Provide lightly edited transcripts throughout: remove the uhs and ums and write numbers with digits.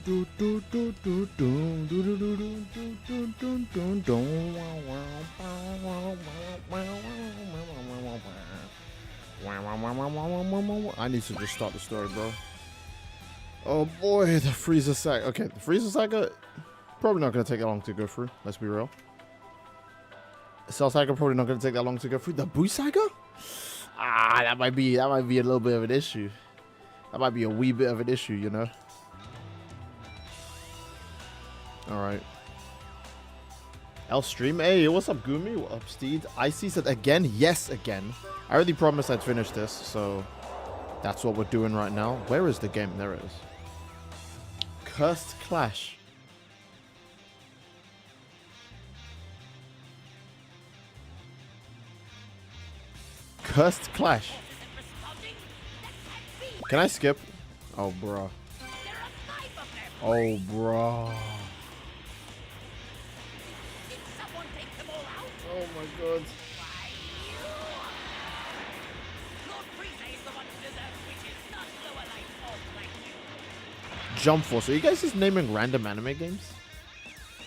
I need to just start the story, bro. Oh boy, the Frieza saga. Okay, the Frieza saga probably not gonna take that long to go through. Let's be real. Cell saga probably not gonna take that long to go through. The Buu saga? Ah, that might be a little bit of an issue. That might be a wee bit of an issue, you know. All right. L stream. Hey, what's up, Gumi? What up, Steed? Icy said again. Yes, again. I already promised I'd finish this, so that's what we're doing right now. Where is the game? There it is. Cursed Clash. Cursed Clash. Can I skip? Oh, bro. Oh, bro. Oh my god. Jump Force. Are you guys just naming random anime games?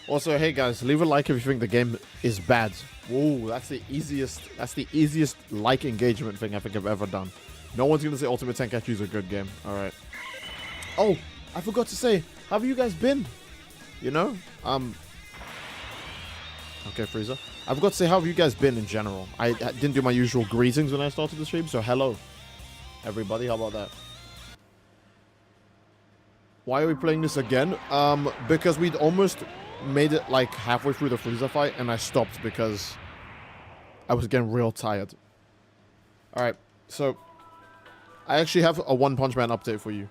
Also, hey guys, leave a like if you think the game is bad. Whoa, that's the easiest like engagement thing I think I've ever done. No one's gonna say Ultimate Tenkaichi is a good game. Alright. Oh, I forgot to say, how have you guys been? You know? Okay, Frieza. I forgot to say, how have you guys been in general? I didn't do my usual greetings when I started the stream, so hello, everybody. How about that? Why are we playing this again? Because we'd almost made it like halfway through the Frieza fight, and I stopped because I was getting real tired. Alright, so I actually have a One Punch Man update for you.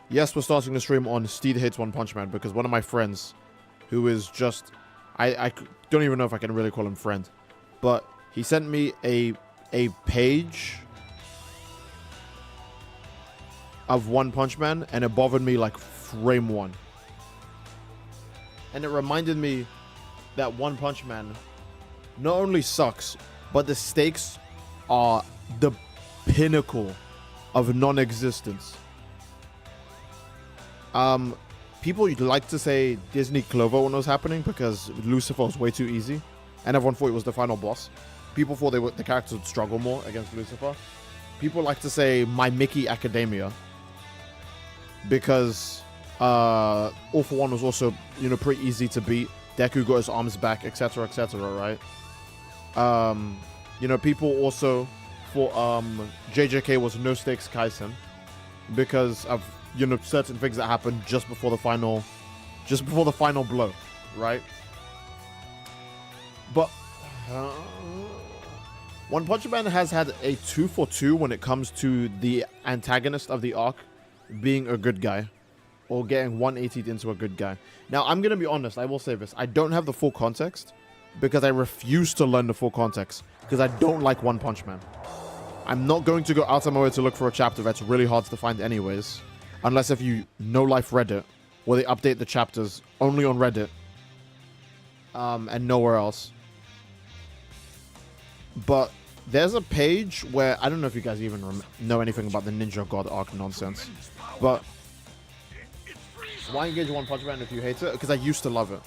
Yes, we're starting the stream on Steed Hates One Punch Man because one of my friends, who is just... I don't even know if I can really call him friend, but he sent me a page of One Punch Man, and it bothered me like frame one. And it reminded me that One Punch Man not only sucks, but the stakes are the pinnacle of non-existence. People like to say Disney Clover when it was happening because Lucifer was way too easy, and everyone thought it was the final boss. People thought the characters would struggle more against Lucifer. People like to say My Mickey Academia because All For One was also, you know, pretty easy to beat. Deku got his arms back, etc., etc., right? You know, people also thought JJK was No Stakes Kaisen because of, you know, certain things that happened just before the final blow, right? But One Punch Man has had a 2 for 2 when it comes to the antagonist of the arc being a good guy or getting 180'd into a good guy. Now, I'm going to be honest, I will say this. I don't have the full context because I refuse to learn the full context because I don't like One Punch Man. I'm not going to go out of my way to look for a chapter that's really hard to find anyways. Unless if you No Life Reddit, where they update the chapters only on Reddit, and nowhere else. But there's a page where, I don't know if you guys even know anything about the Ninja God arc nonsense, but why engage One Punch Man if you hate it? Because I used to love it.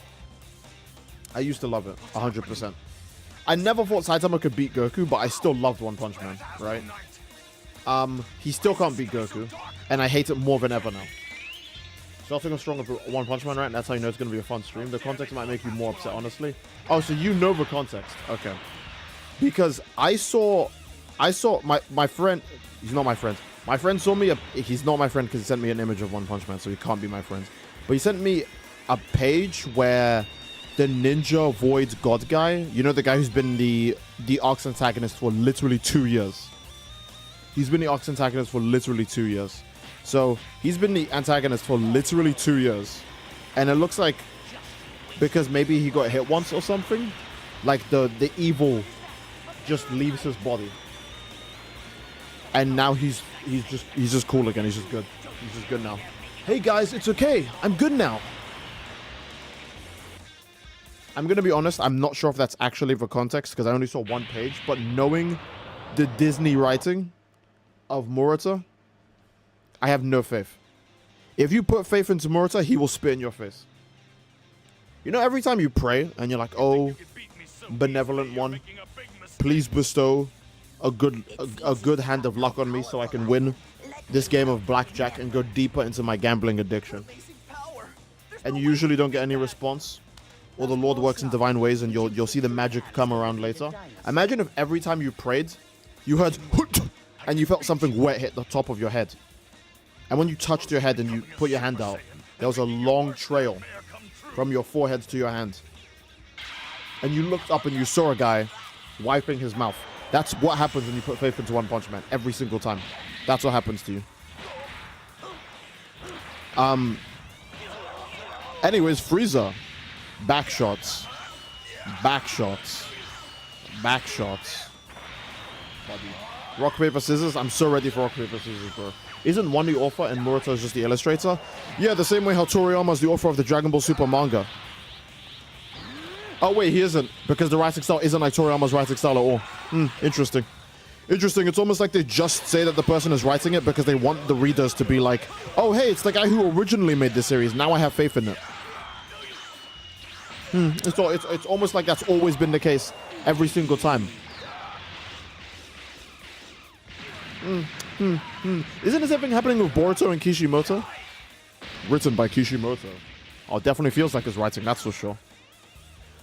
I used to love it, 100%. I never thought Saitama could beat Goku, but I still loved One Punch Man, right? He still can't beat Goku, and I hate it more than ever now. So I think I'm strong with One Punch Man, right? And that's how you know it's going to be a fun stream. The context might make you more upset, honestly. Oh, so you know the context. Okay. Because I saw my friend, he's not my friend. My friend saw me, he's not my friend because he sent me an image of One Punch Man, so he can't be my friend. But he sent me a page where the Ninja Void God guy, you know, the guy who's been the arc's antagonist for literally 2 years. He's been the arc's antagonist for literally 2 years. So he's been the antagonist for literally 2 years. And it looks like because maybe he got hit once or something, like the evil just leaves his body. And now he's just cool again. He's just good. He's just good now. Hey guys, it's okay. I'm good now. I'm going to be honest, I'm not sure if that's actually for context because I only saw one page, but knowing the Disney writing of Murata, I have no faith. If you put faith into Murata, he will spit in your face. You know, every time you pray and you're like, oh, benevolent one, please bestow a good hand of luck on me so I can win this game of blackjack and go deeper into my gambling addiction. And you usually don't get any response, or the Lord works in divine ways and you'll see the magic come around later. Imagine if every time you prayed, you heard and you felt something wet hit the top of your head. And when you touched your head and you put your hand out, there was a long trail from your forehead to your hand. And you looked up and you saw a guy wiping his mouth. That's what happens when you put faith into One Punch Man every single time. That's what happens to you. Anyways, Frieza. Back shots. Back shots. Back shots. Rock, paper, scissors. I'm so ready for rock, paper, scissors, bro. Isn't one the author and Murata is just the illustrator? Yeah, the same way how Toriyama is the author of the Dragon Ball Super manga. Oh, wait, he isn't. Because the writing style isn't like Toriyama's writing style at all. Interesting. Interesting. It's almost like they just say that the person is writing it because they want the readers to be like, oh, hey, it's the guy who originally made this series. Now I have faith in it. It's almost like that's always been the case every single time. Isn't the same thing happening with Boruto and Kishimoto? Written by Kishimoto. Oh, it definitely feels like his writing, that's for sure.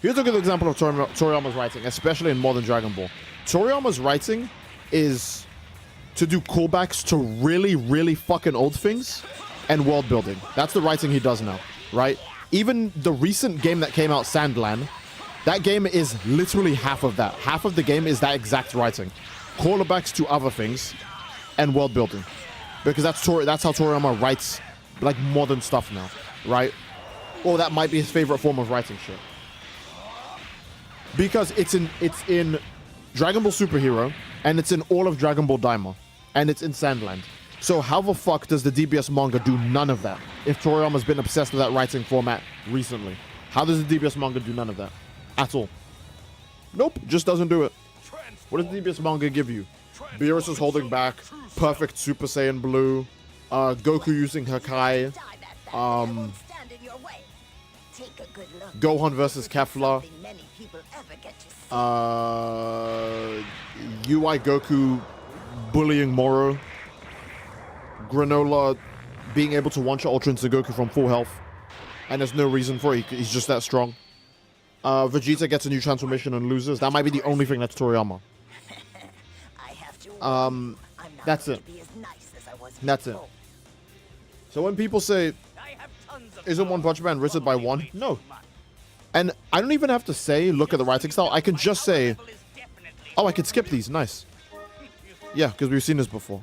Here's a good example of Toriyama's writing, especially in Modern Dragon Ball. Toriyama's writing is to do callbacks to really, really fucking old things and world building. That's the writing he does now, right? Even the recent game that came out, Sandland, that game is literally half of that. Half of the game is that exact writing. Callbacks to other things and world building. Because that's how Toriyama writes like modern stuff now, right? Or that might be his favorite form of writing shit. Because it's in Dragon Ball Superhero, and it's in all of Dragon Ball Daima, and it's in Sandland. So how the fuck does the DBS manga do none of that? If Toriyama's been obsessed with that writing format recently, how does the DBS manga do none of that? At all. Nope, just doesn't do it. What does the DBS manga give you? Beerus is holding back, perfect Super Saiyan Blue, Goku using Hakai, Gohan versus Kefla, UI Goku bullying Moro, Granola being able to one-shot Ultra into Goku from full health, and there's no reason for it, he's just that strong. Vegeta gets a new transformation and loses. That might be the only thing that's Toriyama. That's it. That's it. So when people say, isn't One Punch Man written by one? No. And I don't even have to say, look at the writing style. I can just say, oh, I can skip these. Nice. Yeah, because we've seen this before.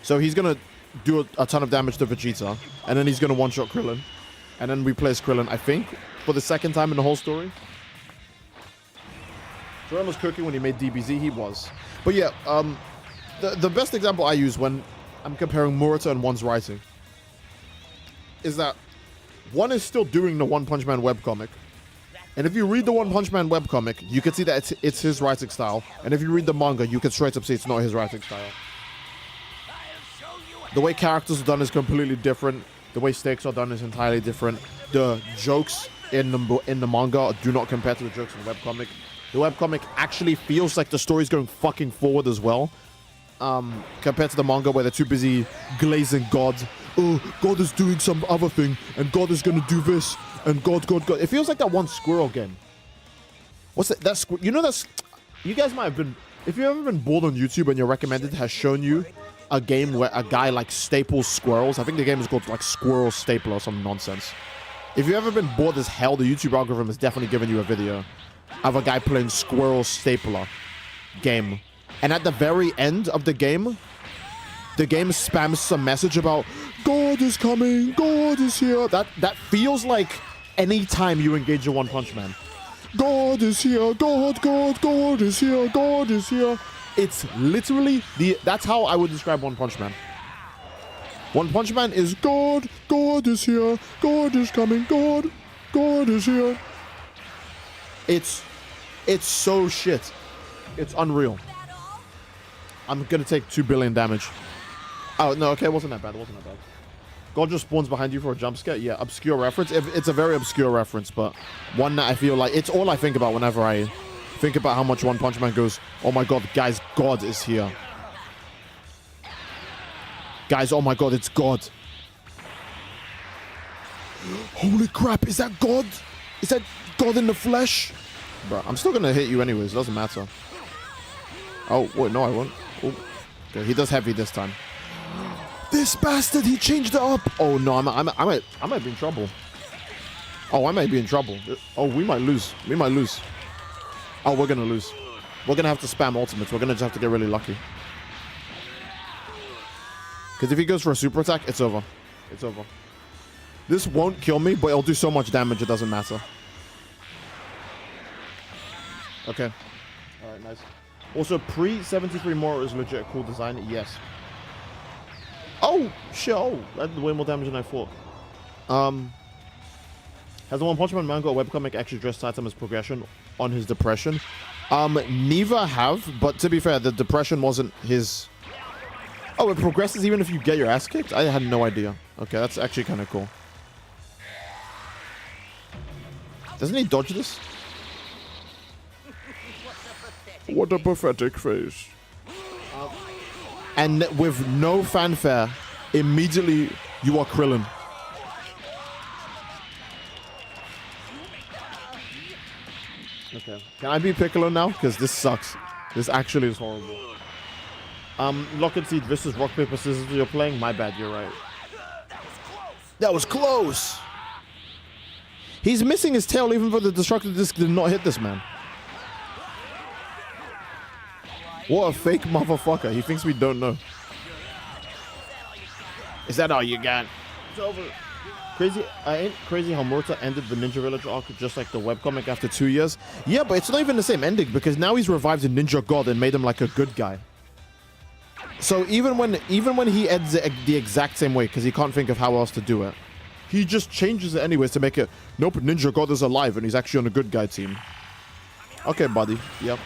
So he's going to do a ton of damage to Vegeta, and then he's going to one-shot Krillin. And then replace Krillin, I think, for the second time in the whole story. Toriyama was cooking when he made DBZ, he was. But yeah, the best example I use when I'm comparing Murata and one's writing is that one is still doing the One Punch Man webcomic. And if you read the One Punch Man webcomic, you can see that it's his writing style. And if you read the manga, you can straight up see it's not his writing style. The way characters are done is completely different. The way stakes are done is entirely different. The jokes in the manga do not compare to the jokes in the webcomic. The webcomic actually feels like the story's going fucking forward as well. Compared to the manga where they're too busy glazing God. Oh, God is doing some other thing, and God is gonna do this, and God. It feels like that one Squirrel game. What's that? That's, you know, that's, you guys might have been, if you've ever been bored on YouTube and your recommended has shown you a game where a guy like staples squirrels. I think the game is called like Squirrel Stapler or some nonsense. If you've ever been bored as hell, the YouTube algorithm has definitely given you a video of a guy playing Squirrel Stapler game. And at the very end of the game spams some message about God is coming, God is here. That feels like any time you engage in One Punch Man. God is here, God is here, God is here. It's literally that's how I would describe One Punch Man. One Punch Man is God is here, God is coming, God is here. It's so shit. It's unreal. I'm gonna take 2 billion damage. Oh, no, okay, it wasn't that bad. God just spawns behind you for a jump scare. Yeah, obscure reference. It's a very obscure reference, but one that I feel like it's all I think about whenever I think about how much One Punch Man goes, oh my god, guys, God is here. Guys, oh my god, it's God. Holy crap, is that God? Is that God in the flesh? Bro, I'm still gonna hit you anyways, it doesn't matter. Oh, wait, no, I won't. Oh, okay, he does heavy this time. This bastard, he changed it up. Oh no, I might be in trouble. Oh, I might be in trouble. Oh, we might lose. We might lose. Oh, we're gonna lose. We're gonna have to spam ultimates. We're gonna just have to get really lucky. Because if he goes for a super attack, it's over. It's over. This won't kill me, but it'll do so much damage, it doesn't matter. Okay. Alright, nice. Also, pre-73 Moro is legit a cool design. Yes. Oh, shit. Oh, that did way more damage than I thought. Has the One Punch Man manga or webcomic actually addressed Saitama's progression on his depression? Neither have, but to be fair, the depression wasn't his... Oh, it progresses even if you get your ass kicked? I had no idea. Okay, that's actually kind of cool. Doesn't he dodge this? What a pathetic face. And with no fanfare, immediately you are Krillin. Okay. Can I be Piccolo now? Because this sucks. This actually is horrible. Lock and Seed versus Rock, Paper, Scissors you're playing? My bad, you're right. That was close! He's missing his tail even though the Destructive Disc did not hit this man. What a fake motherfucker. He thinks we don't know. Is that all you got? It's over. Crazy, ain't crazy how Murata ended the Ninja Village arc just like the webcomic after 2 years? Yeah, but it's not even the same ending because now he's revived a Ninja God and made him like a good guy. So even when he ends it the exact same way because he can't think of how else to do it, he just changes it anyways to make it, nope, Ninja God is alive and he's actually on a good guy team. Okay, buddy. Yep.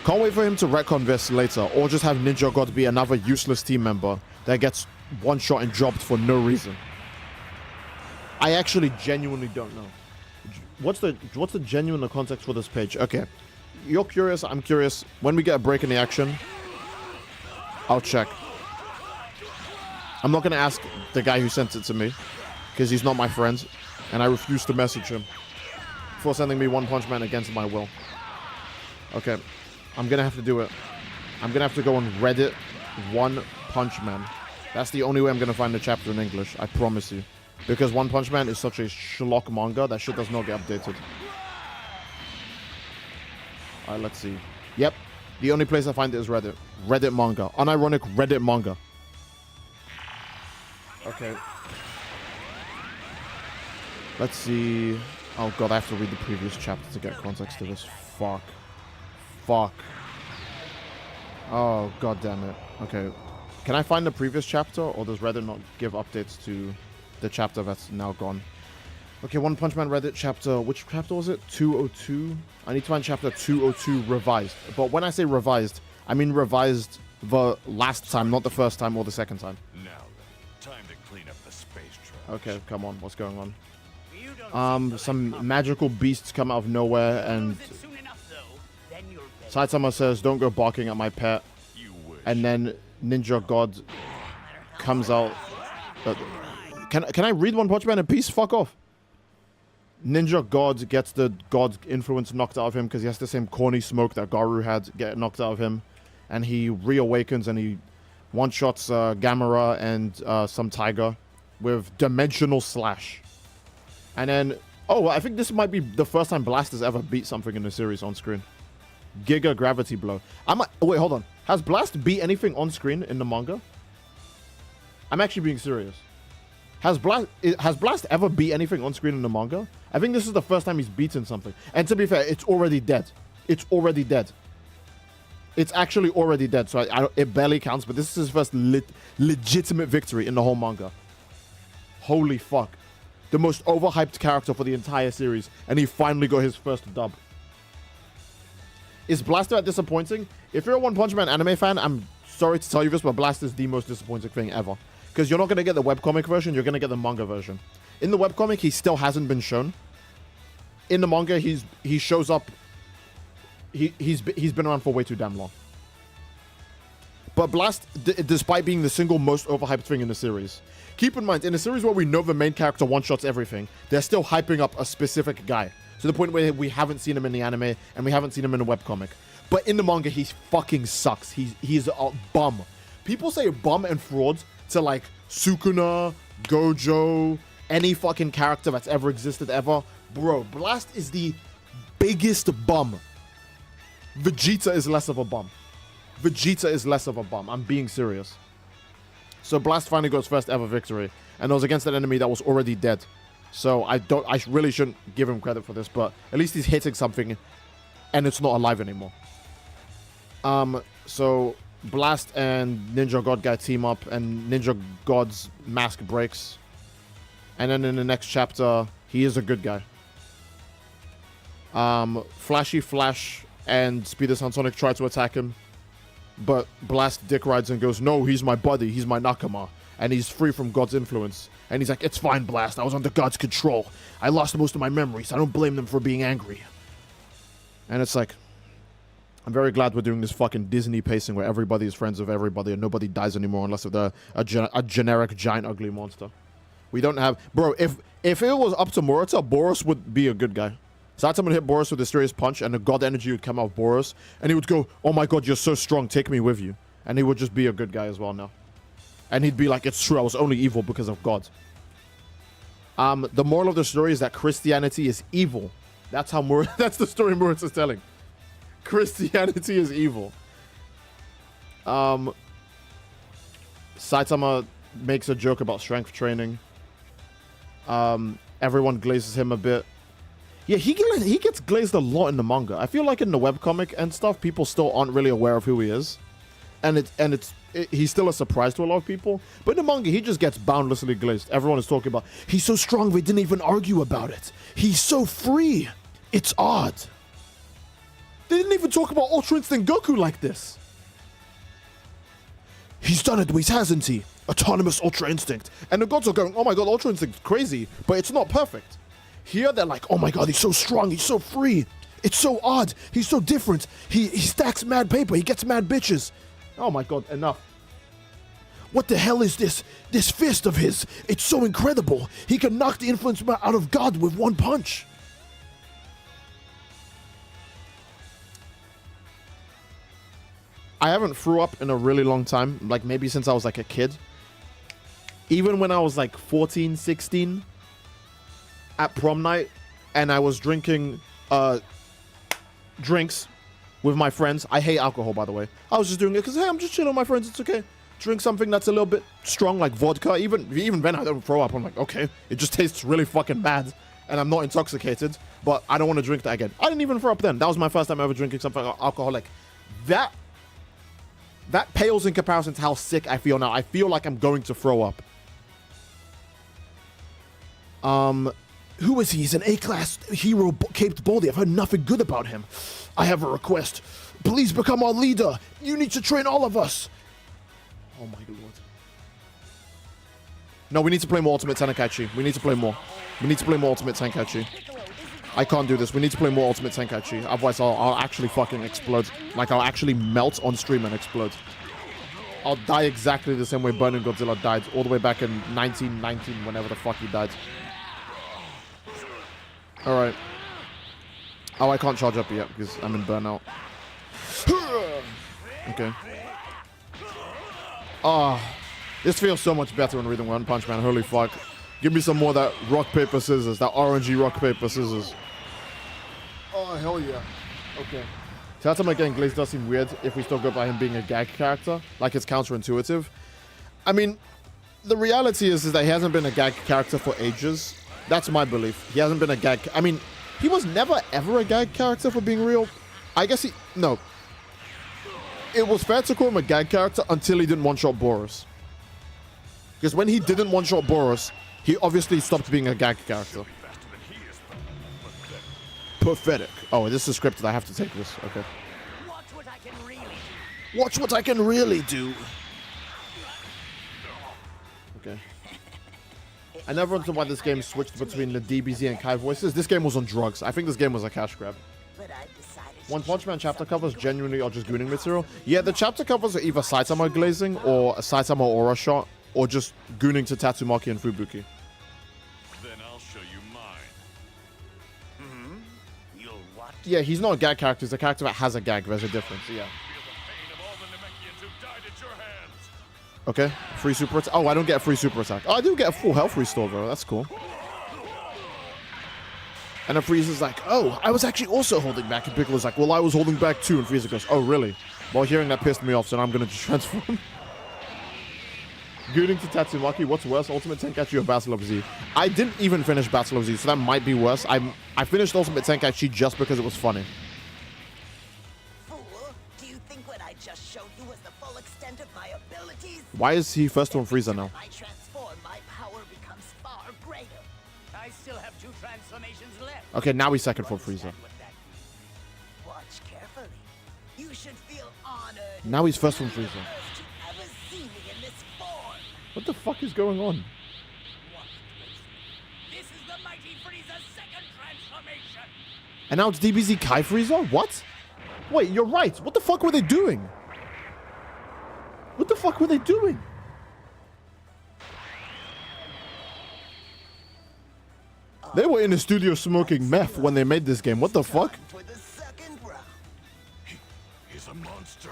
Can't wait for him to retcon this later, or just have Ninja God be another useless team member that gets one shot and dropped for no reason. I actually genuinely don't know. What's the genuine context for this page? Okay, you're curious, I'm curious. When we get a break in the action, I'll check. I'm not gonna ask the guy who sent it to me, because he's not my friend, and I refuse to message him for sending me One Punch Man against my will. Okay. I'm gonna have to do it. I'm gonna have to go on Reddit One Punch Man. That's the only way I'm gonna find the chapter in English. I promise you. Because One Punch Man is such a schlock manga that shit does not get updated. Alright, let's see. Yep. The only place I find it is Reddit. Reddit manga. Unironic Reddit manga. Okay. Let's see. Oh god, I have to read the previous chapter to get context to this. Fuck. Fuck. Oh, god damn it. Okay. Can I find the previous chapter, or does Reddit not give updates to the chapter that's now gone? Okay, One Punch Man Reddit chapter. Which chapter was it? 202? I need to find chapter 202 revised. But when I say revised, I mean revised the last time, not the first time or the second time. Now then, time to clean up the space trash. Okay, come on. What's going on? Some magical beasts come out of nowhere and... Saitama says, don't go barking at my pet. And then Ninja God comes out. Can I read One Punch Man in peace? Fuck off. Ninja God gets the God influence knocked out of him because he has the same corny smoke that Garu had get knocked out of him. And he reawakens and he one-shots Gamera and some Tiger with Dimensional Slash. And then, oh, I think this might be the first time Blast has ever beat something in the series on screen. Giga Gravity Blow. Wait, hold on. Has Blast beat anything on screen in the manga? I'm actually being serious. Has Blast ever beat anything on screen in the manga? I think this is the first time he's beaten something. And to be fair, it's already dead. It's already dead. It's actually already dead, so it barely counts, but this is his first legitimate victory in the whole manga. Holy fuck. The most overhyped character for the entire series, and he finally got his first dub. Is Blast that disappointing? If you're a One Punch Man anime fan, I'm sorry to tell you this, but Blast is the most disappointing thing ever. Because you're not going to get the webcomic version, you're going to get the manga version. In the webcomic, he still hasn't been shown. In the manga, he shows up. He's been around for way too damn long. But Blast, despite being the single most overhyped thing in the series, keep in mind, in a series where we know the main character one-shots everything, they're still hyping up a specific guy. To the point where we haven't seen him in the anime, and we haven't seen him in the webcomic. But in the manga, he fucking sucks. He's a bum. People say bum and fraud to, like, Sukuna, Gojo, any fucking character that's ever existed ever. Bro, Blast is the biggest bum. Vegeta is less of a bum. Vegeta is less of a bum. I'm being serious. So Blast finally got his first ever victory. And it was against an enemy that was already dead. So I really shouldn't give him credit for this, but at least he's hitting something and it's not alive anymore. So Blast and Ninja God guy team up and Ninja God's mask breaks. And then in the next chapter, he is a good guy. Flashy Flash and Speeder Sonic try to attack him. But Blast dick rides and goes, no, he's my buddy, he's my Nakama. And he's free from God's influence. And he's like, it's fine, Blast, I was under God's control. I lost most of my memories, I don't blame them for being angry. And it's like, I'm very glad we're doing this fucking Disney pacing where everybody is friends with everybody and nobody dies anymore unless they're a generic giant ugly monster. We don't have... Bro, if it was up to Murata, Boros would be a good guy. Saitama would hit Boros with a serious punch and the god energy would come out of Boros. And he would go, oh my god, you're so strong, take me with you. And he would just be a good guy as well now. And he'd be like, it's true, I was only evil because of God. The moral of the story is that Christianity is evil. That's how that's the story Murata's telling. Christianity is evil. Saitama makes a joke about strength training. Everyone glazes him a bit. Yeah, he gets glazed a lot in the manga. I feel like in the webcomic and stuff, people still aren't really aware of who he is. And he's still a surprise to a lot of people. But in the manga, he just gets boundlessly glazed. Everyone is talking about, he's so strong, we didn't even argue about it. He's so free. It's odd. They didn't even talk about Ultra Instinct Goku like this. He's done it, hasn't he? Autonomous Ultra Instinct. And the gods are going, oh my god, Ultra Instinct's crazy, but it's not perfect. Here they're like, oh my god, he's so strong, he's so free. It's so odd, he's so different. He stacks mad paper, he gets mad bitches. Oh my god, enough. What the hell is this fist of his? It's so incredible. He can knock the influence out of God with one punch. I haven't threw up in a really long time, like maybe since I was like a kid. Even when I was like 14, 16 at prom night and I was drinking drinks with my friends. I hate alcohol, by the way. I was just doing it because, hey, I'm just chilling with my friends. It's okay. Drink something that's a little bit strong, like vodka. Even then, I don't throw up. I'm like, okay. It just tastes really fucking bad. And I'm not intoxicated. But I don't want to drink that again. I didn't even throw up then. That was my first time ever drinking something alcoholic. That pales in comparison to how sick I feel now. I feel like I'm going to throw up. Who is he? He's an A-class hero caped baldy. I've heard nothing good about him. I have a request. Please become our leader. You need to train all of us. Oh my lord. No, we need to play more Ultimate Tenkaichi. We need to play more. We need to play more Ultimate Tenkaichi. I can't do this. We need to play more Ultimate Tenkaichi. Otherwise, I'll actually fucking explode. Like, I'll actually melt on stream and explode. I'll die exactly the same way Burning Godzilla died. All the way back in 1919, whenever the fuck he died. Alright. Oh, I can't charge up yet because I'm in burnout. Okay. Ah, this feels so much better when reading One Punch Man. Holy fuck. Give me some more of that rock, paper, scissors. That RNG rock, paper, scissors. Oh, hell yeah. Okay. Saitama getting glazed does seem weird if we still go by him being a gag character. Like, it's counterintuitive. I mean, the reality is that he hasn't been a gag character for ages. That's my belief. He hasn't been a gag... I mean, he was never, ever a gag character for being real. I guess he... No. It was fair to call him a gag character until he didn't one-shot Boros. Because when he didn't one-shot Boros, he obviously stopped being a gag character. Pathetic. Oh, this is scripted. I have to take this. Okay. Watch what I can really do. Watch what I can really do. Okay. I never understood why this game switched between the DBZ and Kai voices. This game was on drugs. I think this game was a cash grab. One Punch Man chapter covers genuinely are just gooning material. Yeah, the chapter covers are either Saitama glazing or a Saitama aura shot or just gooning to Tatsumaki and Fubuki. Then I'll show you mine. You'll what? Yeah, he's not a gag character. He's a character that has a gag. There's a difference. Yeah. Feel the pain of all the Namekians who died at your hands. Okay. Free super attack. Oh, I don't get a free super attack. Oh, I do get a full health restore, though. That's cool. And then Frieza's like, oh, I was actually also holding back. And Piccolo's like, well, I was holding back too. And Frieza goes, oh, really? Well, hearing that pissed me off, so now I'm going to just transform. Gooning to Tatsumaki, what's worse, Ultimate Tenkaichi or Battle of Z? I didn't even finish Battle of Z, so that might be worse. I finished Ultimate Tenkaichi just because it was funny. Fool, do you think what I just showed you was the full extent of my abilities? Why is he first on Frieza now? I transform, my power becomes far greater. I still have 2 transformations left. Okay, now he's second for Frieza. Watch carefully. You should feel honored. Now he's first from Frieza. First you ever see me in this form. What the fuck is going on? This is the mighty Frieza's second transformation. And now it's DBZ Kai Frieza? What? Wait, you're right. What the fuck were they doing? What the fuck were they doing? They were in the studio smoking meth when they made this game. What the fuck? For the second round. He's a monster.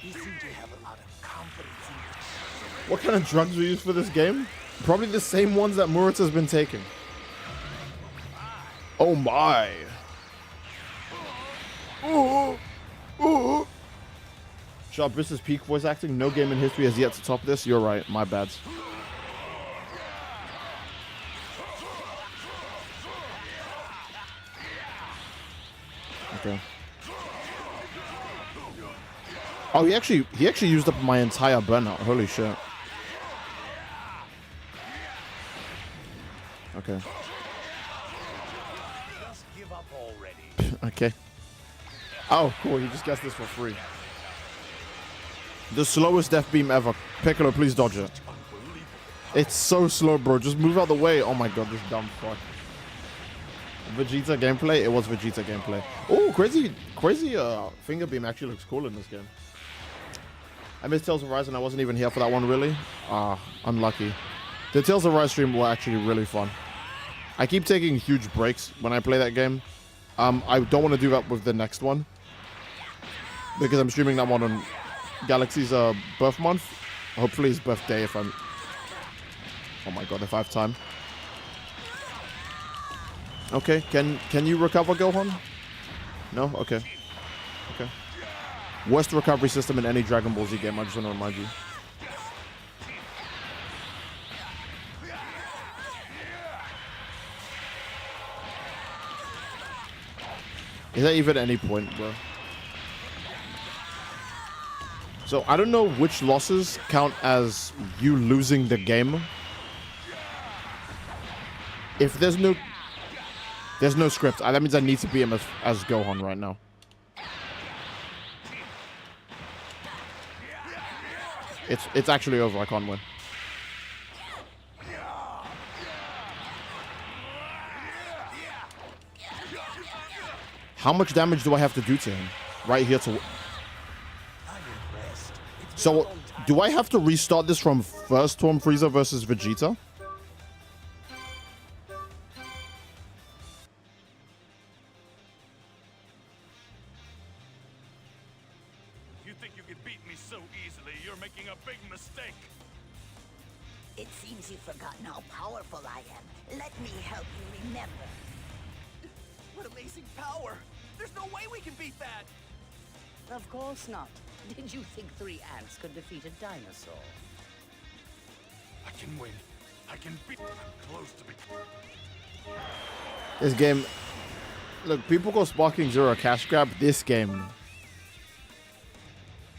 You seem to have a lot of confidence in yourself. What kind of drugs were used for this game? Probably the same ones that Murata's been taking. Oh my. Oh. Oh. Sharpris's peak voice acting. No game in history has yet to top this. You're right. My bad. Okay. Oh, he actually used up my entire burnout. Holy shit. Okay. Just give up already. Okay. Oh, cool. He just gets this for free. The slowest death beam ever. Piccolo, please dodge it. It's so slow, bro. Just move out the way. Oh my god, this dumb fuck. Vegeta gameplay? It was Vegeta gameplay. Oh, crazy finger beam actually looks cool in this game. I missed Tales of Rise and I wasn't even here for that one, really. Unlucky. The Tales of Rise stream were actually really fun. I keep taking huge breaks when I play that game. I don't want to do that with the next one. Because I'm streaming that one on Galaxy's birth month. Hopefully his birthday if I'm... Oh my god, if I have time. Okay, can you recover, Gohan? No? Okay. Okay. Worst recovery system in any Dragon Ball Z game, I just want to remind you. Is that even any point, bro? So, I don't know which losses count as you losing the game. If there's no script, that means I need to beat him as Gohan right now. It's actually over. I can't win. How much damage do I have to do to him? Right here to... So, do I have to restart this from first Storm Frieza versus Vegeta? You think you can beat me so easily? You're making a big mistake. It seems you've forgotten how powerful I am. Let me help you remember. What amazing power! There's no way we can beat that! Of course not. Did you think 3 ants could defeat a dinosaur? I can win. I can beat. I'm close to be. This game... Look, people call Sparking Zero a cash grab. This game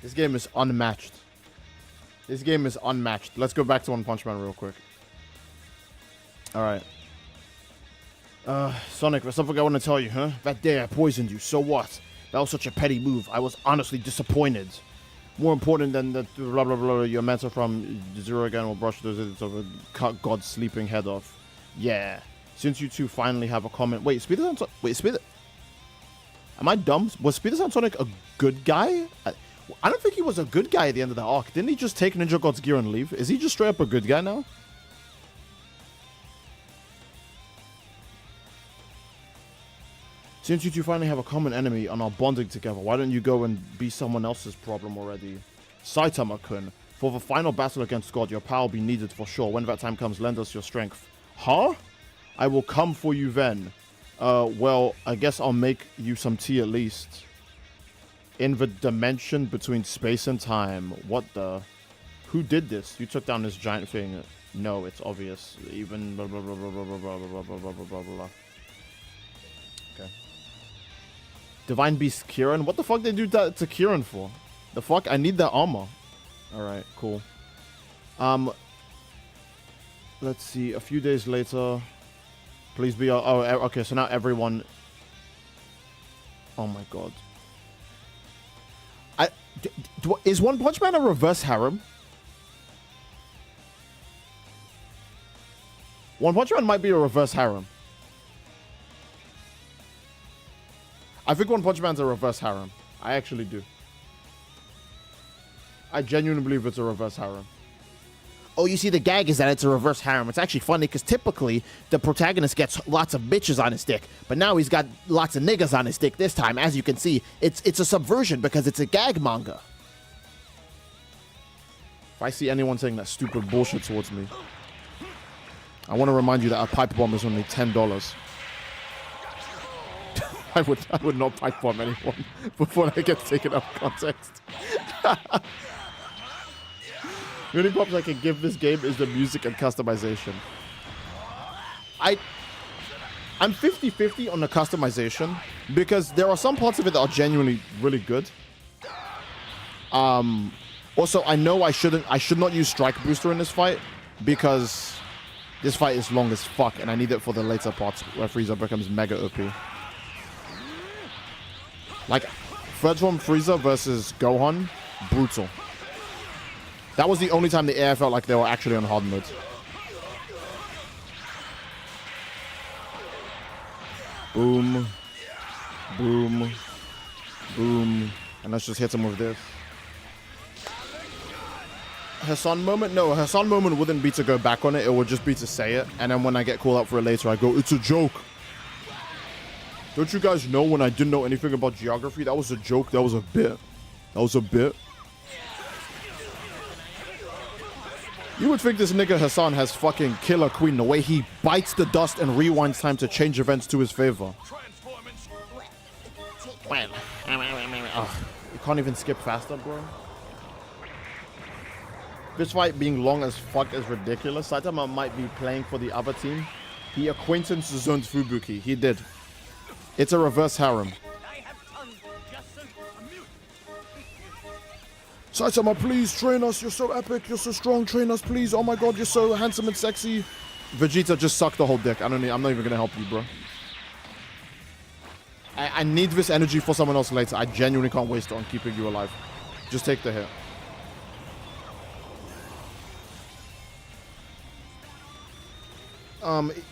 is unmatched. This game is unmatched. Let's go back to One Punch Man real quick. Alright. Sonic, there's something I want to tell you, huh? That day I poisoned you, so what? That was such a petty move. I was honestly disappointed. More important than the blah blah blah, your mentor from Zero again will brush those idiots over, cut God's sleeping head off. Yeah. Since you two finally have a comment. Wait, Speeder Sound. Wait, Speeder. Am I dumb? Was Speeder Sound Sonic a good guy? I don't think he was a good guy at the end of the arc. Didn't he just take Ninja God's gear and leave? Is he just straight up a good guy now? Since you two finally have a common enemy and are bonding together, why don't you go and be someone else's problem already? Saitama-kun, for the final battle against God, your power will be needed for sure. When that time comes, lend us your strength. Huh? I will come for you then. Well, I guess I'll make you some tea at least. In the dimension between space and time. What the? Who did this? You took down this giant thing. No, it's obvious. Even blah blah blah blah blah blah blah blah blah blah blah blah. Okay. Divine Beast Kieran? What the fuck did they do that to Kieran for? The fuck? I need that armor. Alright, cool. Let's see. A few days later. Please be... Oh, okay. So now everyone... Oh my god. Is One Punch Man a reverse harem? One Punch Man might be a reverse harem. I think One Punch Man's a reverse harem. I actually do. I genuinely believe it's a reverse harem. Oh, you see, the gag is that it's a reverse harem. It's actually funny because typically the protagonist gets lots of bitches on his dick, but now he's got lots of niggas on his dick this time. As you can see, it's a subversion because it's a gag manga. If I see anyone saying that stupid bullshit towards me, I want to remind you that a pipe bomb is only $10. I would not pipe bomb anyone before I get taken out of context. The only props I can give this game is the music and customization. I'm 50-50 on the customization because there are some parts of it that are genuinely really good. Also, I know I should not use Strike Booster in this fight because this fight is long as fuck and I need it for the later parts where Frieza becomes mega OP. Like, third form Frieza versus Gohan, brutal. That was the only time the air felt like they were actually on hard mode. Boom. Boom. Boom. And let's just hit him with this. Hassan moment? No, a Hassan moment wouldn't be to go back on it. It would just be to say it. And then when I get called out for it later, I go, it's a joke. Don't you guys know when I didn't know anything about geography? That was a joke. That was a bit. That was a bit. You would think this nigga Hassan has fucking Killer Queen the way he bites the dust and rewinds time to change events to his favor. Well, you can't even skip faster, bro. This fight being long as fuck is ridiculous. Saitama might be playing for the other team. He acquaintance zoned Fubuki. He did. It's a reverse harem. Saitama, please train us. You're so epic. You're so strong. Train us, please. Oh my god, you're so handsome and sexy. Vegeta, just suck the whole dick. I'm not even gonna help you, bro. I need this energy for someone else later. I genuinely can't waste it on keeping you alive. Just take the hit.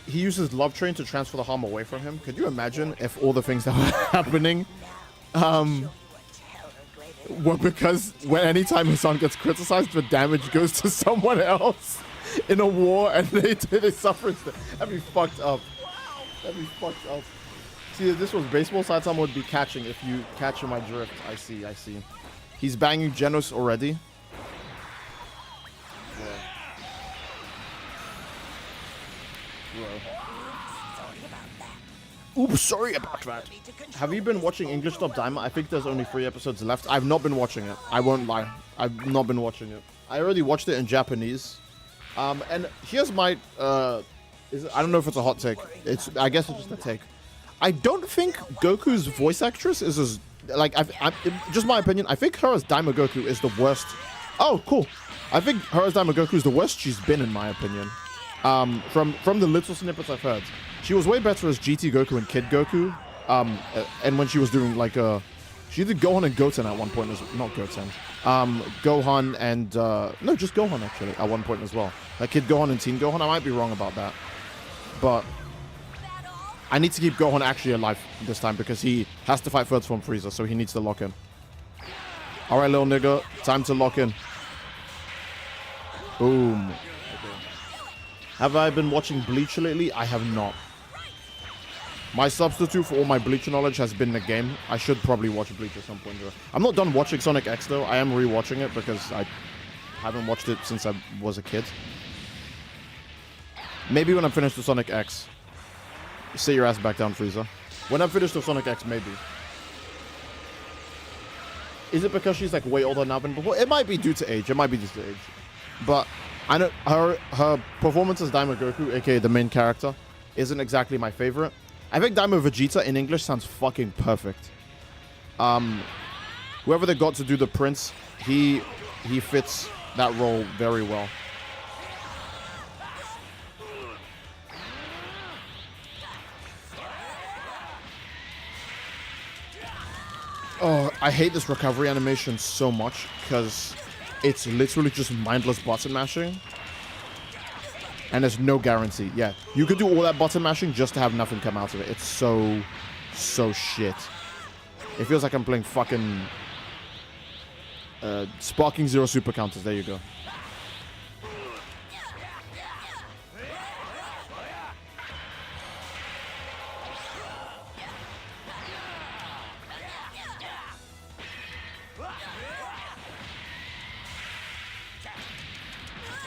He uses Love Train to transfer the harm away from him. Could you imagine if all the things that were happening were because anytime his son gets criticized, the damage goes to someone else in a war and they suffer. That'd be fucked up. That'd be fucked up. See, if this was baseball, Saitama would be catching if you catch my drift. I see. He's banging Genos already. Oops, sorry about that. Have you been watching English Top Diamond? I think there's only 3 episodes left. I've not been watching it. I won't lie. I've not been watching it. I already watched it in Japanese. And here's my... I don't know if it's a hot take. I guess it's just a take. I don't think Goku's voice actress is as... Like, just my opinion. I think her as Daima Goku is the worst. Oh, cool. I think her as Daima Goku is the worst she's been, in my opinion. From the little snippets I've heard, she was way better as GT Goku and Kid Goku. And when she was doing like she did Gohan and Goten at one point as not Goten. Gohan and no, just Gohan actually at one point as well. Like Kid Gohan and Teen Gohan. I might be wrong about that, but I need to keep Gohan actually alive this time because he has to fight Third Form Frieza, so he needs to lock in. All right, little nigga, time to lock in. Boom. Okay. Have I been watching Bleach lately? I have not. My substitute for all my Bleach knowledge has been the game. I should probably watch Bleach at some point. I'm not done watching Sonic X though. I am rewatching it because I haven't watched it since I was a kid. Maybe when I'm finished with Sonic X. Sit your ass back down, Frieza. When I'm finished with Sonic X, maybe. Is it because she's like way older now than before? It might be due to age. It might be just age. But I know her performance as Daima Goku, aka the main character, isn't exactly my favorite. I think Daima Vegeta in English sounds fucking perfect. Whoever they got to do the Prince, he fits that role very well. Oh, I hate this recovery animation so much because it's literally just mindless button mashing. And there's no guarantee. Yeah, you could do all that button mashing just to have nothing come out of it. It's so shit. It feels like I'm playing fucking Sparking Zero Super Counters. There you go.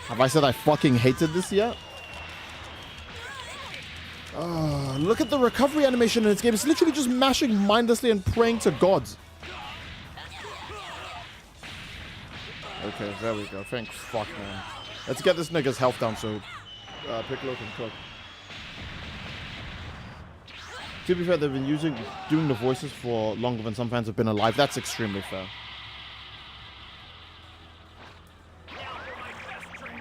Have I said I fucking hated this yet? Look at the recovery animation in this game. It's literally just mashing mindlessly and praying to gods. Okay, there we go. Thank fuck, man. Let's get this nigga's health down so Piccolo can cook. To be fair, they've been doing the voices for longer than some fans have been alive. That's extremely fair.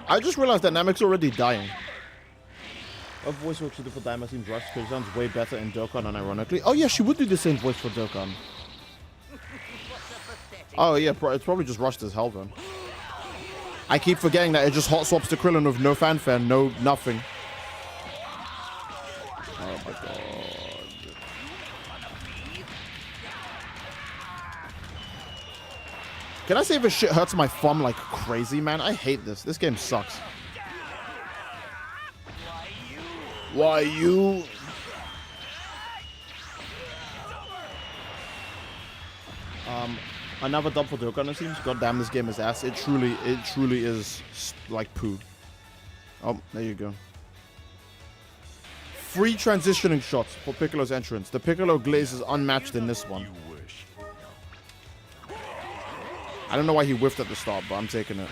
I just realized that Namek's already dying. Her voice work she did for Daima seems rushed because it sounds way better in Dokkan unironically. Oh yeah, she would do the same voice for Dokkan. Oh yeah, it's probably just rushed as hell then. I keep forgetting that it just hot swaps to Krillin with no fanfare, no nothing. Oh my god. Can I say this shit hurts my thumb like crazy, man? I hate this. This game sucks. Why you? Another dub for Dokkan, it seems. God damn, this game is ass. It truly is like poo. Oh, there you go. Free transitioning shots for Piccolo's entrance. The Piccolo glaze is unmatched in this one. I don't know why he whiffed at the start, but I'm taking it.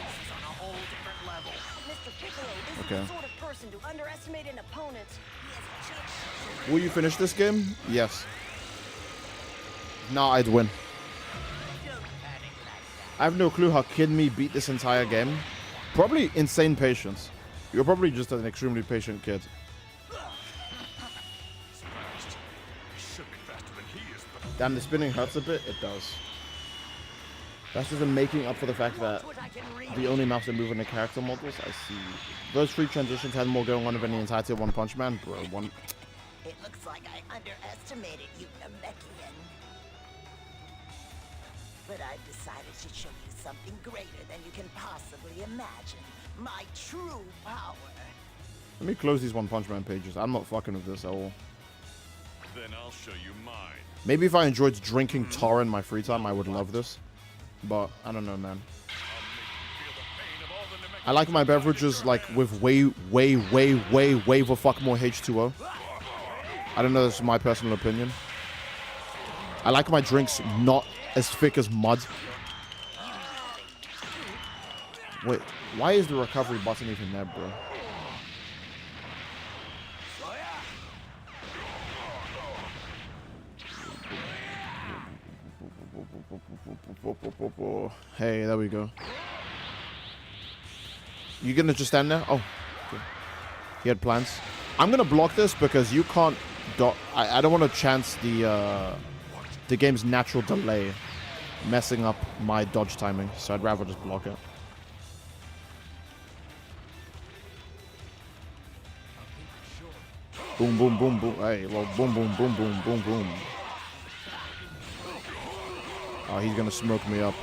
Okay. Will you finish this game? Yes. No, I'd win. I have no clue how Kid Me beat this entire game. Probably insane patience. You're probably just an extremely patient kid. Damn, the spinning hurts a bit. It does. That's just making up for the fact that the only mouse that move in the character models. I see. Those three transitions had more going on than the entirety of One Punch Man, bro. It looks like I underestimated you, Namekian. But I've decided to show you something greater than you can possibly imagine. My true power. Let me close these One Punch Man pages. I'm not fucking with this at all. Then I'll show you mine. Maybe if I enjoyed drinking tar in my free time, I would love this. But I don't know, man. I like my beverages like with way the fuck more H2O. I don't know, this is my personal opinion. I like my drinks not as thick as mud. Wait, why is the recovery button even there, bro? Hey, there we go. You gonna just stand there? Oh. Okay. He had plans. I'm gonna block this because you can't. I don't want to chance the game's natural delay messing up my dodge timing, so I'd rather just block it. Boom, boom, boom, boom. Hey, well, boom, boom, boom, boom, boom, boom. Oh, he's gonna smoke me up.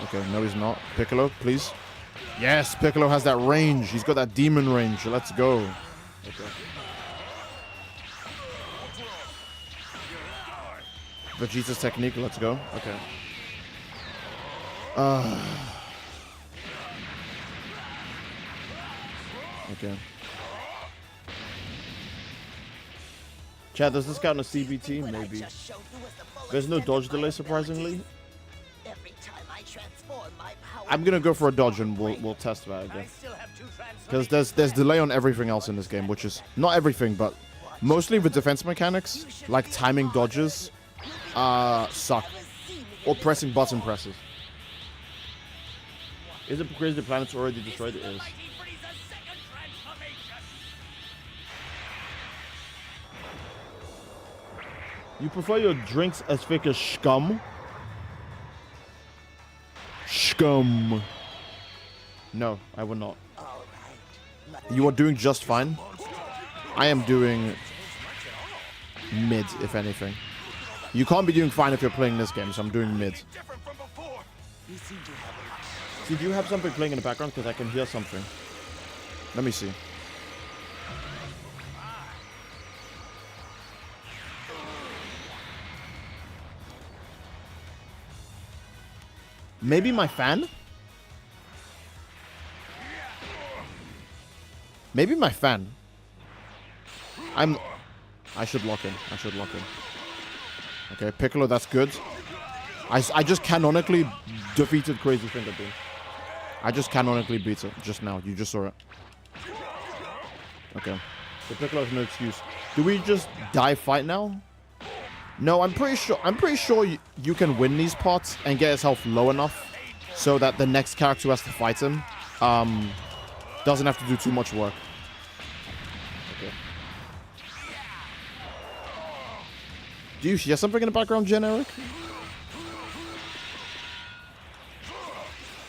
Okay, no, he's not. Piccolo, please. Yes, Piccolo has that range. He's got that demon range. Let's go. Okay. Vegeta's technique. Let's go. Okay. Okay. Chad, does this count as CBT? Maybe. There's no dodge delay, surprisingly. I'm gonna go for a dodge and we'll test that again. Because there's delay on everything else in this game, which is not everything, but mostly the defense mechanics, like timing dodges, suck. Or pressing button presses. Is it because the planet's already destroyed? It is. You prefer your drinks as thick as scum? Scum. No, I would not. You are doing just fine. I am doing mid, if anything. You can't be doing fine if you're playing this game, so I'm doing mid. See, do you have something playing in the background? Because I can hear something. Let me see. Maybe my fan? Maybe my fan. I should lock in. I should lock in. Okay, Piccolo, that's good. I just canonically defeated Crazy Finger Beam. I just canonically beat it just now. You just saw it. Okay. So Piccolo has no excuse. Do we just die fight now? No, I'm pretty sure you can win these parts and get his health low enough so that the next character who has to fight him doesn't have to do too much work. Okay. Do you hear something in the background, Generic?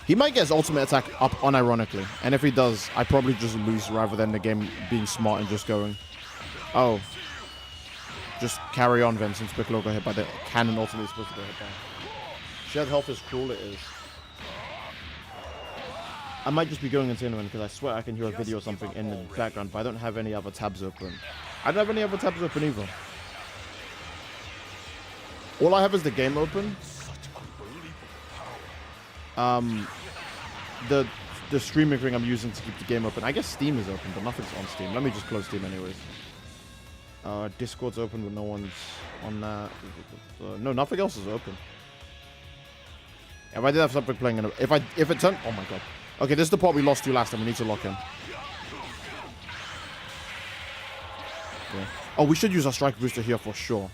He might get his ultimate attack up unironically, and if he does, I probably just lose rather than the game being smart and just going, oh. Just carry on then, since Piccolo got hit by the cannon ultimately supposed to get hit by. Shared health is cruel, it is. I might just be going insane because I swear I can hear a video or something in the background, but I don't have any other tabs open. I don't have any other tabs open either. All I have is the game open. The streaming thing I'm using to keep the game open. I guess Steam is open, but nothing's on Steam. Let me just close Steam anyways. Discord's open, but no one's on that. No, nothing else is open. If I did have something playing in if it turned, oh my god. Okay, this is the part we lost to last time. We need to lock in. Yeah. Oh, we should use our strike booster here for sure.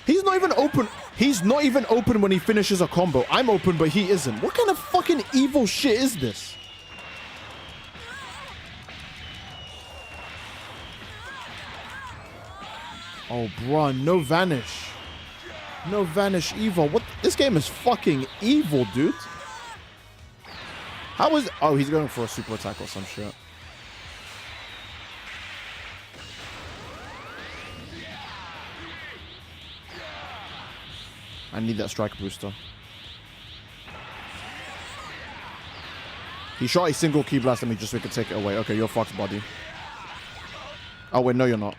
He's not even open. He's not even open when he finishes a combo. I'm open, but he isn't. What kind of fucking evil shit is this? Oh, bruh, no vanish. No vanish evil. What? This game is fucking evil, dude. How is... Oh, he's going for a super attack or some shit. I need that strike booster. He shot a single key blast at me just so he could take it away. Okay, you're fucked, buddy. Oh, wait, no, you're not.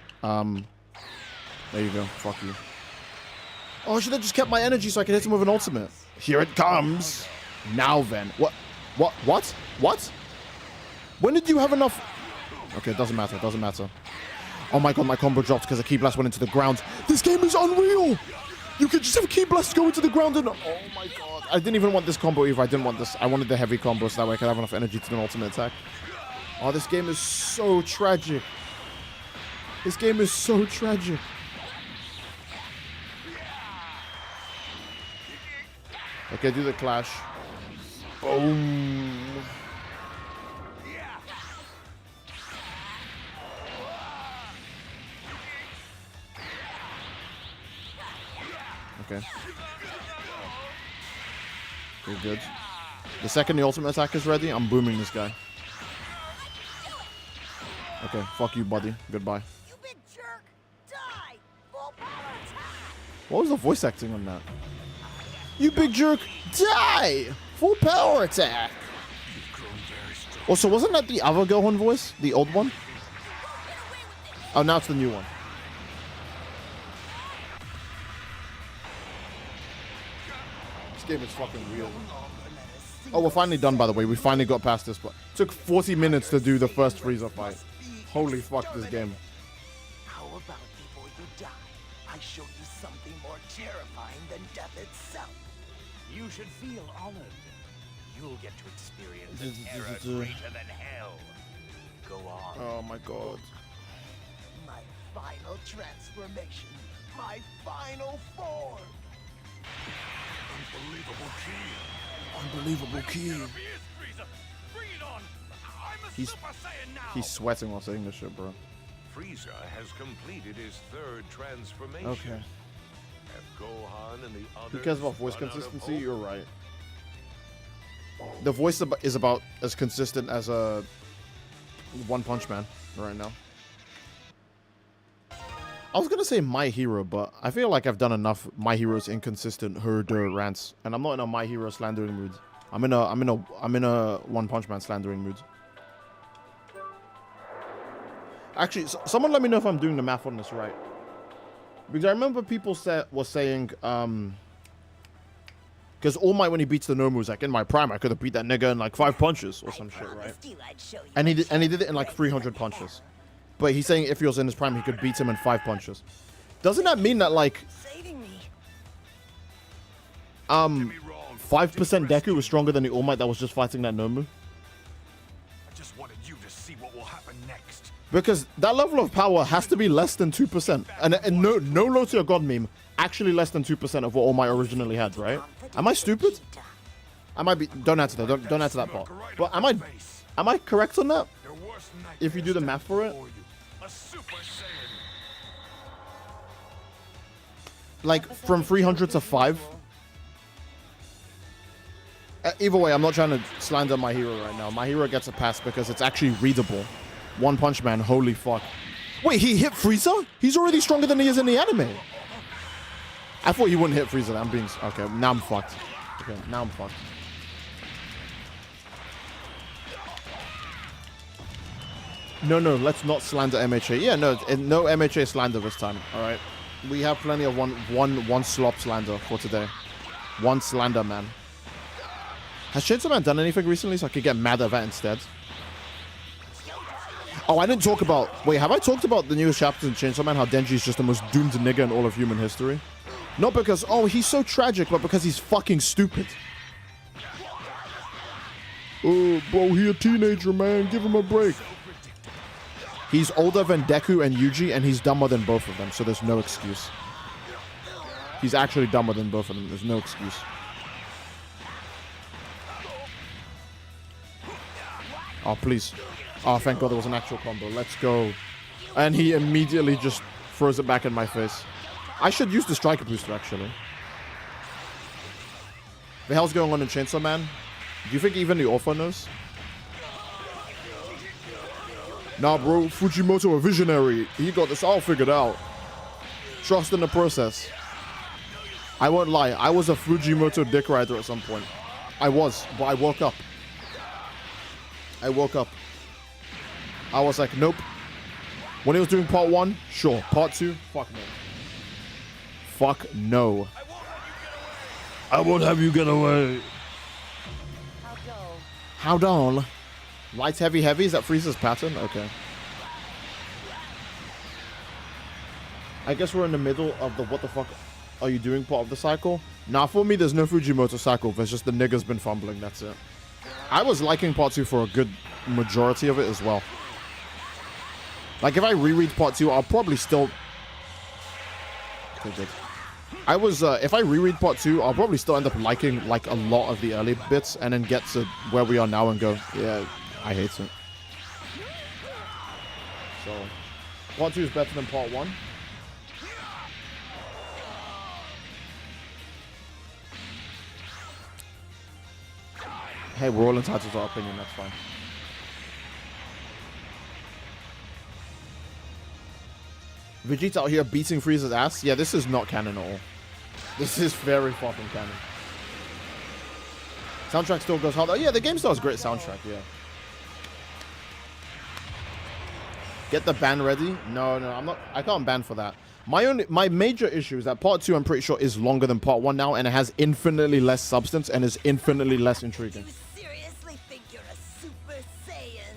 There you go. Fuck you. Oh, I should have just kept my energy so I could hit him with an ultimate. Here it comes. Now then. What? When did you have enough? Okay, it doesn't matter. It doesn't matter. Oh my god, my combo dropped because a key blast went into the ground. This game is unreal. You could just have a key blast go into the ground and... Oh my god. I didn't even want this combo either. I didn't want this. I wanted the heavy combo so that way I could have enough energy to do an ultimate attack. Oh, this game is so tragic. This game is so tragic. Okay, do the clash. Boom. Okay. Pretty good. The second the ultimate attack is ready, I'm booming this guy. Okay, fuck you, buddy. Goodbye. You big jerk! Die! Full power attack! What was the voice acting on that? You big jerk, die! Full power attack! Also, wasn't that the other Gohan voice? The old one? Oh, now it's the new one. This game is fucking real. Oh, we're finally done, by the way. We finally got past this, but it took 40 minutes to do the first Frieza fight. Holy fuck, this game. How about before you die, I show you something more terrifying than death itself? You should feel honored. You'll get to experience a terror greater than hell. Go on. Oh my god. My final transformation. My final form. Unbelievable key. Unbelievable key. He is Frieza. Bring it on. I'm a He's- Super Saiyan now. He's sweating while saying this shit, bro. Frieza has completed his third transformation. Okay. Have Gohan and the others Who cares about voice run out of consistency? hope? You're right. The voice is about as consistent as a One Punch Man right now. I was gonna say My Hero, but I feel like I've done enough My Hero's inconsistent herder rants, and I'm not in a My Hero slandering mood. I'm in a One Punch Man slandering mood. Actually, someone let me know if I'm doing the math on this right. Because I remember people were saying, because All Might, when he beats the Nomu, was like, in my prime, I could have beat that nigga in like 5 punches or some shit, right? Promised you I'd show you And he what did it in like 300 punches. But he's saying if he was in his prime, he could beat him in 5 punches. Doesn't that mean that like saving me. 5% Deku was stronger than the All Might that was just fighting that Nomu? I just wanted you to see what will happen next. Because that level of power has to be less than 2%. And no low to your god meme, actually less than 2% of what All Might originally had, right? Am I stupid? I might be. Don't answer that. Don't answer that part. But am I correct on that? Your worst If you do the math for it? nightmare a Super Saiyan. Like from 300 to 5? Either way, I'm not trying to slander My Hero right now. My Hero gets a pass because it's actually readable. One Punch Man, holy fuck. Wait, he hit Frieza? He's already stronger than he is in the anime. I thought he wouldn't hit Frieza. I'm being... Okay, now I'm fucked. Okay, now I'm fucked. No, let's not slander MHA. Yeah, no MHA slander this time, alright? We have plenty of one slop slander for today. One slander, man. Has Chainsaw Man done anything recently so I could get mad at that instead? Oh, I didn't talk about... Wait, have I talked about the newest chapters in Chainsaw Man? How Denji is just the most doomed nigga in all of human history? Not because, oh, he's so tragic, but because he's fucking stupid. Oh, bro, he a teenager, man. Give him a break. He's older than Deku and Yuji, and he's dumber than both of them, so there's no excuse. He's actually dumber than both of them. There's no excuse. Oh, please. Oh, thank God there was an actual combo. Let's go. And he immediately just throws it back in my face. I should use the striker booster, actually. The hell's going on in Chainsaw Man? Do you think even the author knows? Nah, bro. Fujimoto a visionary. He got this all figured out. Trust in the process. I won't lie. I was a Fujimoto dick rider at some point. I was, but I woke up. I was like, nope. When he was doing part 1, sure. Part 2, fuck no. Fuck no. I won't have you get away. How dull? Light, heavy, heavy? Is that Frieza's pattern? Okay. I guess we're in the middle of the what the fuck are you doing part of the cycle. Nah, for me, there's no Fujimoto cycle. There's just the nigga's been fumbling. That's it. I was liking part 2 for a good majority of it as well. Like, if I reread part 2, I'll probably still... Okay, good. If I reread part 2, I'll probably still end up liking, like, a lot of the early bits and then get to where we are now and go, yeah, I hate it. So, part 2 is better than part 1. Hey, we're all entitled to our opinion, that's fine. Vegeta out here beating Frieza's ass? Yeah, this is not canon at all. This is very far from canon. Soundtrack still goes hard. Oh, yeah, the game still has great soundtrack, yeah. Get the ban ready? No, I'm not. I can't ban for that. My major issue is that part 2, I'm pretty sure, is longer than part 1 now, and it has infinitely less substance and is infinitely less intriguing. You seriously think you're a Super Saiyan?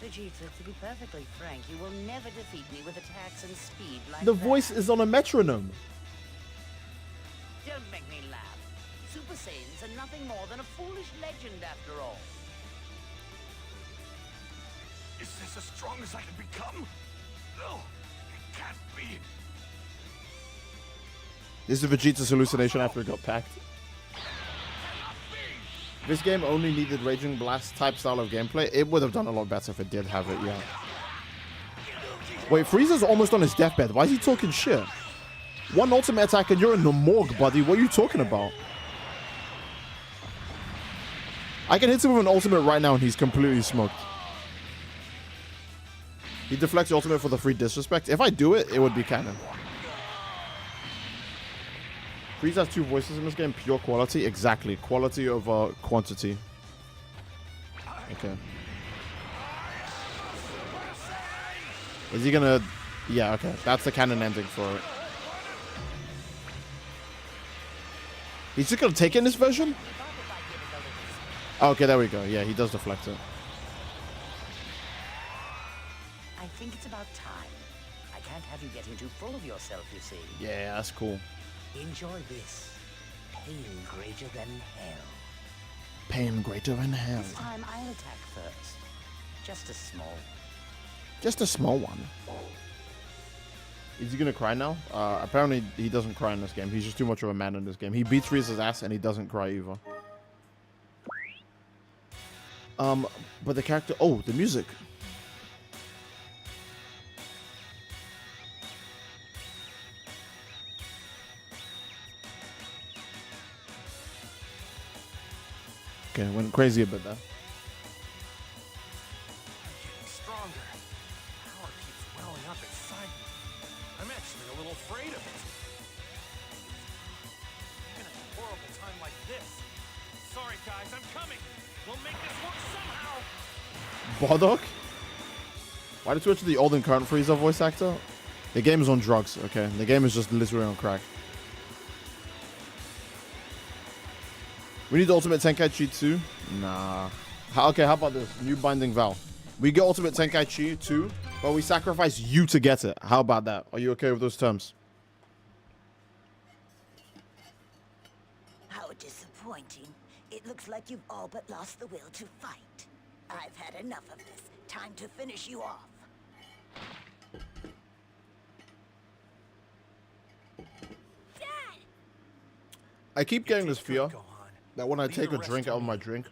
Vegeta, to be perfectly frank, you will never defeat me with attacks and speed like The that. voice is on a metronome. Don't make me laugh. Super Saiyans are nothing more than a foolish legend after all. Is this as strong as I can become? No, it can't be. This is Vegeta's hallucination after it got packed. This game only needed Raging Blast type style of gameplay. It would have done a lot better if it did have it, yeah. Wait, Frieza's almost on his deathbed. Why is he talking shit? One ultimate attack and you're in the morgue, buddy. What are you talking about? I can hit him with an ultimate right now and he's completely smoked. He deflects ultimate for the free disrespect. If I do it, it would be canon. Frieza has 2 voices in this game. Pure quality. Exactly. Quality over quantity. Okay. Is he gonna... Yeah, okay. That's the canon ending for it. He's just gonna take it in this version? Okay, there we go. Yeah, he does deflect it. I think it's about time. I can't have you getting too full of yourself, you see. Yeah, that's cool. Enjoy this. Pain greater than hell. Pain greater than hell. This time I'll attack first. Just a small. Just a small one. Is he gonna cry now? Apparently he doesn't cry in this game. He's just too much of a man in this game. He beats Frieza's ass and he doesn't cry either. But the character... Oh, the music. Okay, went crazy a bit there. I'm getting stronger. Power keeps welling up inside me. I'm actually a little afraid of it. Even at a horrible time like this. Sorry, guys, I'm coming. We'll make this work somehow. Bardock? Why did you switch to the old and current Frieza voice actor? The game is on drugs, okay? The game is just literally on crack. We need Ultimate Tenkaichi 2? Nah. Okay, how about this? New Binding Vow. We get Ultimate Tenkaichi 2, but we sacrifice you to get it. How about that? Are you okay with those terms? How disappointing. It looks like you've all but lost the will to fight. I've had enough of this. Time to finish you off. I keep getting this fear Go on. that when I Leave take the a rest drink to out of me. my drink,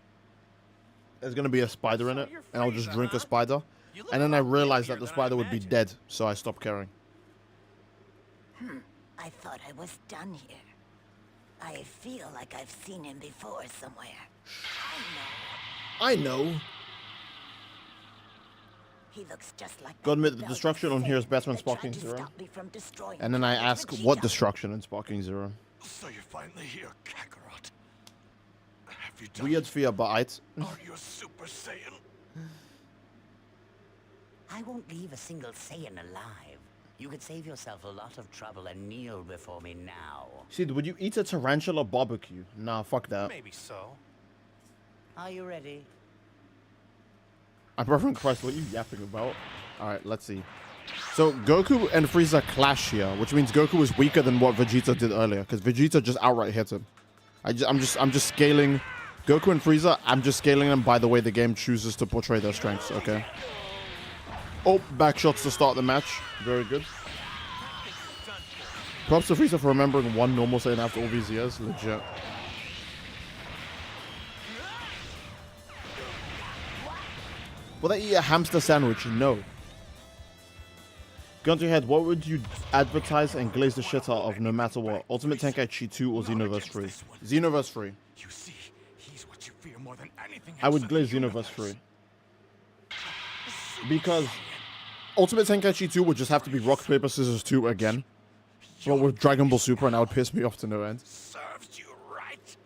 there's going to be a spider in it, and I'll just Frieza, drink a huh? spider. You look And then I a lot realize bigger that the than I spider would be imagined. dead, so I stop caring. I thought I was done here. I feel like I've seen him before somewhere. I know. He looks just like Gotta that admit, the rebellious destruction on here is Saiyan best when that tried Sparking to Zero. stop me from destroying And then I planet ask, what Vegeta. destruction in Sparking Zero? So you're finally here, Kakarot. Have you done Weird it? fear, but Are you a Super Saiyan? I won't leave a single Saiyan alive. You could save yourself a lot of trouble and kneel before me now. Sid, would you eat a tarantula barbecue? Nah, fuck that. Maybe so. Are you ready? I'm referring Christ, what are you yapping about? Alright, let's see. So, Goku and Frieza clash here, which means Goku is weaker than what Vegeta did earlier, because Vegeta just outright hit him. I'm just scaling Goku and Frieza, I'm just scaling them by the way the game chooses to portray their strengths, okay? Oh, back shots to start the match. Very good. Props to Frieza for remembering one normal Saiyan after all these years. Legit. Will they eat a hamster sandwich? No. Gun to your head, what would you advertise and glaze the shit out of no matter what? Ultimate Tenkaichi 2 or Xenoverse 3? Xenoverse 3. You see, he's what you fear more than anything I would else glaze in the Xenoverse universe. 3. Because Ultimate Tenkaichi 2 would just have to be rock, paper, scissors 2 again. But with Dragon Ball Super, and that would piss me off to no end. Serves you right.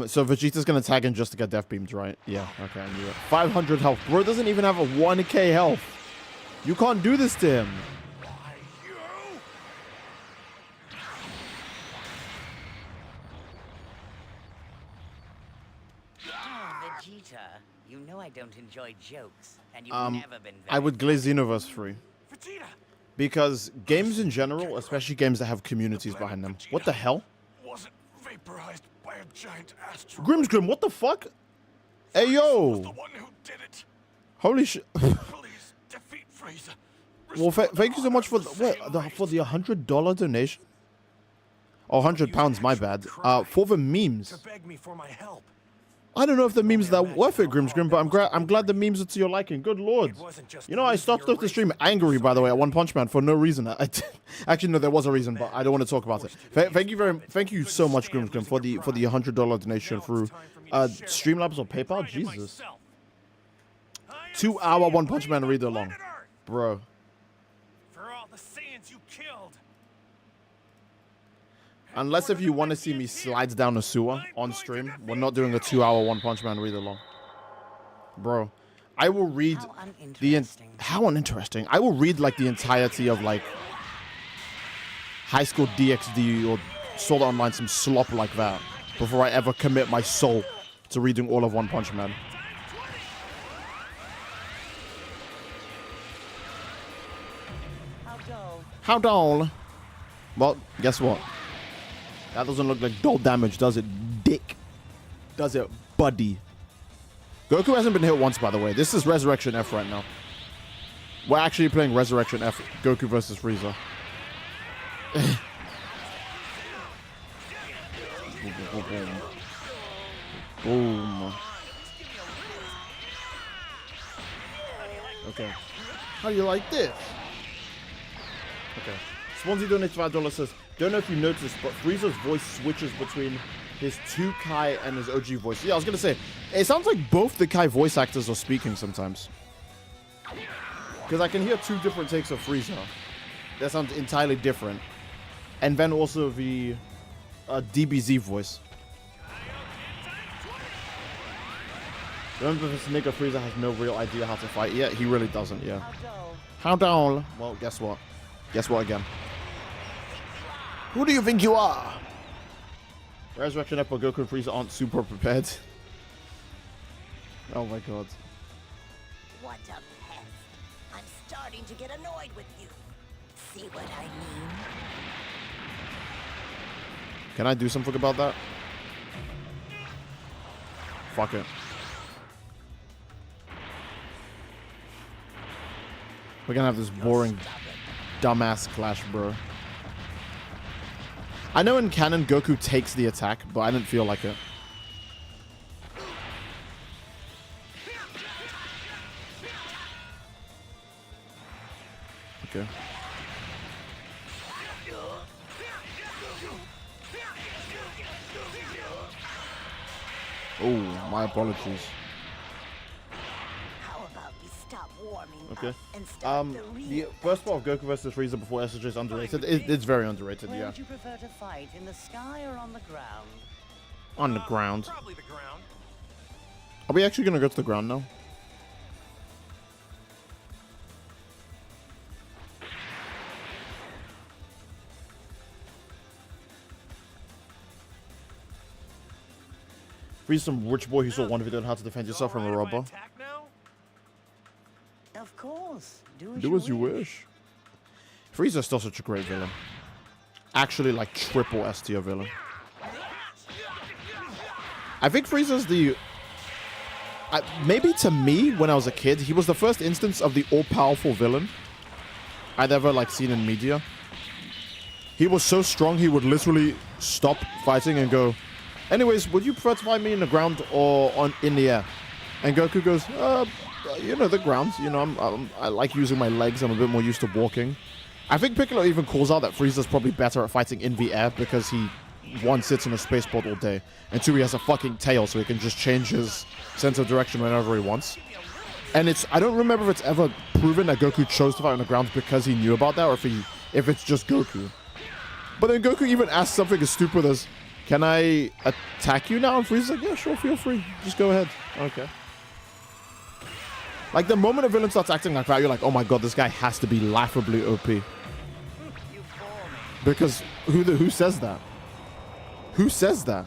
So Vegeta's gonna tag in just to get death beamed, right? Yeah, okay, I knew it. 500 health. Bro doesn't even have a 1k health. You can't do this to him. Why, you? Oh, Vegeta, you know I don't enjoy jokes, and you've never been very I would glaze Xenoverse 3. Vegeta. Because games in general, especially games that have communities behind them. What the hell? Wasn't vaporized by a giant asteroid. Grim, what the fuck? Hey, Was yo. the one who did it. Holy shit. Please defeat Frieza. Well, thank you so much for the, for the $100 donation. Oh, £100, my bad. For the memes. To beg me for my help. I don't know if the memes are that worth it, Grim, but I'm glad the memes are to your liking. Good lord. You know, I started off the stream angry, by the way, at One Punch Man for no reason. Actually, no, there was a reason, but I don't want to talk about it. Thank you so much, Grim, for the $100 donation through Streamlabs or PayPal. Jesus. 2 hour One Punch Man read along, bro. For all the Saiyans you killed. Unless if you want to see me slide down a sewer on stream, we're not doing a 2 hour One Punch Man read along. Bro, I will read How the uninteresting. how uninteresting. I will read like the entirety of like High School DxD or Sword Art Online, some slop like that, before I ever commit my soul to reading all of One Punch Man. How dull. How dull? Well, guess what? That doesn't look like dull damage, does it, dick? Does it, buddy? Goku hasn't been hit once, by the way. This is Resurrection F right now. We're actually playing Resurrection F, Goku versus Frieza. Boom. Okay. How do you like this? Okay. Swansea donates $5, says, don't know if you noticed, but Frieza's voice switches between his 2 Kai and his OG voice. Yeah, I was going to say, it sounds like both the Kai voice actors are speaking sometimes. Because I can hear 2 different takes of Frieza. That sounds entirely different. And then also the DBZ voice. Remember this nigga Frieza has no real idea how to fight? Yeah, he really doesn't, yeah. How dull. How dull? Well, guess what? Guess what again? Who do you think you are? Resurrection F, but Goku and Frieza aren't super prepared. Oh my god. What a pest. I'm starting to get annoyed with you. See what I mean? Can I do something about that? Fuck it. We're gonna have this boring, dumbass clash, bro. I know in canon Goku takes the attack, but I didn't feel like it. Okay. Oh, my apologies. How about we stop warming Okay. up and start the The real first part of Goku vs Frieza before SSJ is underrated. It's very underrated, Where yeah. would you prefer to fight, in the sky or on the ground? On the ground. Probably the ground. Are we actually gonna go to the ground now? Freeze some rich boy who saw one video on how to defend yourself from a robber. Attack now? Of course. Do as you wish. Frieza's still such a great villain. Actually, like triple S tier villain. I think Frieza's the maybe to me, when I was a kid, he was the first instance of the all-powerful villain I'd ever like seen in media. He was so strong, he would literally stop fighting and go, anyways, would you prefer to fight me in the ground or in the air? And Goku goes, you know, the ground. You know, I like using my legs. I'm a bit more used to walking. I think Piccolo even calls out that Frieza's probably better at fighting in the air because he, one, sits in a spaceport all day, and two, he has a fucking tail, so he can just change his sense of direction whenever he wants. And I don't remember if it's ever proven that Goku chose to fight on the ground because he knew about that, or if it's just Goku. But then Goku even asks something as stupid as, can I attack you now? And Frieza's like, yeah, sure, feel free. Just go ahead. Okay. Like, the moment a villain starts acting like that, you're like, oh my god, this guy has to be laughably OP. Because who says that? Who says that?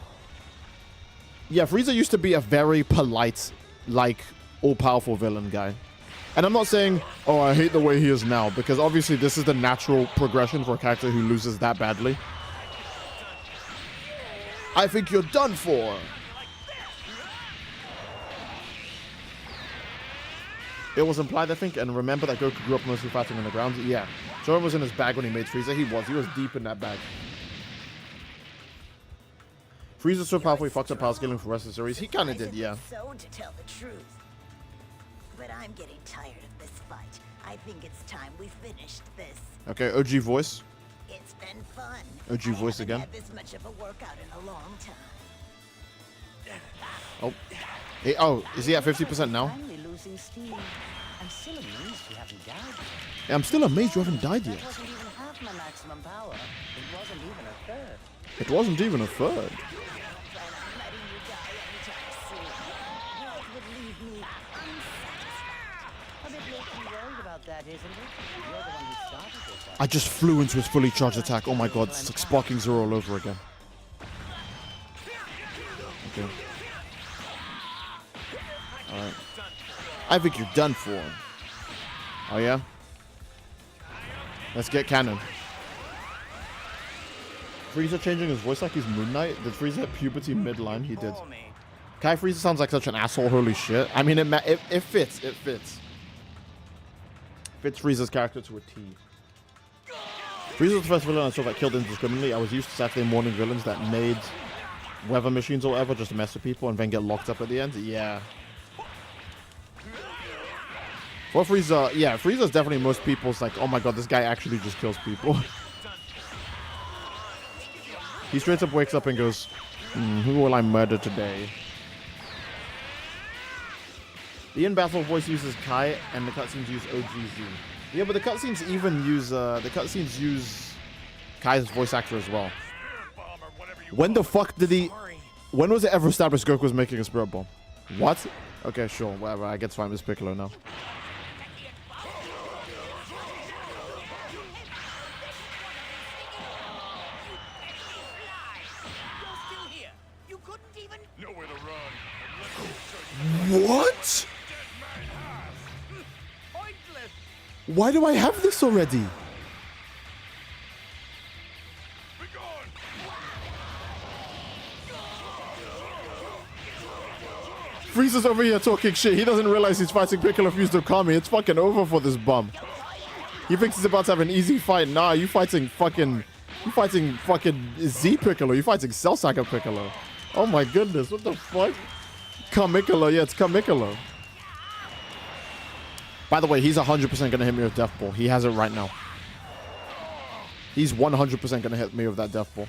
Yeah, Frieza used to be a very polite, like, all-powerful villain guy. And I'm not saying, oh, I hate the way he is now, because obviously this is the natural progression for a character who loses that badly. I think you're done for. It was implied, I think, and remember that Goku grew up mostly fighting on the ground? Yeah. Jordan was in his bag when he made Frieza. He was deep in that bag. Frieza's so powerful he fucked up power scaling for the rest of the series. He kind of did, yeah. So to tell the truth. But I'm getting tired of this fight. I think it's time we finished this. Okay, OG voice. It's been fun. OG voice again. I haven't had this much of a workout in a long time. Oh. Hey, oh, is he at 50% now? Finally losing steam. I'm still amazed you haven't died yet. Yeah, I'm still amazed you haven't died yet. That wasn't even half my maximum power. It wasn't even a third. It wasn't even a third. I don't plan on letting you die anytime soon. That would leave me unsatisfied. A bit late to be worried about that, isn't it? You're the one who started this. I just flew into his fully charged attack. Oh my god, it's like Sparking Zero all over again. Okay. Alright. I think you're done for. Oh yeah? Let's get canon. Frieza changing his voice like he's Moon Knight? Did Frieza hit puberty midline? He did. Kai Frieza sounds like such an asshole, holy shit. I mean, it fits. It fits. Fits Frieza's character to a T. Frieza was the first villain I saw that killed indiscriminately. I was used to Saturday morning villains that made weather machines or whatever just to mess with people and then get locked up at the end. Yeah. Well, Frieza, yeah, Frieza's definitely most people's like, oh my god, this guy actually just kills people. He straight up wakes up and goes, who will I murder today? The in-battle voice uses Kai, and the cutscenes use OGZ. Yeah, but the cutscenes even use Kai's voice actor as well. When the fuck did he? When was it ever established Goku was making a spirit bomb? What? Okay, sure, whatever. I get to find Miss Piccolo now. Nowhere to run. What? Why do I have this already? Be gone. Frieza's over here talking shit. He doesn't realize he's fighting Piccolo fused Okami. It's fucking over for this bum. He thinks he's about to have an easy fight. Nah, you fighting fucking Z Piccolo. You fighting Cell Saga Piccolo. Oh my goodness, what the fuck? Kamikolo, yeah, it's Kamikolo. By the way, he's 100% gonna hit me with Death Ball. He has it right now. He's 100% gonna hit me with that Death Ball.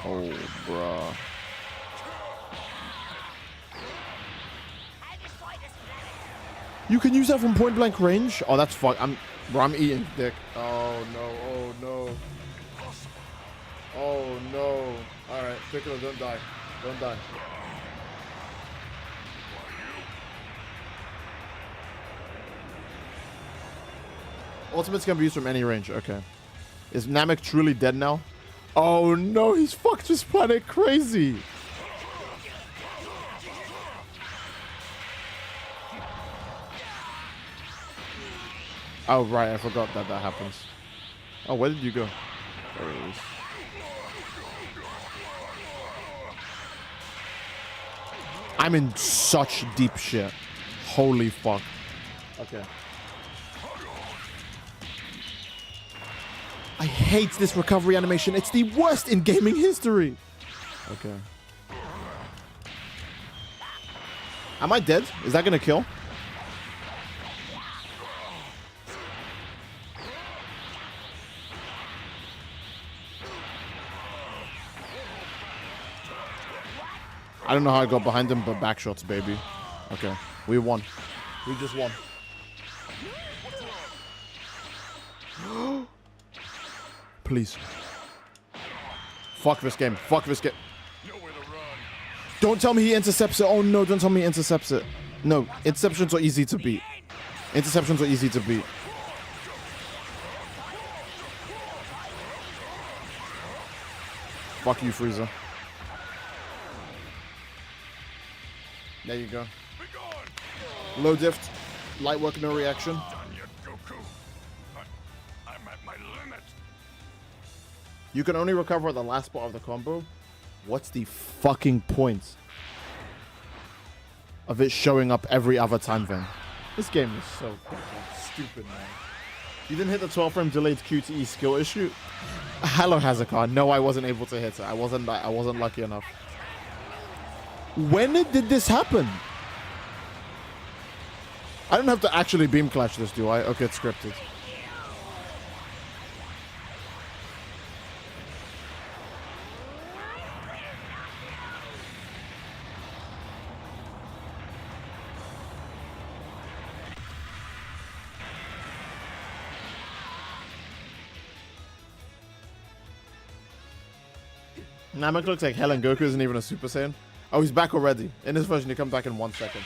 Oh, bruh. You can use that from point blank range? Oh, that's fuck. I'm eating dick. Oh no, oh no. Oh no. Alright, Piccolo, don't die. Don't die. Ultimate's gonna be used from any range. Okay. Is Namek truly dead now? Oh no, he's fucked this planet crazy. Oh right, I forgot that happens. Oh, where did you go? There it is. I'm in such deep shit. Holy fuck. Okay. I hate this recovery animation. It's the worst in gaming history. Okay. Am I dead? Is that gonna kill? I don't know how I got behind him, but back shots, baby. Okay. We won. We just won. Please. Fuck this game. Fuck this game. Nowhere to run. Don't tell me he intercepts it. Oh no, don't tell me he intercepts it. No, interceptions are easy to beat. Interceptions are easy to beat. Fuck you, Frieza. There you go. Be gone. Low diff. Light work, no reaction. Done yet, Goku. I'm at my limit. You can only recover at the last part of the combo. What's the fucking point of it showing up every other time then? This game is so fucking stupid, man. You didn't hit the 12 frame delayed QTE skill issue? Hello, Hazakar. No, I wasn't able to hit it. I wasn't lucky enough. When did this happen? I don't have to actually beam clash this, do I? Okay, it's scripted. Namek looks like hell and Goku isn't even a Super Saiyan. Oh, he's back already. In this version, he comes back in 1 second.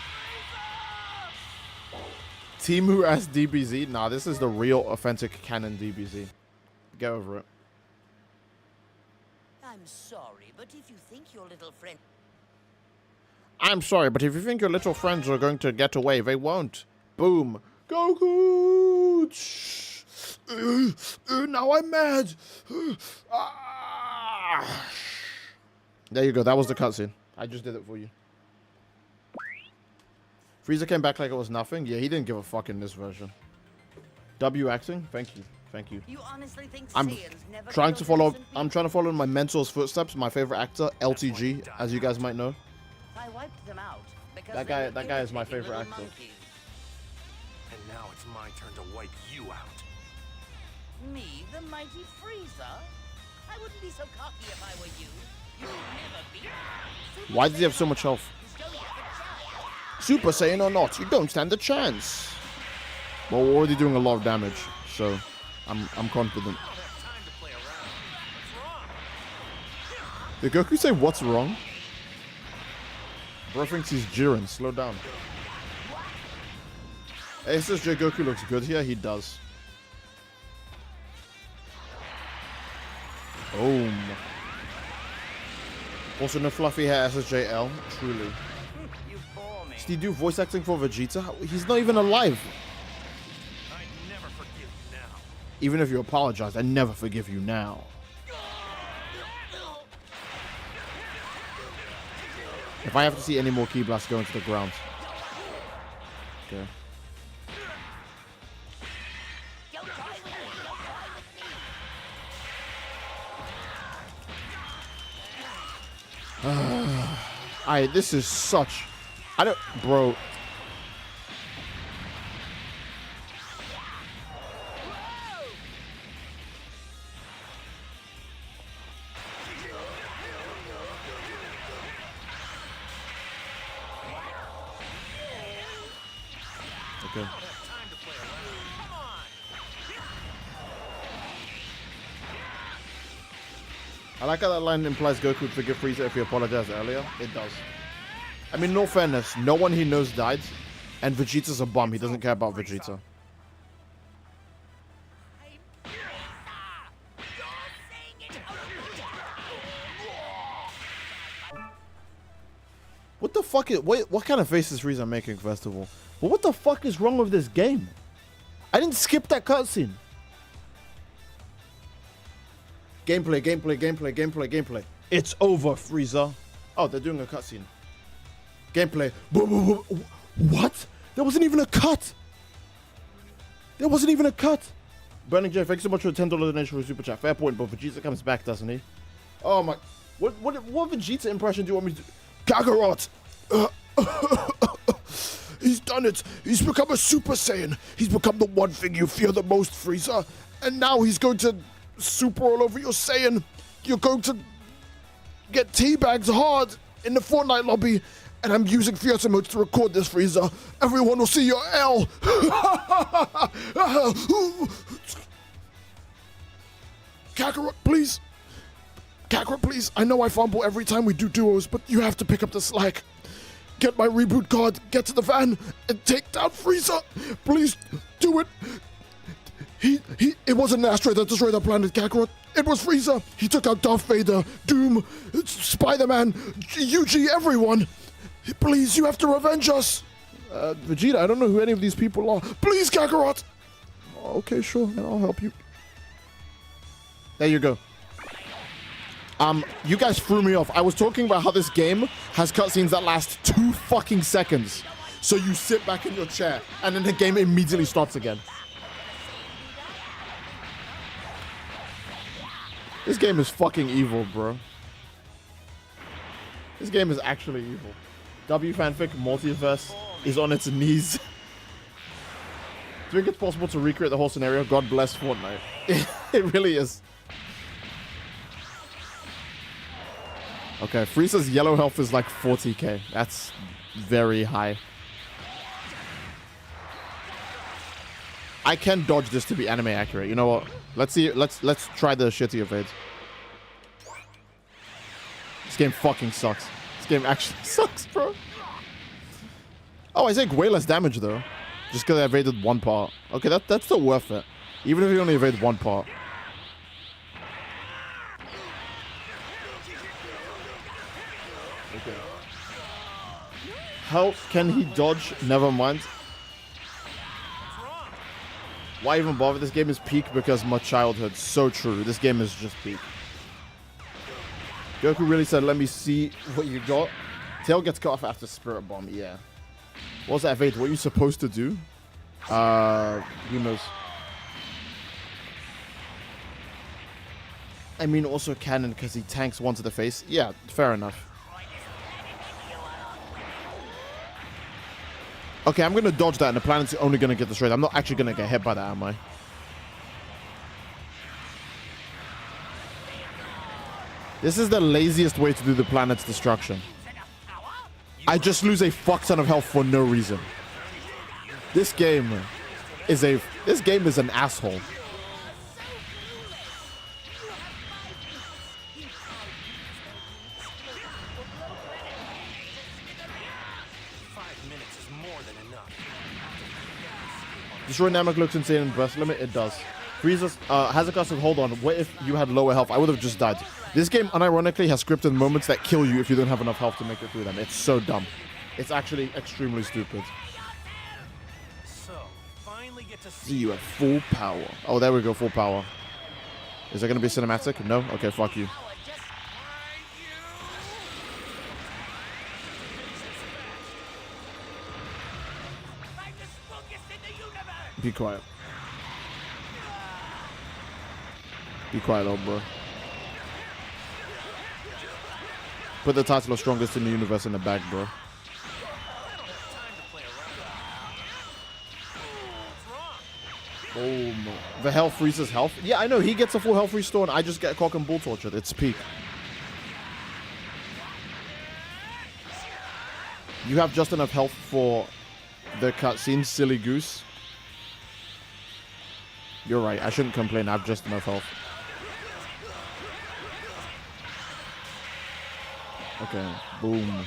Timu as DBZ? Nah, this is the real authentic canon DBZ. Get over it. I'm sorry, but if you think your little friend... I'm sorry, but if you think your little friends are going to get away, they won't. Boom. Goku! Now I'm mad. There you go. That was the cutscene. I just did it for you. Frieza came back like it was nothing. Yeah, he didn't give a fuck in this version. W acting? Thank you. Thank you. You honestly think I'm Saiyans never trying kill to follow. innocent I'm trying to follow in my mentor's footsteps. My favorite actor, LTG, as you guys might know. people? I wiped them out because That they were guy is my irritating favorite little actor. monkeys. And now it's my turn to wipe you out. Me, the mighty Frieza? I wouldn't be so cocky if I were you. You'd never be. Why does he have so much health? Super Saiyan or not, you don't stand a chance. Well, we're already doing a lot of damage, so I'm confident. Did Goku say what's wrong? Bro thinks he's Jiren. Slow down. SSJ Goku looks good here. He does. Boom. Also, no fluffy hair SSJL. Truly. You bore me. Did he do voice acting for Vegeta? He's not even alive. I never forgive you now. Even if you apologize, I never forgive you now. If I have to see any more Ki Blasts go into the ground. Okay. This is such... I don't... Bro. Okay. I like how that line implies Goku would forgive Frieza if he apologized earlier. It does. I mean, no fairness. No one he knows died. And Vegeta's a bum. He doesn't care about Vegeta. What the fuck is... What kind of face is Frieza making, first of all? But what the fuck is wrong with this game? I didn't skip that cutscene. Gameplay, gameplay, gameplay, gameplay, gameplay. It's over, Frieza. Oh, they're doing a cutscene. Gameplay. What? There wasn't even a cut. There wasn't even a cut. Burning J, thanks so much for the $10 donation for Super Chat. Fair point, but Vegeta comes back, doesn't he? Oh my. What Vegeta impression do you want me to do? Kakarot! He's done it. He's become a Super Saiyan. He's become the one thing you fear the most, Frieza. And now he's going to super all over your Saiyan. You're going to get teabagged hard in the Fortnite lobby. And I'm using theater modes to record this, Frieza. Everyone will see your L. Kakarot, please. Kakarot, please. I know I fumble every time we do duos, but you have to pick up the slack. Get my reboot card, get to the van, and take down Frieza. Please do it. It wasn't an asteroid that destroyed our planet, Kakarot. It was Frieza. He took out Darth Vader, Doom, Spider-Man, UG, everyone. Please, you have to revenge us. Vegeta, I don't know who any of these people are. Please, Kakarot. Okay, sure, then I'll help you. There you go. You guys threw me off. I was talking about how this game has cutscenes that last 2 fucking seconds. So you sit back in your chair, and then the game immediately starts again. This game is fucking evil, bro. This game is actually evil. W fanfic multiverse is on its knees. Do you think it's possible to recreate the whole scenario? God bless Fortnite. It really is. Okay, Frieza's yellow health is like 40k. That's very high. I can dodge this to be anime accurate. You know what? Let's see. Let's try the shitty evade. This game fucking sucks. This game actually sucks, bro. Oh, I take way less damage though, just because I evaded one part. Okay, that's still worth it, even if you only evade one part. Okay. How can he dodge? Never mind. Why even bother? This game is peak because my childhood. So true. This game is just peak. Goku really said, let me see what you got. Tail gets cut off after Spirit Bomb. Yeah. What was that evade? What are you supposed to do? Who knows? I mean, also canon because he tanks one to the face. Yeah, fair enough. Okay, I'm going to dodge that and the planet's only going to get destroyed. I'm not actually going to get hit by that, am I? This is the laziest way to do the planet's destruction. I just lose a fuck ton of health for no reason. This game is an asshole. Destroy Namek looks insane in Breath Limit. It does. Frieza's Hazuka said, hold on, what if you had lower health? I would have just died. This game, unironically, has scripted moments that kill you if you don't have enough health to make it through them. It's so dumb. It's actually extremely stupid. So, finally get to See you at full power. Oh, there we go, full power. Is there going to be cinematic? No? Okay, fuck you. Be quiet. Be quiet, old bro. Put the title of strongest in the universe in the bag, bro. Oh, the health freezes health. Yeah, I know. He gets a full health restore, and I just get cock and bull tortured. It's peak. You have just enough health for the cutscene, silly goose. You're right. I shouldn't complain. I have just enough health. Okay. Boom.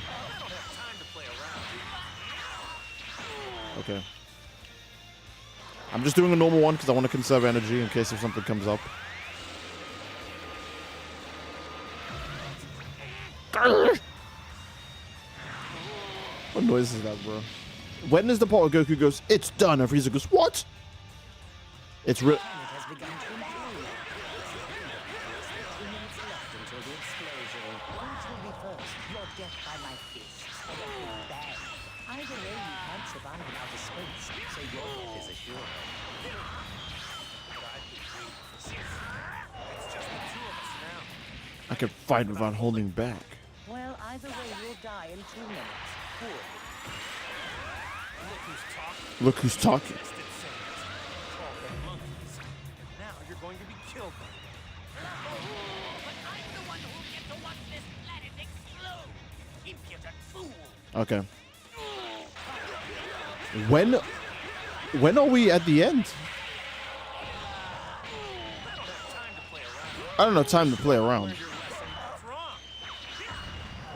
Okay. I'm just doing a normal one because I want to conserve energy in case if something comes up. What noise is that, bro? When is the part where Goku goes, it's done, and Frieza goes, what? It's real. death by my fists or a big bang. Either way, you can't survive in outer space, so your death is assured. It's just the two of us now. I can fight without holding back. Well, either way, you'll die in 2 minutes. Poorly. Look who's talking. Look who's talking. Just insane. Call them monkeys. And now you're going to be killed by them. But I'm the one who'll get to watch this planet explode. Impudent fool. Okay. When are we at the end? I don't know, time to play around.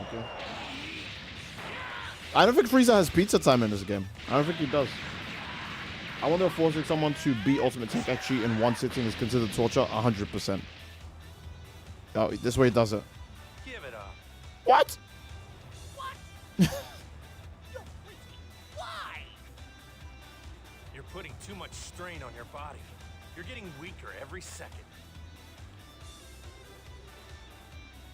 Okay. I don't think Frieza has pizza time in this game. I don't think he does. I wonder if forcing someone to beat Ultimate Tenkaichi in one sitting is considered torture. 100%. Oh, this way he does it. Give it up. What? You're freaking. Why? You're putting too much strain on your body. You're getting weaker every second.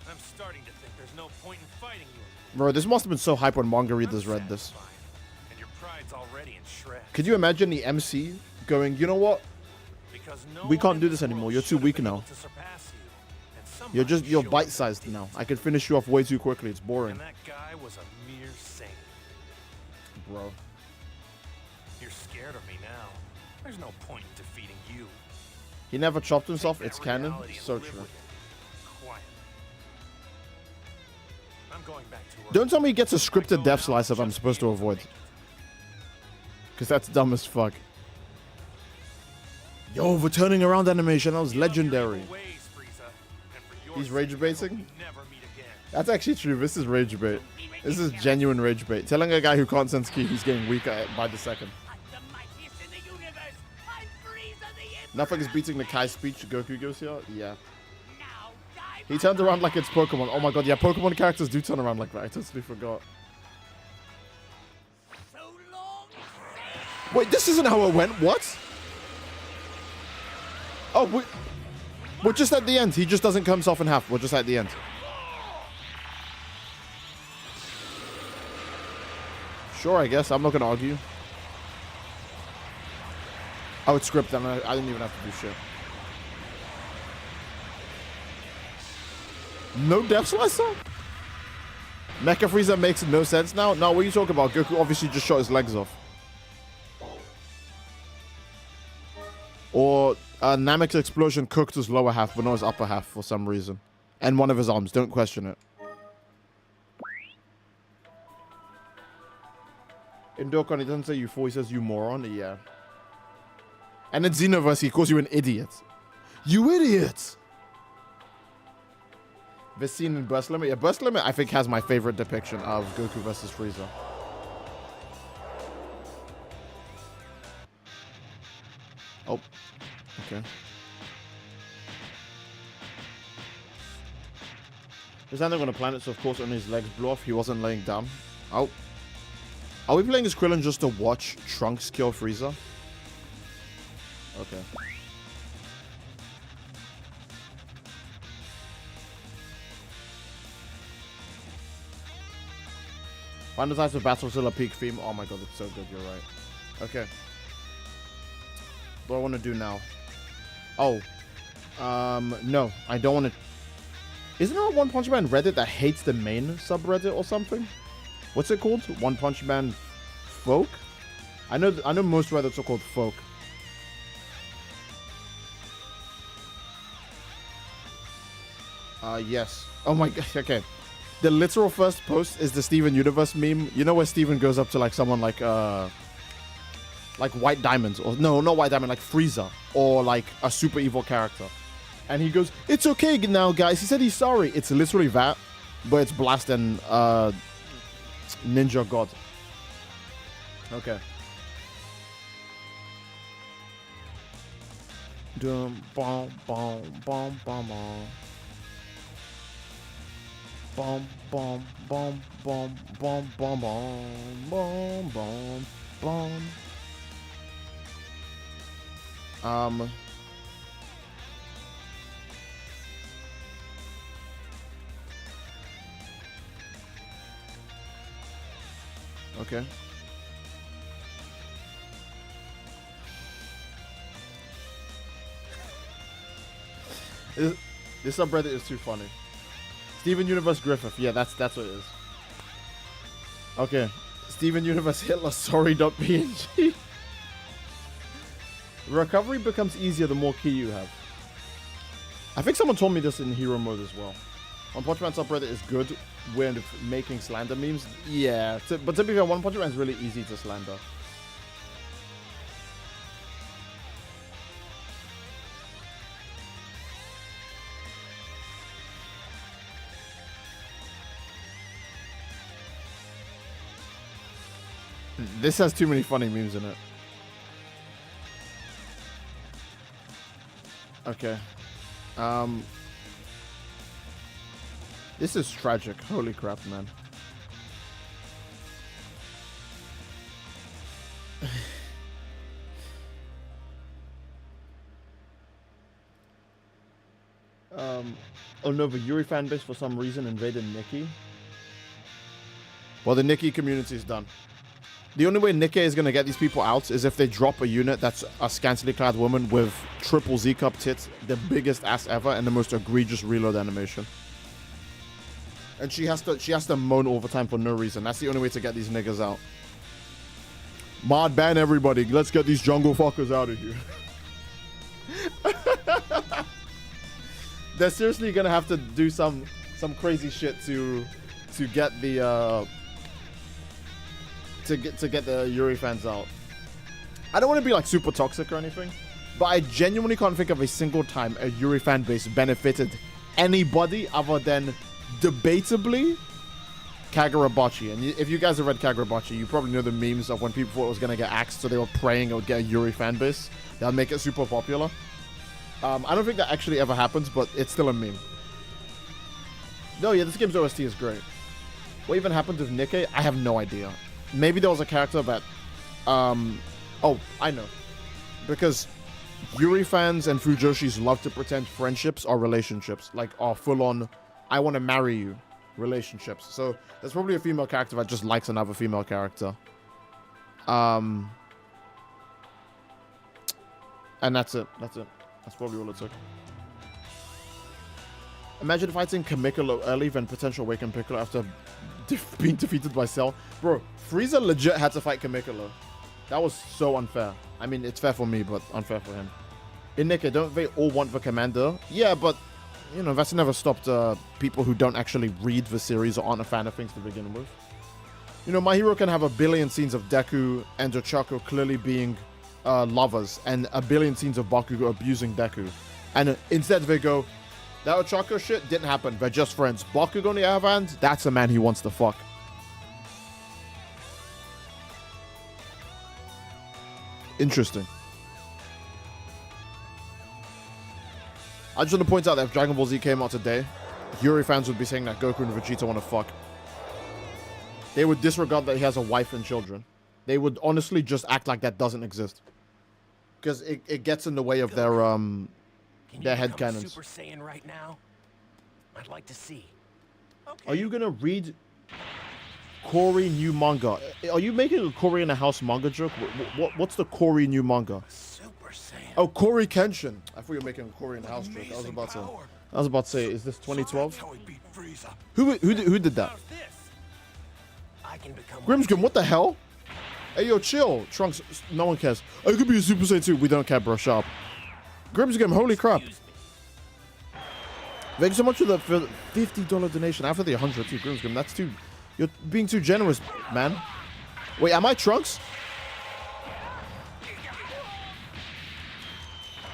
I'm starting to think there's no point in fighting you. Bro, this must have been so hype when manga readers read this. Satisfied. And your pride's already in shreds. Could you imagine the MC going, you know what? Because no We one can't in do this this anymore. world You're too should have weak been now. able to surpass you. And You're somebody should. bite-sized now. I can finish you off way too quickly. It's boring. And that guy was a mere saint. Bro. You're scared of me now. There's no point in defeating you. He never chopped himself. Take It's that canon. reality and So live true. with it. Quiet. I'm going back to work. Don't tell me he gets a I scripted go death now slice that I'm just supposed to be able avoid. make it. Because that's dumb as fuck. Yo, the turning around animation. That was Give up your legendary. evil ways, Frieza, and for your He's sake, rage I hope baiting? we never meet again. That's actually true. This is rage bait. This is genuine rage bait. Telling a guy who can't sense ki he's getting weaker by the second. I'm the mightiest in the universe. I'm Frieza the Emperor. Nothing is beating the Kai speech Goku goes here. Yeah. Now die. He turned around like it's Pokemon. Oh my god, yeah, Pokemon characters do turn around like that. I totally forgot. So long. Wait, this isn't how it went. What? Oh, we're just at the end. He just doesn't cut himself in half. We're just at the end. Sure, I guess. I'm not going to argue. Oh, it's scripted. I didn't even have to do shit. No Death Slicer? Mecha Frieza makes no sense now? No, what are you talking about? Goku obviously just shot his legs off. Or Namek's explosion cooked his lower half, but not his upper half for some reason. And one of his arms. Don't question it. In Dokkan, he doesn't say you fool, he says you moron. Yeah. And in Xenoverse, he calls you an idiot. You idiot! This scene in Burst Limit. Yeah, Burst Limit, I think, has my favorite depiction of Goku versus Frieza. Oh. Okay. He's landing on a planet, so of course only his legs blew off. He wasn't laying down. Oh. Are we playing as Krillin just to watch Trunks kill Frieza? Okay. Final Times of Battlezilla peak theme. Oh my god, it's so good, you're right. Okay. What do I want to do now? Oh. No, I don't want to... Isn't there a One Punch Man Reddit that hates the main subreddit or something? What's it called? One Punch Man Folk? I know most Reddits are called Folk. Yes. Oh my god, okay. The literal first post is the Steven Universe meme. You know where Steven goes up to like someone like White Diamonds, or no, not White Diamond, like Frieza, or like a super evil character. And he goes, "It's okay now, guys." He said he's sorry. It's literally that, but it's Blast and Ninja God. Okay. Dum bom bom bom bom bom. Bom bom bom bom bom bom bom bom bom bom. Okay. This subreddit is too funny. Steven Universe Griffith. Yeah, that's what it is. Okay. Steven Universe Hitler. Sorry.png. Recovery becomes easier the more ki you have. I think someone told me this in hero mode as well. One Punch Man subreddit is good when making slander memes. Yeah, but to be fair, One Punch Man is really easy to slander. This has too many funny memes in it. Okay. This is tragic. Holy crap, man. Oh no, the Yuri fanbase for some reason invaded Nikki. Well, the Nikki community is done. The only way Nikkei is going to get these people out is if they drop a unit that's a scantily clad woman with triple Z-cup tits, the biggest ass ever, and the most egregious reload animation. And she has to moan all the time for no reason. That's the only way to get these niggas out. Mod ban everybody. Let's get these jungle fuckers out of here. They're seriously going to have to do some crazy shit to get the to get the Yuri fans out. I don't want to be like super toxic or anything, but I genuinely can't think of a single time a Yuri fan base benefited anybody other than debatably Kagurabachi. And if you guys have read Kagurabachi, you probably know the memes of when people thought it was going to get axed, so they were praying it would get a Yuri fan base. That'll make it super popular. I don't think that actually ever happens, but it's still a meme. No, yeah, this game's OST is great. What even happened with Nikkei? I have no idea. Maybe there was a character that... oh, I know. Because Yuri fans and Fujoshis love to pretend friendships are relationships. Like, are full-on, I want to marry you relationships. So, there's probably a female character that just likes another female character. And that's it. That's it. That's probably all it took. Imagine fighting Kamikolo early, then potential Awaken Piccolo after being defeated by Cell. Bro, Frieza legit had to fight Kamikolo. That was so unfair. I mean, it's fair for me, but unfair for him. In Nikkei, don't they all want the commander? Yeah, but, you know, that's never stopped people who don't actually read the series or aren't a fan of things to begin with. You know, My Hero can have a billion scenes of Deku and Ochako clearly being lovers, and a billion scenes of Bakugo abusing Deku. And instead they go, that Ochako shit didn't happen. They're just friends. Bakugo, on the other hand, that's a man he wants to fuck. Interesting. I just want to point out that if Dragon Ball Z came out today, Yuri fans would be saying that Goku and Vegeta want to fuck. They would disregard that he has a wife and children. They would honestly just act like that doesn't exist. Because it gets in the way of their headcanons. Super Saiyan right now? I'd like to see. Okay. Are you gonna read Corey new manga? Are you making a Corey in a house manga joke? What's the Corey new manga? Super Saiyan. Oh, Corey Kenshin. I thought you were making a Corey in a house joke. I was about to say, is this 2012? Who did that? I can become Grimsgrim, what the hell? Hey, yo, chill. Trunks, no one cares. I could be a Super Saiyan too. We don't care, bro. Sharp. Grimsgrim, holy crap. Thank you so much for the $50 donation. After the 100 too, Grimsgrim. That's too... You're being too generous, man. Wait, am I Trunks?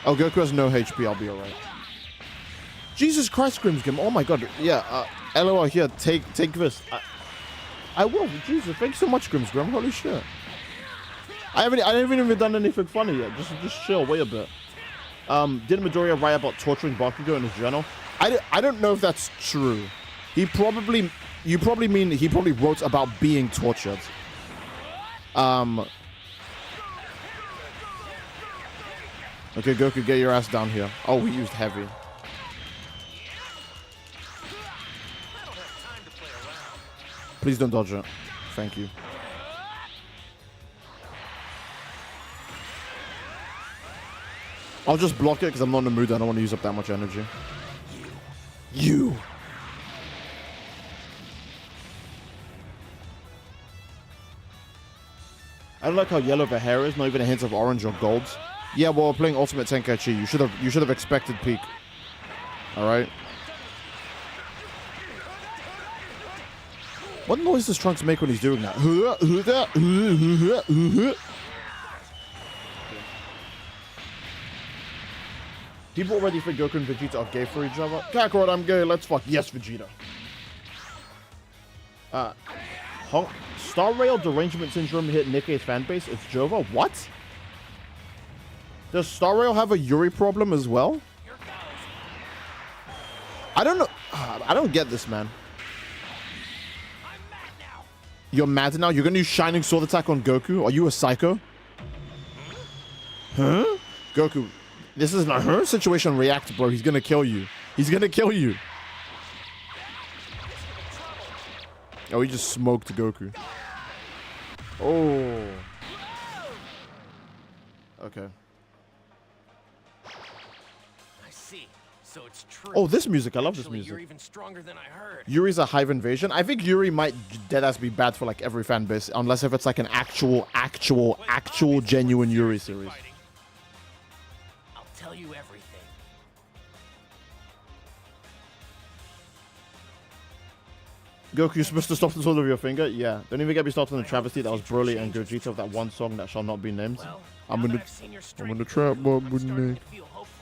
Oh, Goku has no HP. I'll be alright. Jesus Christ, Grimsgrim. Oh my god. Yeah, LOL here. Take this. I will. Jesus, thank you so much, Grimsgrim. Holy shit. I haven't even done anything funny yet. Just chill. Wait a bit. Did Midoriya write about torturing Bakugo in his journal? I don't know if that's true. You probably mean he probably wrote about being tortured. Okay, Goku, get your ass down here. Oh, he used heavy. Please don't dodge it. Thank you. I'll just block it because I'm not in the mood. I don't want to use up that much energy. You. I don't like how yellow the hair is. Not even a hint of orange or gold. Yeah, well, we're playing Ultimate Tenkaichi. You should have expected peak. All right. What noise does Trunks make when he's doing that? People already think Goku and Vegeta are gay for each other. Kakarot, I'm gay. Let's fuck. Yes, Vegeta. Star Rail derangement syndrome hit Nikkei's fanbase. It's Jova. What? Does Star Rail have a Yuri problem as well? I don't know. I don't get this, man. You're mad now? You're gonna use Shining Sword Attack on Goku? Are you a psycho? Huh? Goku, this is not her situation. React, bro. He's gonna kill you. He's gonna kill you. Oh, he just smoked Goku. Oh. Okay. I see. So it's true. Oh, this music. I love this Actually, music. You're even stronger than I heard. Yuri's a hive invasion. I think Yuri might deadass be bad for like every fan base, unless if it's like an actual genuine Yuri series. I'll tell you everything. Goku, you're supposed to stop the sword of your finger? Yeah. Don't even get me started on the travesty that was Broly and Gogeta of that one song that shall not be named. Well, I'm now gonna that I've seen your I'm strength, gonna trap Bob I'm with starting me. to feel hopeful.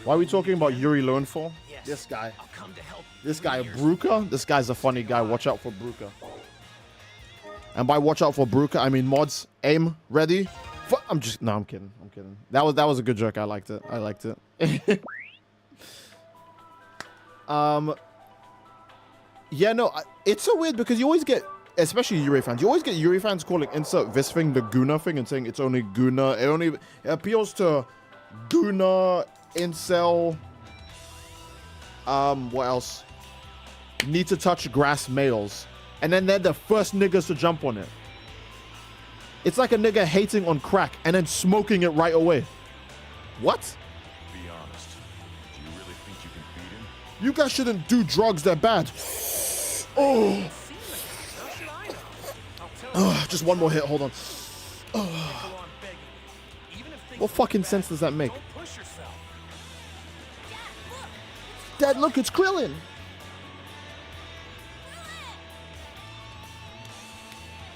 Why are we talking about Yuri Loan for? Yes, This guy. I'll come to help you. This guy, Years. Bruka. This guy's a funny guy. Watch out for Bruka. And by watch out for Bruka, I mean mods. Aim, ready. I'm kidding. I'm kidding. That was a good joke. I liked it. Yeah, no, it's so weird because you always get, especially Yuri fans, you always get Yuri fans calling insert this thing the Guna thing and saying it's only Guna. It appeals to Guna, incel. What else? Need to touch grass males. And then they're the first niggas to jump on it. It's like a nigga hating on crack and then smoking it right away. What? Be honest. Do you really think you can beat him? You guys shouldn't do drugs, they're bad. Oh. Just one more hit, hold on. What fucking sense does that make? Dad, look, it's Krillin.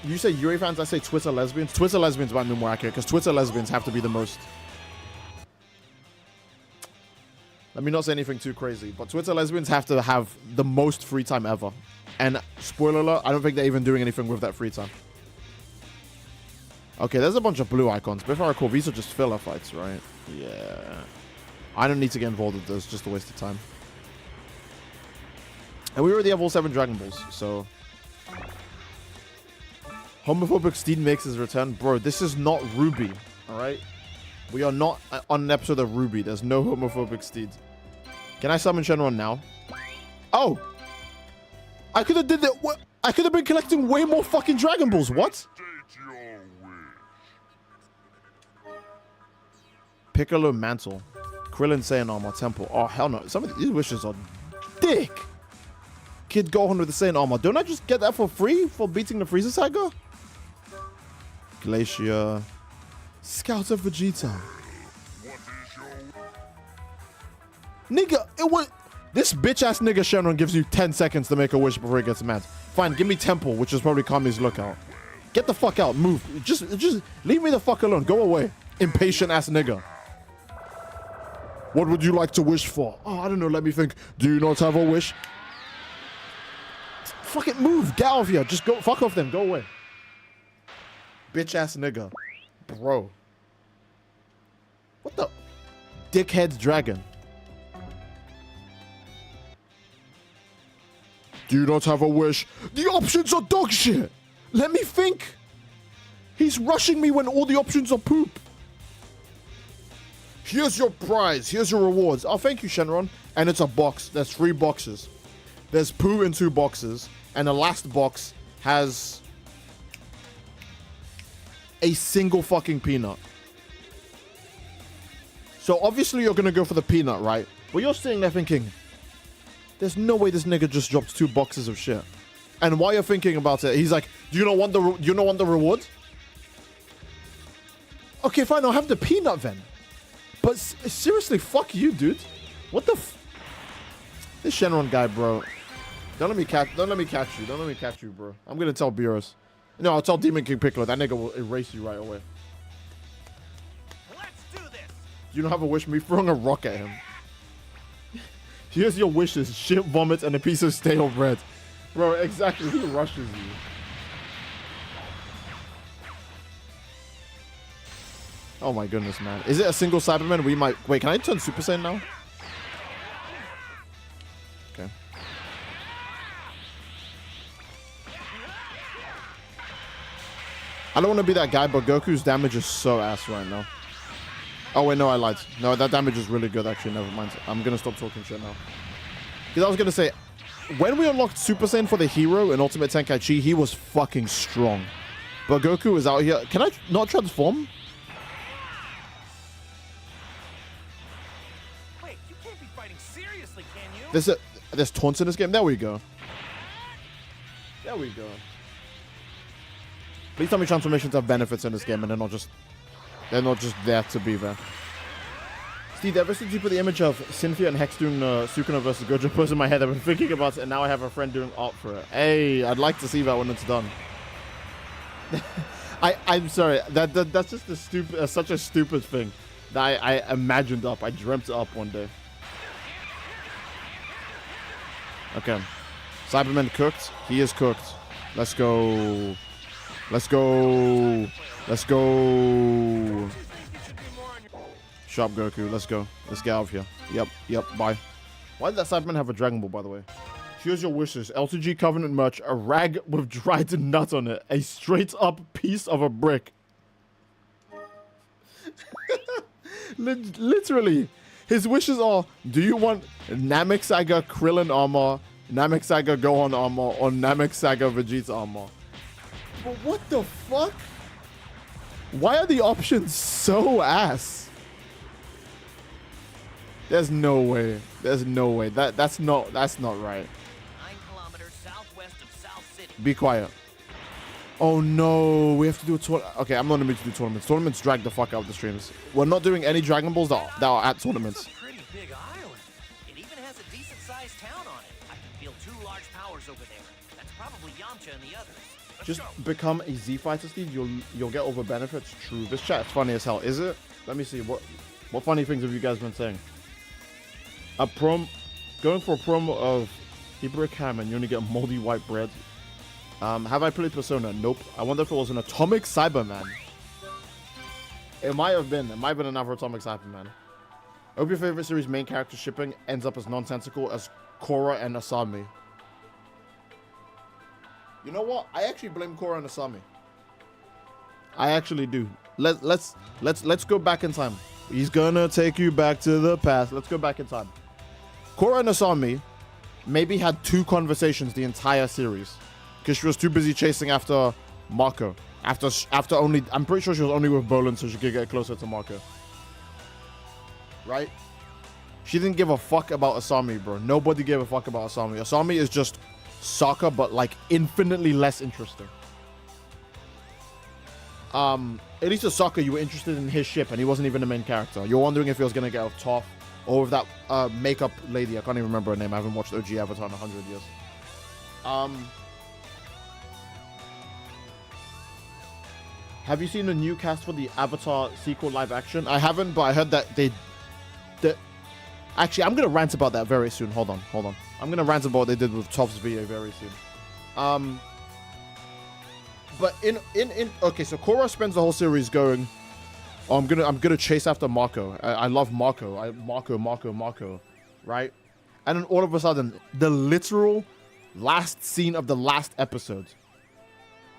You say Yuri fans, I say Twitter lesbians. Twitter lesbians might be more accurate because Twitter lesbians have to be the most. Let me not say anything too crazy, but Twitter lesbians have to have the most free time ever. And spoiler alert, I don't think they're even doing anything with that free time. Okay, there's a bunch of blue icons, but if I recall, these are just filler fights, right? Yeah. I don't need to get involved with this, just a waste of time. And we already have all 7 Dragon Balls, so... Homophobic Steed makes his return. Bro, this is not Ruby, alright? We are not on an episode of Ruby. There's no homophobic Steed. Can I summon Shenron now? Oh! I could have did that. What? I could have been collecting way more fucking Dragon Balls. What? Piccolo Mantle. Krillin Saiyan Armor Temple. Oh, hell no. Some of these wishes are dick. Kid Gohan with the Saiyan Armor. Don't I just get that for free for beating the Frieza Saga? Glacier. Scout of Vegeta. Nigga, it was... This bitch-ass nigga Shenron gives you 10 seconds to make a wish before he gets mad. Fine, give me Temple, which is probably Kami's lookout. Get the fuck out. Move. Just leave me the fuck alone. Go away. Impatient-ass nigga. What would you like to wish for? Oh, I don't know. Let me think. Do you not have a wish? Fucking move. Get out of here. Just go. Fuck off them. Go away. Bitch-ass nigga. Bro. What the? Dickhead dragon. Do you not have a wish? The options are dog shit. Let me think. He's rushing me when all the options are poop. Here's your prize. Here's your rewards. Oh, thank you, Shenron. And it's a box. There's 3 boxes. There's poo in 2 boxes. And the last box has a single fucking peanut. So obviously you're gonna go for the peanut, right? But you're sitting there thinking, there's no way this nigga just dropped 2 boxes of shit. And while you're thinking about it, he's like, do you not want the reward? Okay, fine, I'll have the peanut then. But seriously, fuck you, dude. What the this Shenron guy, bro. Don't let me catch you. Don't let me catch you, bro. I'm gonna tell Beerus. No, I'll tell Demon King Piccolo. That nigga will erase you right away. Let's do this. You don't have a wish, me throwing a rock at him. Here's your wishes: shit, vomit, and a piece of stale bread. Bro, exactly. He rushes you. Oh my goodness, man. Is it a single Cyberman? We might... Wait, can I turn Super Saiyan now? Okay. I don't want to be that guy, but Goku's damage is so ass right now. Oh, wait, no, I lied. No, that damage is really good, actually. Never mind. I'm going to stop talking shit now. Because I was going to say, when we unlocked Super Saiyan for the hero in Ultimate Tenkaichi, he was fucking strong. But Goku is out here. Can I not transform? Wait, you can't be fighting seriously, can you? There's taunts in this game. There we go. There we go. Please tell me transformations have benefits in this game and they're not just there to be there. Steve, ever since you put the image of Cynthia and Hex doing Sukuna versus Gojo post in my head, I've been thinking about it, and now I have a friend doing art for it. Hey, I'd like to see that when it's done. I'm sorry. That's just such a stupid thing that I imagined up. I dreamt it up one day. Okay. Cyberman cooked. He is cooked. Let's go. Let's go. Let's go. Sharp Goku. Let's go. Let's get out of here. Yep. Bye. Why did that Cyberman have a Dragon Ball, by the way? Here's your wishes. LTG Covenant merch. A rag with dried nut on it. A straight up piece of a brick. Literally. His wishes are, do you want Namek Saga Krillin armor, Namek Saga Gohan armor, or Namek Saga Vegeta armor? But what the fuck? Why are the options so ass? There's no way. There's no way. That's not right. 9 kilometers southwest of South City. Be quiet. Oh no, we have to do a tournament. Okay, I'm not in the mood to do tournaments. Tournaments drag the fuck out of the streams. We're not doing any Dragon Balls that are at tournaments. It's a pretty big island. It even has a decent-sized town on it. I can feel 2 large powers over there. That's probably Yamcha and the others. Just become a Z Fighter, Steve. You'll get over benefits. True. This chat's funny as hell. Is it? Let me see. What funny things have you guys been saying? Going for a promo of Ibrick Ham and you only get moldy white bread. Have I played Persona? Nope. I wonder if it was an Atomic Cyberman. It might have been. It might have been another Atomic Cyberman. I hope your favorite series main character shipping ends up as nonsensical as Korra and Asami. You know what? I actually blame Korra and Asami. I actually do. Let's go back in time. He's gonna take you back to the past. Let's go back in time. Korra and Asami maybe had 2 conversations the entire series because she was too busy chasing after Marco. After only, I'm pretty sure she was only with Bolin so she could get closer to Marco. Right? She didn't give a fuck about Asami, bro. Nobody gave a fuck about Asami. Asami is just Sokka, but like infinitely less interesting. At least with Sokka, you were interested in his ship, and he wasn't even the main character. You're wondering if he was gonna get with Toph or with that makeup lady. I can't even remember her name. I haven't watched OG Avatar in 100 years. Have you seen the new cast for the Avatar sequel live action? I haven't, but I heard that actually, I'm gonna rant about that very soon. Hold on. I'm gonna rant about what they did with Toph's VA very soon. But okay, so Korra spends the whole series going, oh, I'm gonna chase after Marco. I love Marco. Marco, right? And then all of a sudden, the literal last scene of the last episode,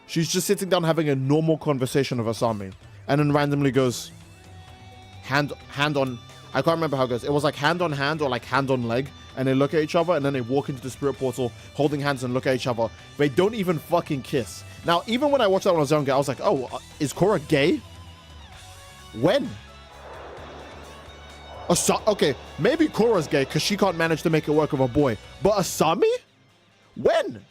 she's just sitting down having a normal conversation with Asami, and then randomly goes, hand on. I can't remember how it goes. It was like hand on hand or like hand on leg, and they look at each other, and then they walk into the spirit portal, holding hands and look at each other. They don't even fucking kiss. Now, even when I watched that when I was younger, I was like, oh, is Korra gay? When? Okay, maybe Korra's gay because she can't manage to make it work with a boy. But Asami? When?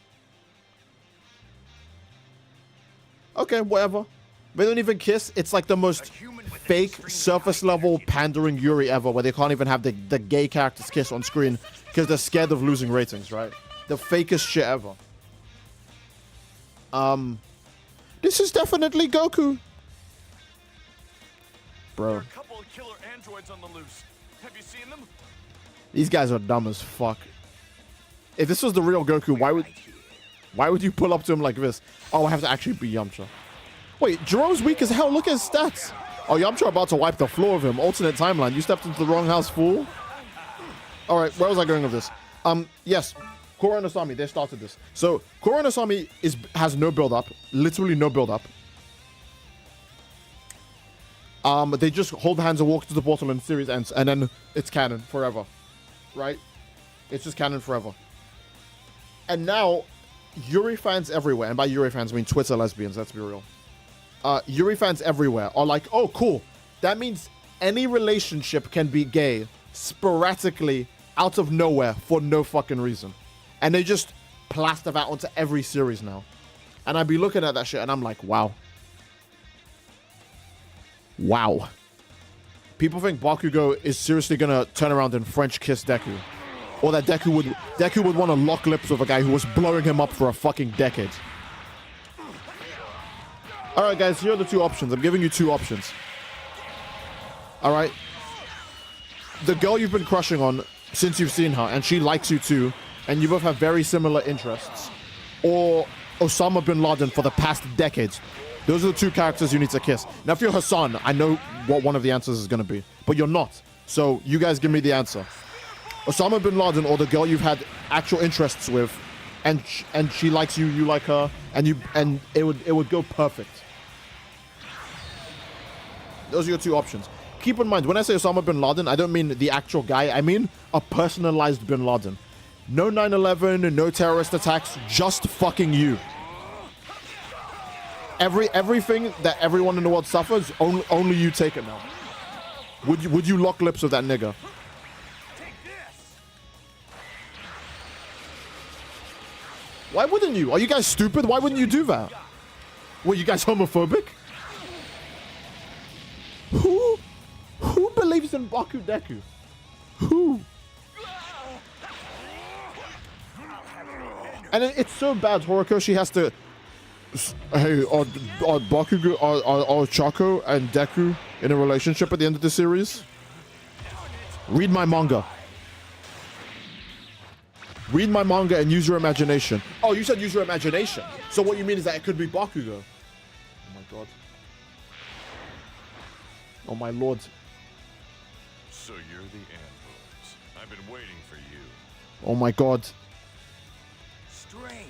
Okay, whatever. They don't even kiss. It's like the most fake, surface-level pandering Yuri ever, where they can't even have the gay characters kiss on screen because they're scared of losing ratings, right? The fakest shit ever. This is definitely Goku. There are Bro. a couple of killer androids on the loose. Have you seen them? These guys are dumb as fuck. If this was the real Goku, why would you pull up to him like this? Oh, I have to actually be Yamcha. Wait, Jerome's weak as hell. Look at his stats. Oh, Yamcha about to wipe the floor of him. Alternate timeline. You stepped into the wrong house, fool. All right, where was I going with this? Yes, Korra and Asami, they started this. So Korra and Asami has no build-up. Literally no build-up. They just hold hands and walk to the portal and the series ends. And then it's canon forever. Right? It's just canon forever. And now, Yuri fans everywhere, and by Yuri fans I mean Twitter lesbians, let's be real. Yuri fans everywhere are like, oh, cool. That means any relationship can be gay sporadically out of nowhere for no fucking reason. And they just plaster that onto every series now. And I'd be looking at that shit and I'm like, wow. Wow. People think Bakugo is seriously gonna turn around and French kiss Deku. Or that Deku would want to lock lips with a guy who was blowing him up for a fucking decade. Alright guys, here are the two options. I'm giving you two options. Alright. The girl you've been crushing on since you've seen her, and she likes you too, and you both have very similar interests. Or Osama bin Laden for the past decades. Those are the two characters you need to kiss. Now if you're Hassan, I know what one of the answers is going to be. But you're not. So you guys give me the answer. Osama bin Laden or the girl you've had actual interests with, and she likes you, you like her, and it would go perfect. Those are your two options. Keep in mind, when I say Osama bin Laden, I don't mean the actual guy. I mean a personalized bin Laden. No 9/11, no terrorist attacks, just fucking you. Everything that everyone in the world suffers, only you take it now. Would you lock lips with that nigga? Why wouldn't you? Are you guys stupid? Why wouldn't you do that? Were you guys homophobic? Who believes in Baku Deku? Who? And it's so bad, Horikoshi has to... Hey, are Bakugo, are Chaco and Deku in a relationship at the end of the series? Read my manga. Read my manga and use your imagination. Oh, you said use your imagination. So what you mean is that it could be Bakugo. Oh my god. Oh my lord. So you're the androids. I've been waiting for you. Oh my god. Strange.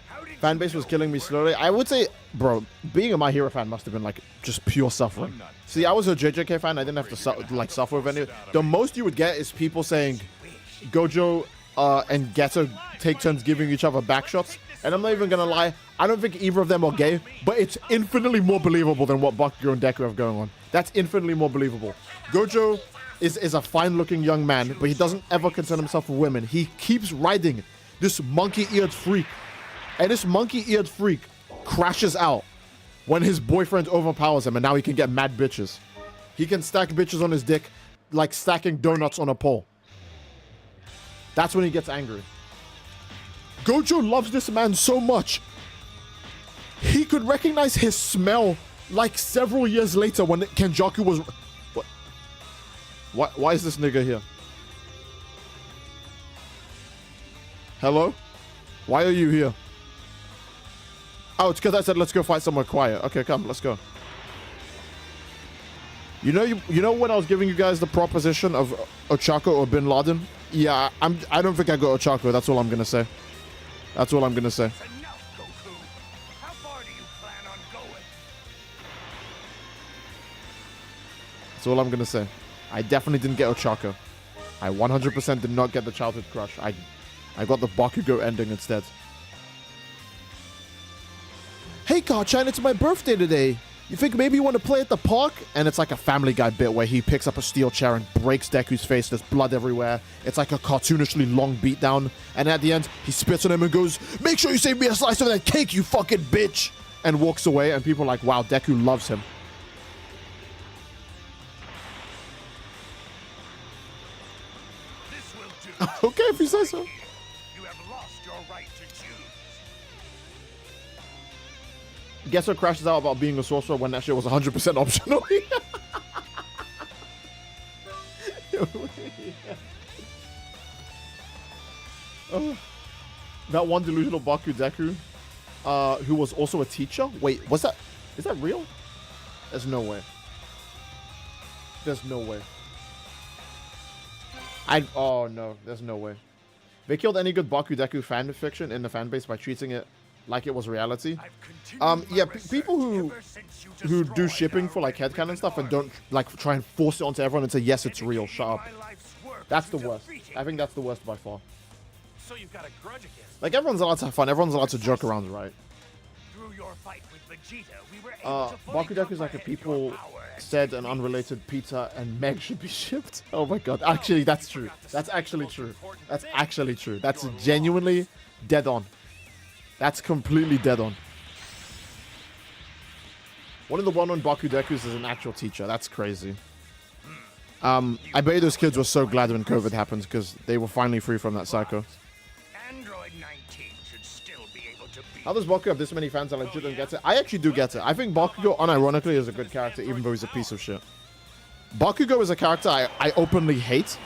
How did Fan base was killing me slowly. I would say, bro, being a My Hero fan must have been like just pure suffering. See, I was a JJK fan. I didn't have to suffer with any. The most you would get is people saying Gojo and Geto take turns giving each other back shots. And I'm not even gonna lie, I don't think either of them are gay, but it's infinitely more believable than what Bakugo and Deku have going on. That's infinitely more believable. Gojo is a fine-looking young man, but he doesn't ever concern himself with women. He keeps riding this monkey-eared freak. And this monkey-eared freak crashes out when his boyfriend overpowers him, and now he can get mad bitches. He can stack bitches on his dick like stacking donuts on a pole. That's when he gets angry. Gojo loves this man so much. He could recognize his smell like several years later when Kenjaku was... What? Why is this nigga here? Hello? Why are you here? Oh, it's because I said let's go fight somewhere quiet. Okay, come, let's go. You know when I was giving you guys the proposition of Ochako or Bin Laden? Yeah, I don't think I got Ochako. That's all I'm gonna say. That's all I'm gonna say. enough, Goku? How far do you plan on going? That's all I'm gonna say. I definitely didn't get Ochako. I 100% did not get the childhood crush. I got the Bakugo ending instead. Hey, Karchan, it's my birthday today. You think maybe you want to play at the park? And it's like a Family Guy bit where he picks up a steel chair and breaks Deku's face. There's blood everywhere. It's like a cartoonishly long beatdown. And at the end, he spits on him and goes, "Make sure you save me a slice of that cake, you fucking bitch!" And walks away. And people are like, wow, Deku loves him. This will do. Okay, if you say so. You have lost your right to choose. Guess what crashes out about being a sorcerer when that shit was 100% optional? Oh, that one delusional Baku Deku, who was also a teacher? Wait, is that real? There's no way. There's no way. Oh no, there's no way. They killed any good Baku Deku fan fiction in the fan base by treating it like it was reality. Yeah, people who do shipping for like headcanon stuff and don't like try and force it onto everyone and say yes, it's real. Shut up. That's the worst. I think that's the worst by far. So you've got a grudge against Like everyone's allowed to have fun. Everyone's allowed to joke around, right? Through your fight with Vegeta, we were able to fully Baku Deku is like a comprehend people your power and said an unrelated Peter and Meg should be shipped. Oh my god. Actually, that's true. That's actually true. That's actually true. That's genuinely dead on. That's completely dead on. One of the well-known Baku Dekus is an actual teacher. That's crazy. I bet those kids were so glad when COVID happened because they were finally free from that psycho. Android 19 should still be able to beat How does Bakugo have this many fans that legit don't get it? I actually do get it. I think Bakugo, unironically, is a good character, even though he's a piece of shit. Bakugo is a character I openly hate.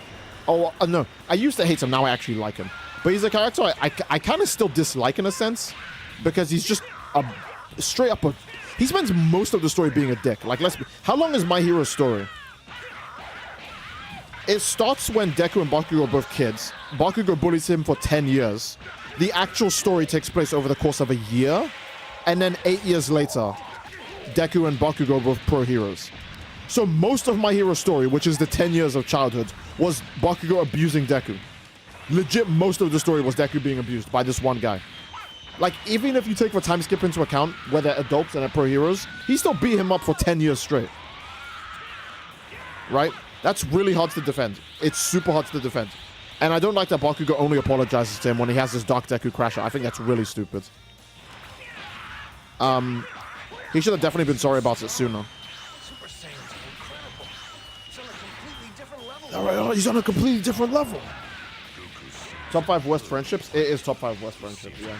Oh, no. I used to hate him. Now I actually like him. But he's a character I kind of still dislike in a sense. Because he's just a straight up a... He spends most of the story being a dick. Like, how long is My Hero's story? It starts when Deku and Bakugo are both kids. Bakugo bullies him for 10 years. The actual story takes place over the course of a year. And then 8 years later, Deku and Bakugo are both pro heroes. So most of My Hero's story, which is the 10 years of childhood, was Bakugo abusing Deku. Legit, most of the story was Deku being abused by this one guy. Like, even if you take the time skip into account, where they're adults and they're pro heroes, he still beat him up for 10 years straight. Right? That's really hard to defend. It's super hard to defend. And I don't like that Bakugo only apologizes to him when he has this Dark Deku crash out. I think that's really stupid. He should have definitely been sorry about it sooner. Super Saiyans are incredible. It's on a completely different level. Alright, he's on a completely different level. Top 5 worst friendships? It is top 5 worst friendships, yeah.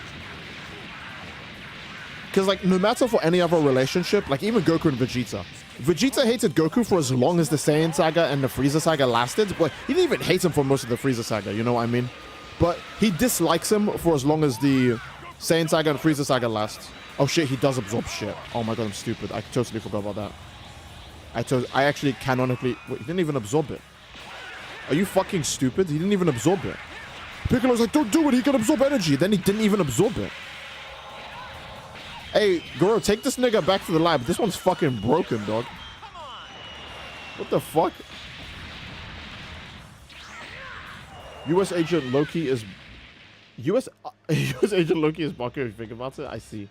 Because, like, no matter for any other relationship, like, even Goku and Vegeta. Vegeta hated Goku for as long as the Saiyan saga and the Frieza saga lasted, but he didn't even hate him for most of the Frieza saga, you know what I mean? But he dislikes him for as long as the Saiyan saga and Frieza saga lasts. Oh shit, he does absorb shit. Oh my god, I'm stupid. I totally forgot about that. I actually canonically... Wait, he didn't even absorb it. Are you fucking stupid? He didn't even absorb it. Piccolo's like, don't do it, he can absorb energy. Then he didn't even absorb it. Hey, Goro, take this nigga back to the lab. This one's fucking broken, dog. What the fuck? U.S. Agent Loki is... U.S. Agent Loki is Baku, if you think about it. I see.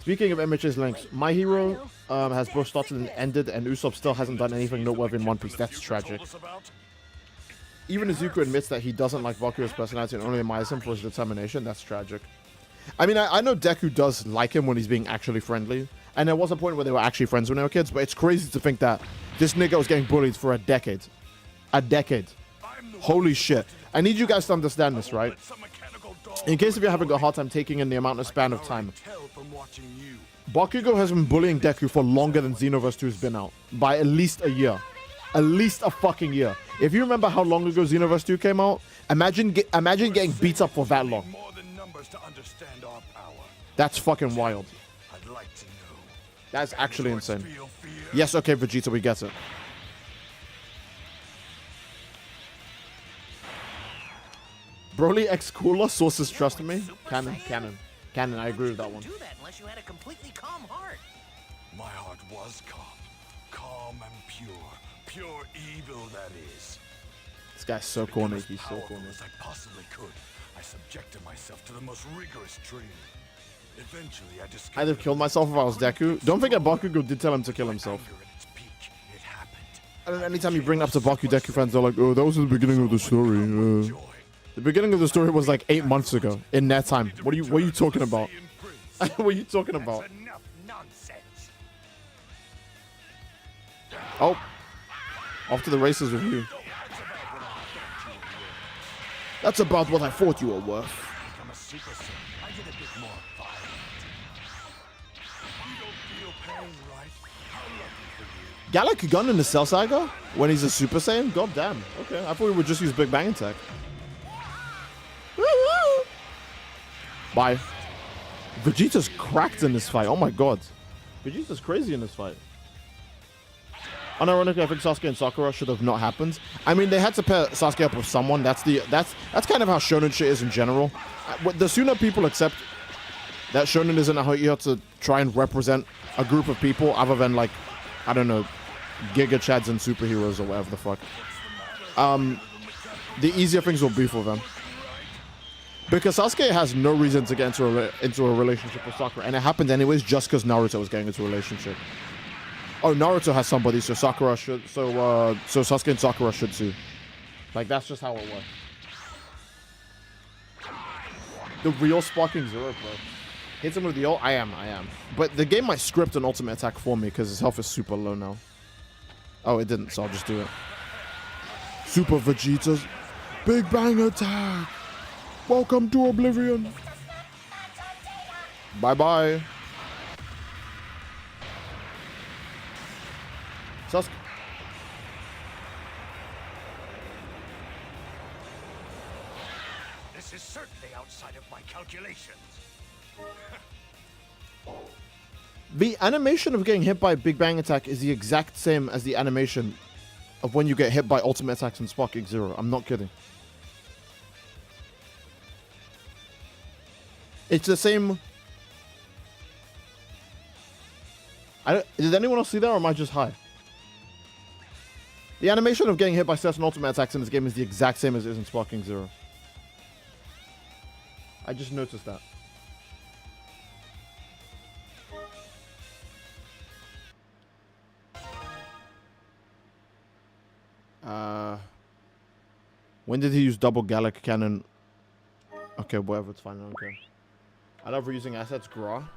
Speaking of MH's links, My Hero has both started and ended, and Usopp still hasn't done anything noteworthy in One Piece. That's tragic. Even Izuku admits that he doesn't like Bakugo's personality and only admires him for his determination. That's tragic. I mean, I know Deku does like him when he's being actually friendly. And there was a point where they were actually friends when they were kids. But it's crazy to think that this nigga was getting bullied for a decade. A decade. Holy shit. I need you guys to understand this, right? In case if you're having a hard time taking in the amount of span of time. Bakugo has been bullying Deku for longer than Xenoverse 2 has been out. By at least a year. At least a fucking year. If you remember how long ago Xenoverse 2 came out, imagine getting beat up for that long. That's fucking wild. That's actually insane. Yes, okay, Vegeta, we get it. Broly X Cooler, sources trust me. Canon, I agree with that one. Do that unless you had a completely calm heart. My heart was calm and pure evil, that is. This guy's so corny. He's so corny. As I possibly could, I subjected myself to the most rigorous training. Eventually, I discovered I'd have killed myself if I was Deku. Don't forget Bakugo did tell him to kill himself. anger at its peak. It happened. And then anytime you bring up to Baku Deku fans, they're like, oh, that was the beginning of the story. Joy. The beginning of the story was like 8 months ago in their time. What are you talking about? Saiyan Prince. What are you talking about? That's enough nonsense. Oh, off to the races with you. That's about what I thought you were worth. I'm a Super Saiyan. I get a bit more violent. You don't feel pain, right? How lucky for you. Gallic gun in the Cell Saga when he's a Super Saiyan? God damn. Okay, I thought we would just use Big Bang Attack. Bye. Vegeta's cracked in this fight. Oh my god. Vegeta's crazy in this fight. Unironically, I think Sasuke and Sakura should have not happened. I mean, they had to pair Sasuke up with someone. That's kind of how shonen shit is in general. The sooner people accept that shonen isn't how you have to try and represent a group of people other than, like, I don't know, Giga Chads and superheroes or whatever the fuck. The easier things will be for them. Because Sasuke has no reason to get into a relationship with Sakura, and it happened anyways just because Naruto was getting into a relationship. Oh, Naruto has somebody, so Sakura should. So Sasuke and Sakura should too. Like, that's just how it works. The real Sparking Zero, bro. Hits him with the ult. I am. But the game might script an ultimate attack for me because his health is super low now. Oh, it didn't, so I'll just do it. Super Vegeta's Big Bang Attack. Welcome to Oblivion. Bye-bye. Sasuke. This is certainly outside of my calculations. The animation of getting hit by Big Bang Attack is the exact same as the animation of when you get hit by ultimate attacks in Sparking Zero. I'm not kidding. It's the same. Did anyone else see that, or am I just high? The animation of getting hit by certain ultimate attacks in this game is the exact same as it is in Sparking Zero. I just noticed that. When did he use double Gallic cannon? Okay, whatever, it's fine, I don't care. I love reusing assets, Gra.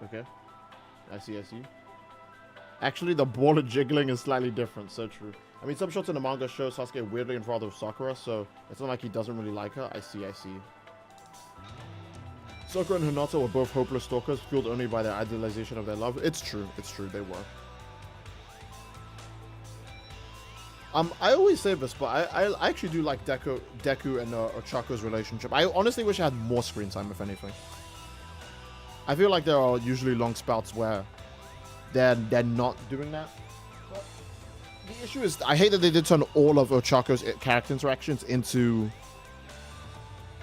Okay. I see. Actually, the ball of jiggling is slightly different, so true. I mean, some shots in the manga show Sasuke weirdly in front of Sakura, so it's not like he doesn't really like her. I see. Sakura and Hinata were both hopeless stalkers, fueled only by their idealization of their love. It's true, they were. I always say this, but I actually do like Deku and Ochako's relationship. I honestly wish I had more screen time, if anything. I feel like there are usually long spouts where they're not doing that. But the issue is, I hate that they did turn all of Ochako's character interactions into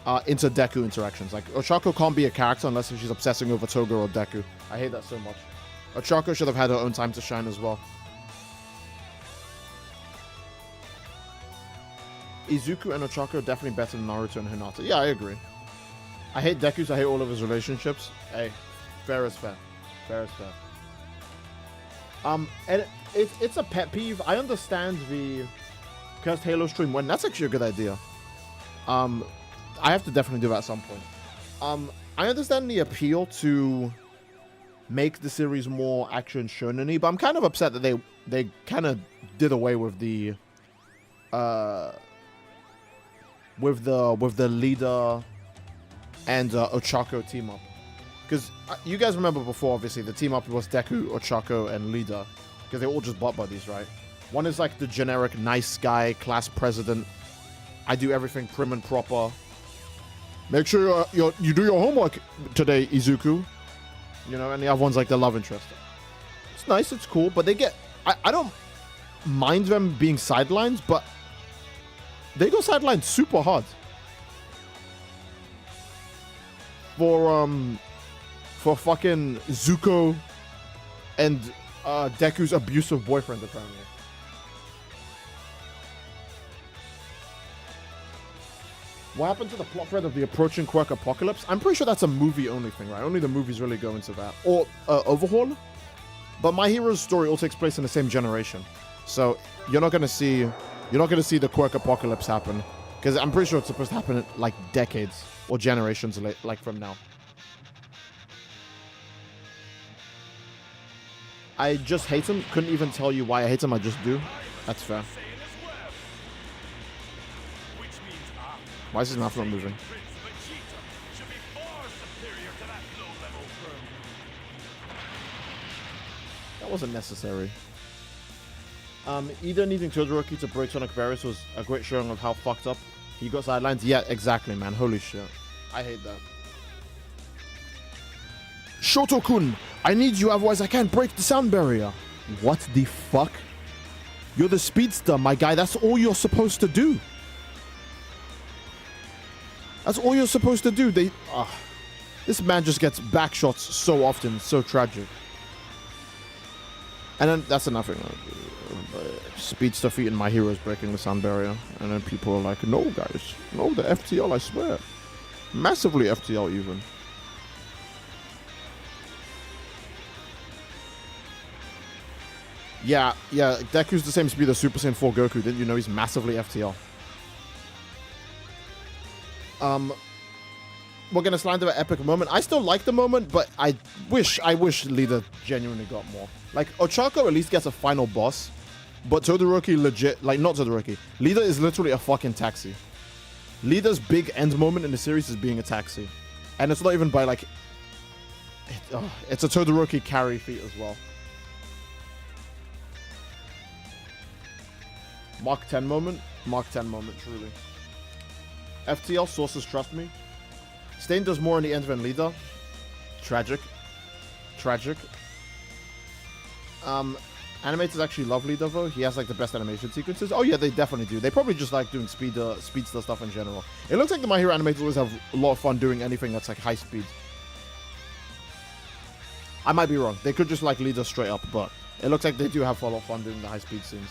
Deku interactions. Like, Ochako can't be a character unless she's obsessing over Toga or Deku. I hate that so much. Ochako should have had her own time to shine as well. Izuku and Ochako are definitely better than Naruto and Hinata. Yeah, I agree. I hate Deku, so I hate all of his relationships. Hey, fair is fair. And it's a pet peeve. I understand the Cursed Halo stream when that's actually a good idea. I have to definitely do that at some point. I understand the appeal to make the series more action shonen-y, but I'm kind of upset that they kind of did away with the leader and Ochako team up. Because you guys remember before, obviously, the team up was Deku, Ochako, and Leader. Because they all just butt buddies, right? One is like the generic nice guy, class president. I do everything prim and proper. Make sure you do your homework today, Izuku. You know, and the other one's like the love interest. It's nice, it's cool, but they get... I don't mind them being sidelines, but they go sidelines super hard. For fucking Zuko and Deku's abusive boyfriend, apparently. What happened to the plot thread of the approaching quirk apocalypse? I'm pretty sure that's a movie-only thing, right? Only the movies really go into that. Or Overhaul. But My Hero's story all takes place in the same generation. So you're not gonna see the quirk apocalypse happen. Because I'm pretty sure it's supposed to happen in, like, decades or generations like from now. I just hate him. Couldn't even tell you why I hate him. I just do. That's fair. Why is his mouth not moving? That wasn't necessary. Either needing Todoroki to break Sonic barriers was a great showing of how fucked up he got sidelined. Yeah, exactly, man. Holy shit. I hate that. Shoto-kun, I need you, otherwise I can't break the sound barrier. What the fuck? You're the speedster, my guy. That's all you're supposed to do. That's all you're supposed to do. This man just gets back shots so often. So tragic. And then that's enough. Speedster feat and My Hero's breaking the sound barrier. And then people are like, no, guys. No, the FTL, I swear. Massively FTL even. Yeah, Deku's the same speed as Super Saiyan 4 Goku. Didn't you know he's massively FTL? We're gonna slide into an epic moment. I still like the moment, but I wish Leader genuinely got more. Like, Ochako at least gets a final boss, but Todoroki legit, like, not Todoroki. Leader is literally a fucking taxi. Leader's big end moment in the series is being a taxi. And it's not even by, like, it's a Todoroki carry feat as well. Mark 10 moment? Mark 10 moment, truly. FTL, sources trust me. Stain does more in the end than Leader. Tragic. Tragic. Animators actually love Leader, though. He has, like, the best animation sequences. Oh, yeah, they definitely do. They probably just like doing speedster stuff in general. It looks like the My Hero animators always have a lot of fun doing anything that's, like, high speed. I might be wrong. They could just like Leader straight up, but it looks like they do have a lot of fun doing the high speed scenes.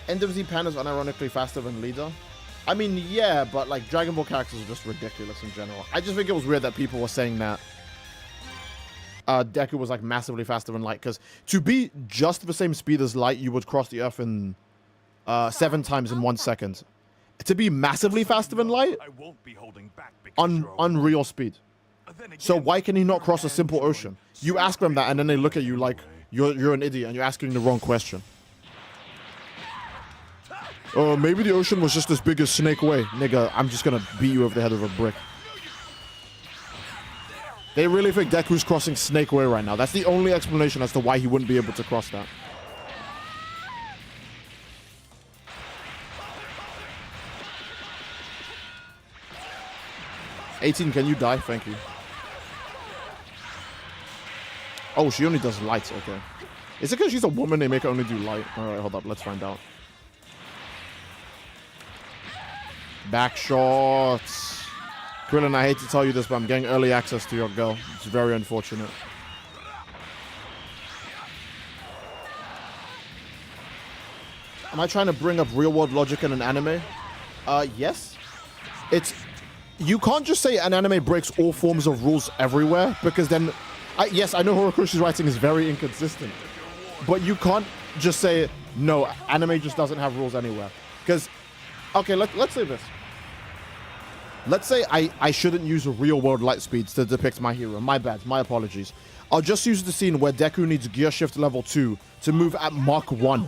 End of Z Pan is unironically faster than Leader. I mean, yeah, but like Dragon Ball characters are just ridiculous in general. I just think it was weird that people were saying that Deku was like massively faster than Light, because to be just the same speed as Light, you would cross the Earth in 7 times in 1 second. To be massively faster than Light, unreal speed. So why can he not cross a simple ocean? You ask them that, and then they look at you like you're an idiot and you're asking the wrong question. Maybe the ocean was just as big as Snake Way. Nigga, I'm just gonna beat you over the head with a brick. They really think Deku's crossing Snake Way right now. That's the only explanation as to why he wouldn't be able to cross that. "18, can you die? Thank you." Oh, she only does light. Okay. Is it because she's a woman they make her only do light? Alright, hold up. Let's find out. Back shots. Krillin, I hate to tell you this, but I'm getting early access to your girl. It's very unfortunate. Am I trying to bring up real-world logic in an anime? Yes. You can't just say an anime breaks all forms of rules everywhere, because then... yes, I know Horikoshi's writing is very inconsistent, but you can't just say, no, anime just doesn't have rules anywhere. Because, okay, let's say this. Let's say I shouldn't use real-world light speeds to depict My Hero. My bad. My apologies. I'll just use the scene where Deku needs Gear Shift level 2 to move at Mach 1.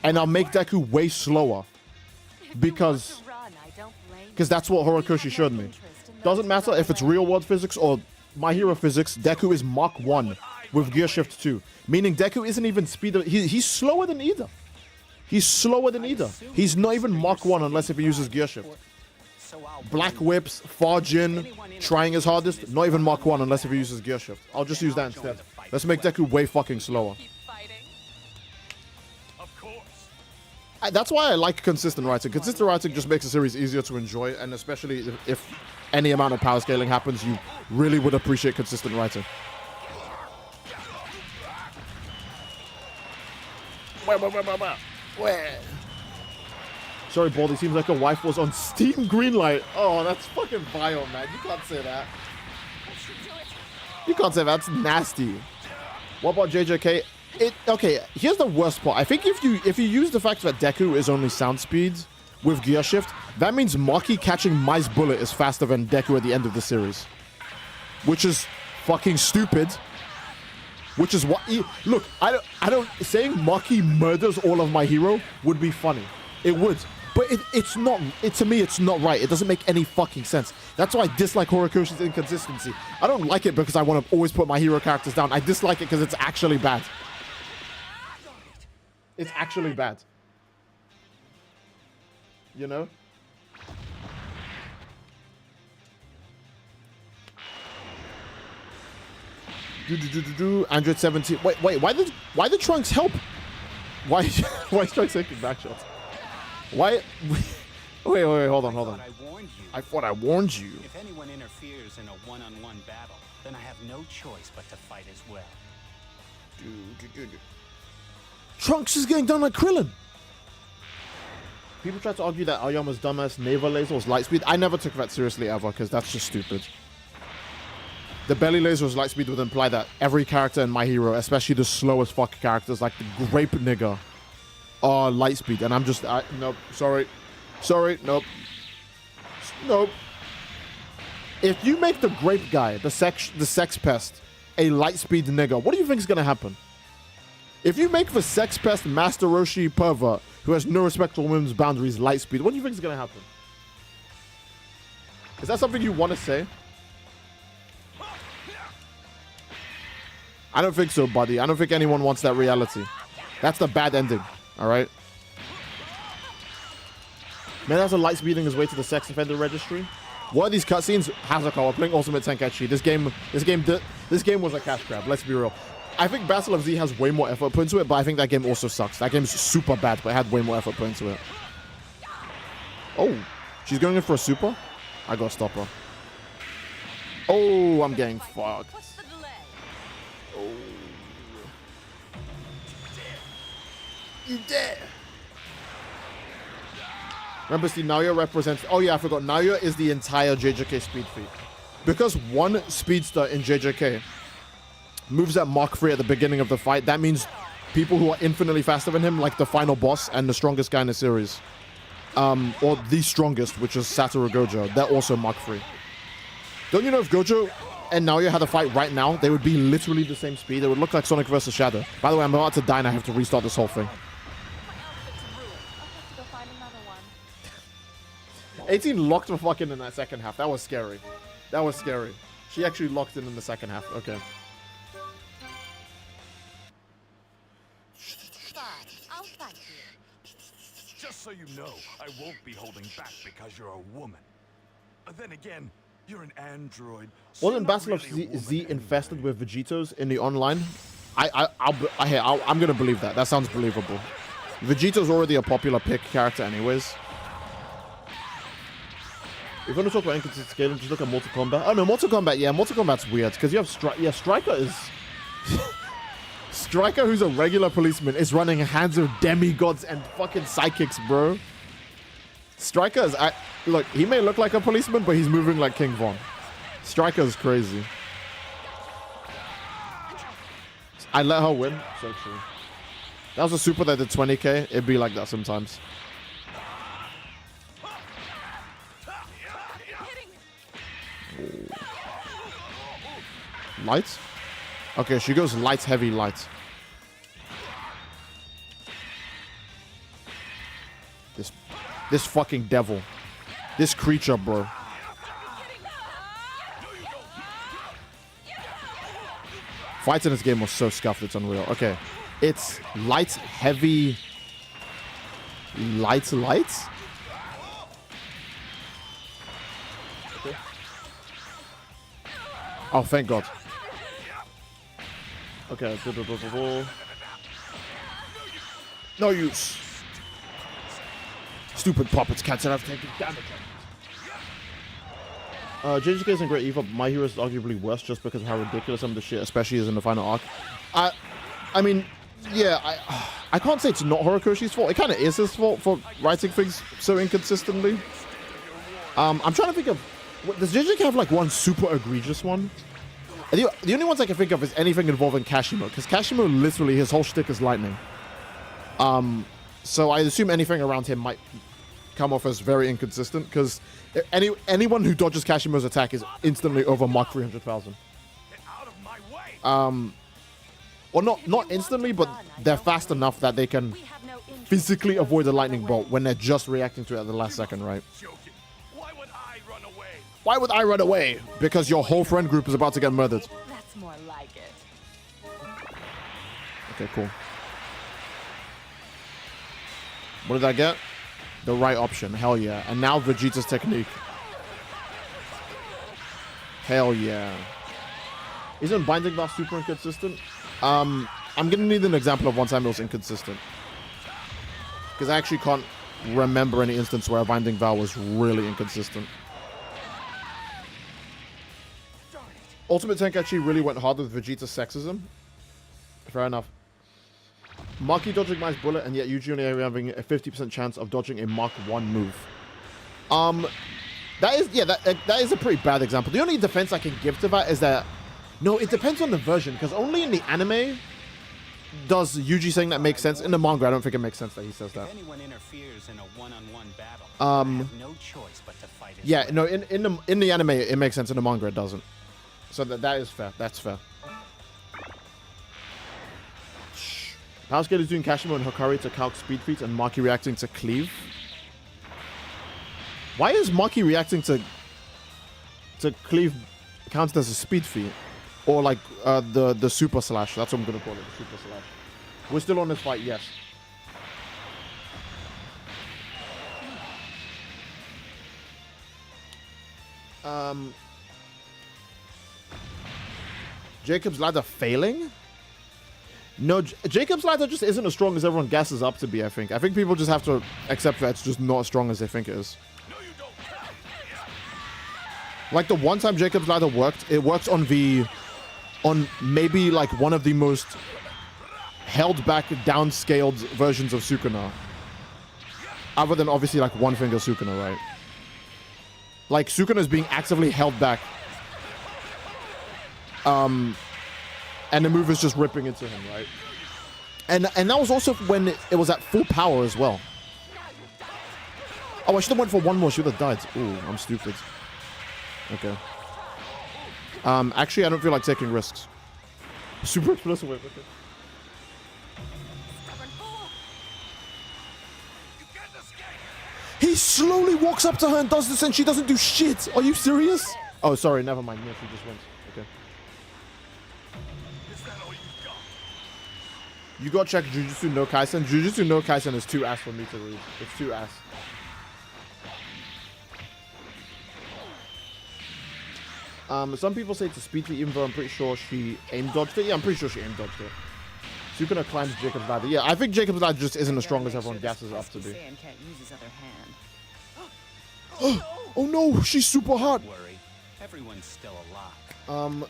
And I'll make Deku way slower. Because that's what Horikoshi showed me. Doesn't matter if it's real-world physics or My Hero physics, Deku is Mach 1 with Gear Shift 2. Meaning Deku isn't even speeder. He's slower than either. He's slower than either. He's not even Mach 1 unless if he uses Gear Shift. Black Whips, Farjin, trying his hardest, not even Mach 1 unless if he uses Gear Shift. I'll just use that instead. Let's make Deku way fucking slower. That's why I like consistent writing. Consistent writing just makes a series easier to enjoy, and especially if any amount of power scaling happens, you really would appreciate consistent writing. Where? Sorry, Baldy. Seems like a wife was on Steam Greenlight. Oh, that's fucking vile, man. You can't say that. You can't say that. That's nasty. What about JJK? Okay, here's the worst part. I think if you use the fact that Deku is only sound speed with gear shift, that means Maki catching Mai's bullet is faster than Deku at the end of the series. Which is fucking stupid. Which is what... Look, I don't... Saying Maki murders all of my hero would be funny. It would. But it's not... To me, it's not right. It doesn't make any fucking sense. That's why I dislike Horikoshi's inconsistency. I don't like it because I want to always put my hero characters down. I dislike it because it's actually bad. It's actually bad. You know? Android 17. Wait, why did Trunks help? Why is Trunks taking back shots? Why? Wait, hold on. I thought I warned you. If anyone interferes in a one-on-one battle, then I have no choice but to fight as well. Trunks is getting done like Krillin. People try to argue that Aoyama's dumbass naval laser was lightspeed. I never took that seriously ever, because that's just stupid. The belly laser was lightspeed would imply that every character in My Hero, especially the slowest fuck characters like the grape nigga, are lightspeed. And I'm just, nope, sorry, nope. If you make the grape guy, the sex pest, a lightspeed nigga, what do you think is going to happen? If you make the sex pest Master Roshi pervert, who has no respect for women's boundaries, lightspeed, what do you think is going to happen? Is that something you want to say? I don't think so, buddy. I don't think anyone wants that reality. That's the bad ending, all right? Man has a light speeding his way to the sex offender registry. What are these cutscenes? Hazuka, we're playing Ultimate Tenkaichi. This game was a cash grab. Let's be real. I think Battle of Z has way more effort put into it, but I think that game also sucks. That game's super bad, but it had way more effort put into it. Oh, she's going in for a super? I gotta stop her. Oh, I'm getting fucked. Oh. You dead. Remember, Steve, Naoya represents... Oh, yeah, I forgot. Naoya is the entire JJK speed feat. Because one speedster in JJK moves at Mach 3 at the beginning of the fight, that means people who are infinitely faster than him, like the final boss and the strongest guy in the series, or the strongest, which is Satoru Gojo, they're also Mach 3. Don't you know if Gojo and Naoya had a fight right now, they would be literally the same speed? It would look like Sonic vs. Shadow. By the way, I'm about to die and I have to restart this whole thing. 18 locked the fucking in that second half. That was scary. That was scary. She actually locked in the second half. Okay. I'll fight you. Just so you know, I won't be holding back because you're a woman. Then again, you're an android. So Wasn't Battle of Z infested with Vegetos in the online? I'm gonna believe that. That sounds believable. Vegeto's already a popular pick character anyways. If you want to talk about inconsistent scaling, just look at Mortal Kombat. Oh no, Mortal Kombat, yeah, Mortal Kombat's weird, because you have Striker is... Striker, who's a regular policeman, is running hands of demigods and fucking psychics, bro. Striker is... Look, he may look like a policeman, but he's moving like King Von. Striker is crazy. I let her win, so true. That was a super that did 20k. It'd be like that sometimes. Light? Okay, she goes light, heavy, light. This fucking devil. This creature, bro. Fights in this game was so scuffed, it's unreal. Okay. It's light, heavy, light. Okay. Oh, thank God. Okay. No use. Stupid puppets can't set up taking damage. JJK isn't great either, but My Hero is arguably worse just because of how ridiculous some of the shit, especially is in the final arc. I mean, yeah, I can't say it's not Horikoshi's fault. It kind of is his fault for writing things so inconsistently. I'm trying to think of... Does JJK have like one super egregious one? The only ones I can think of is anything involving Kashimo, because Kashimo literally his whole shtick is lightning. So I assume anything around him might come off as very inconsistent, because anyone who dodges Kashimo's attack is instantly over Mark 300,000. Well, not instantly, but they're fast enough that they can physically avoid the lightning bolt when they're just reacting to it at the last second, right? Why would I run away? Why would I run away? Because your whole friend group is about to get murdered. That's more like it. Okay, cool. What did I get? The right option. Hell yeah. And now Vegeta's technique. Hell yeah. Isn't Binding Vow super inconsistent? I'm gonna need an example of one time it was inconsistent. Because I actually can't remember any instance where a Binding Vow was really inconsistent. Ultimate Tenkaichi really went hard with Vegeta's sexism. Fair enough. Maki dodging Mai's bullet, and yet Yuji only having a 50% chance of dodging a Mark 1 move. That is a pretty bad example. The only defense I can give to that is that, no, it depends on the version, because only in the anime does Yuji saying that make sense. In the manga, I don't think it makes sense that he says that. If anyone interferes in a one-on-one battle, I have no choice but to fight his Yeah, way. no, in the anime it makes sense. In the manga, it doesn't. So that is fair. That's fair. Power Scale is doing Kashimo and Hikari to calc speed feats, and Maki reacting to cleave. Why is Maki reacting to cleave counted as a speed feat? Or like the super slash. That's what I'm gonna call it, the super slash. We're still on this fight, yes. Jacob's ladder failing? No, Jacob's ladder just isn't as strong as everyone guesses up to be, I think. I think people just have to accept that it's just not as strong as they think it is. Like the one time Jacob's ladder worked, it works on maybe like one of the most held back, downscaled versions of Sukuna. Other than obviously like one finger Sukuna, right? Like Sukuna is being actively held back. And the move is just ripping into him, right? And that was also when it was at full power as well. Oh, I should have went for one more. She would have died. Ooh, I'm stupid. Okay. Actually, I don't feel like taking risks. Super explosive wave. Okay. He slowly walks up to her and does this, and she doesn't do shit. Are you serious? Oh, sorry. Never mind. No, she just went. Okay. You gotta check Jujutsu no Kaisen. Jujutsu no Kaisen is too ass for me to read. It's too ass. Some people say it's a speed feat, even though I'm pretty sure she aim dodged it. Yeah, I'm pretty sure she aim dodged it. Sukuna climbs Jacob's ladder. Yeah, I think Jacob's ladder just isn't as strong as everyone gasses it up to be. Can't use his other hand. Oh no, she's super hot. Don't worry, everyone's still alive.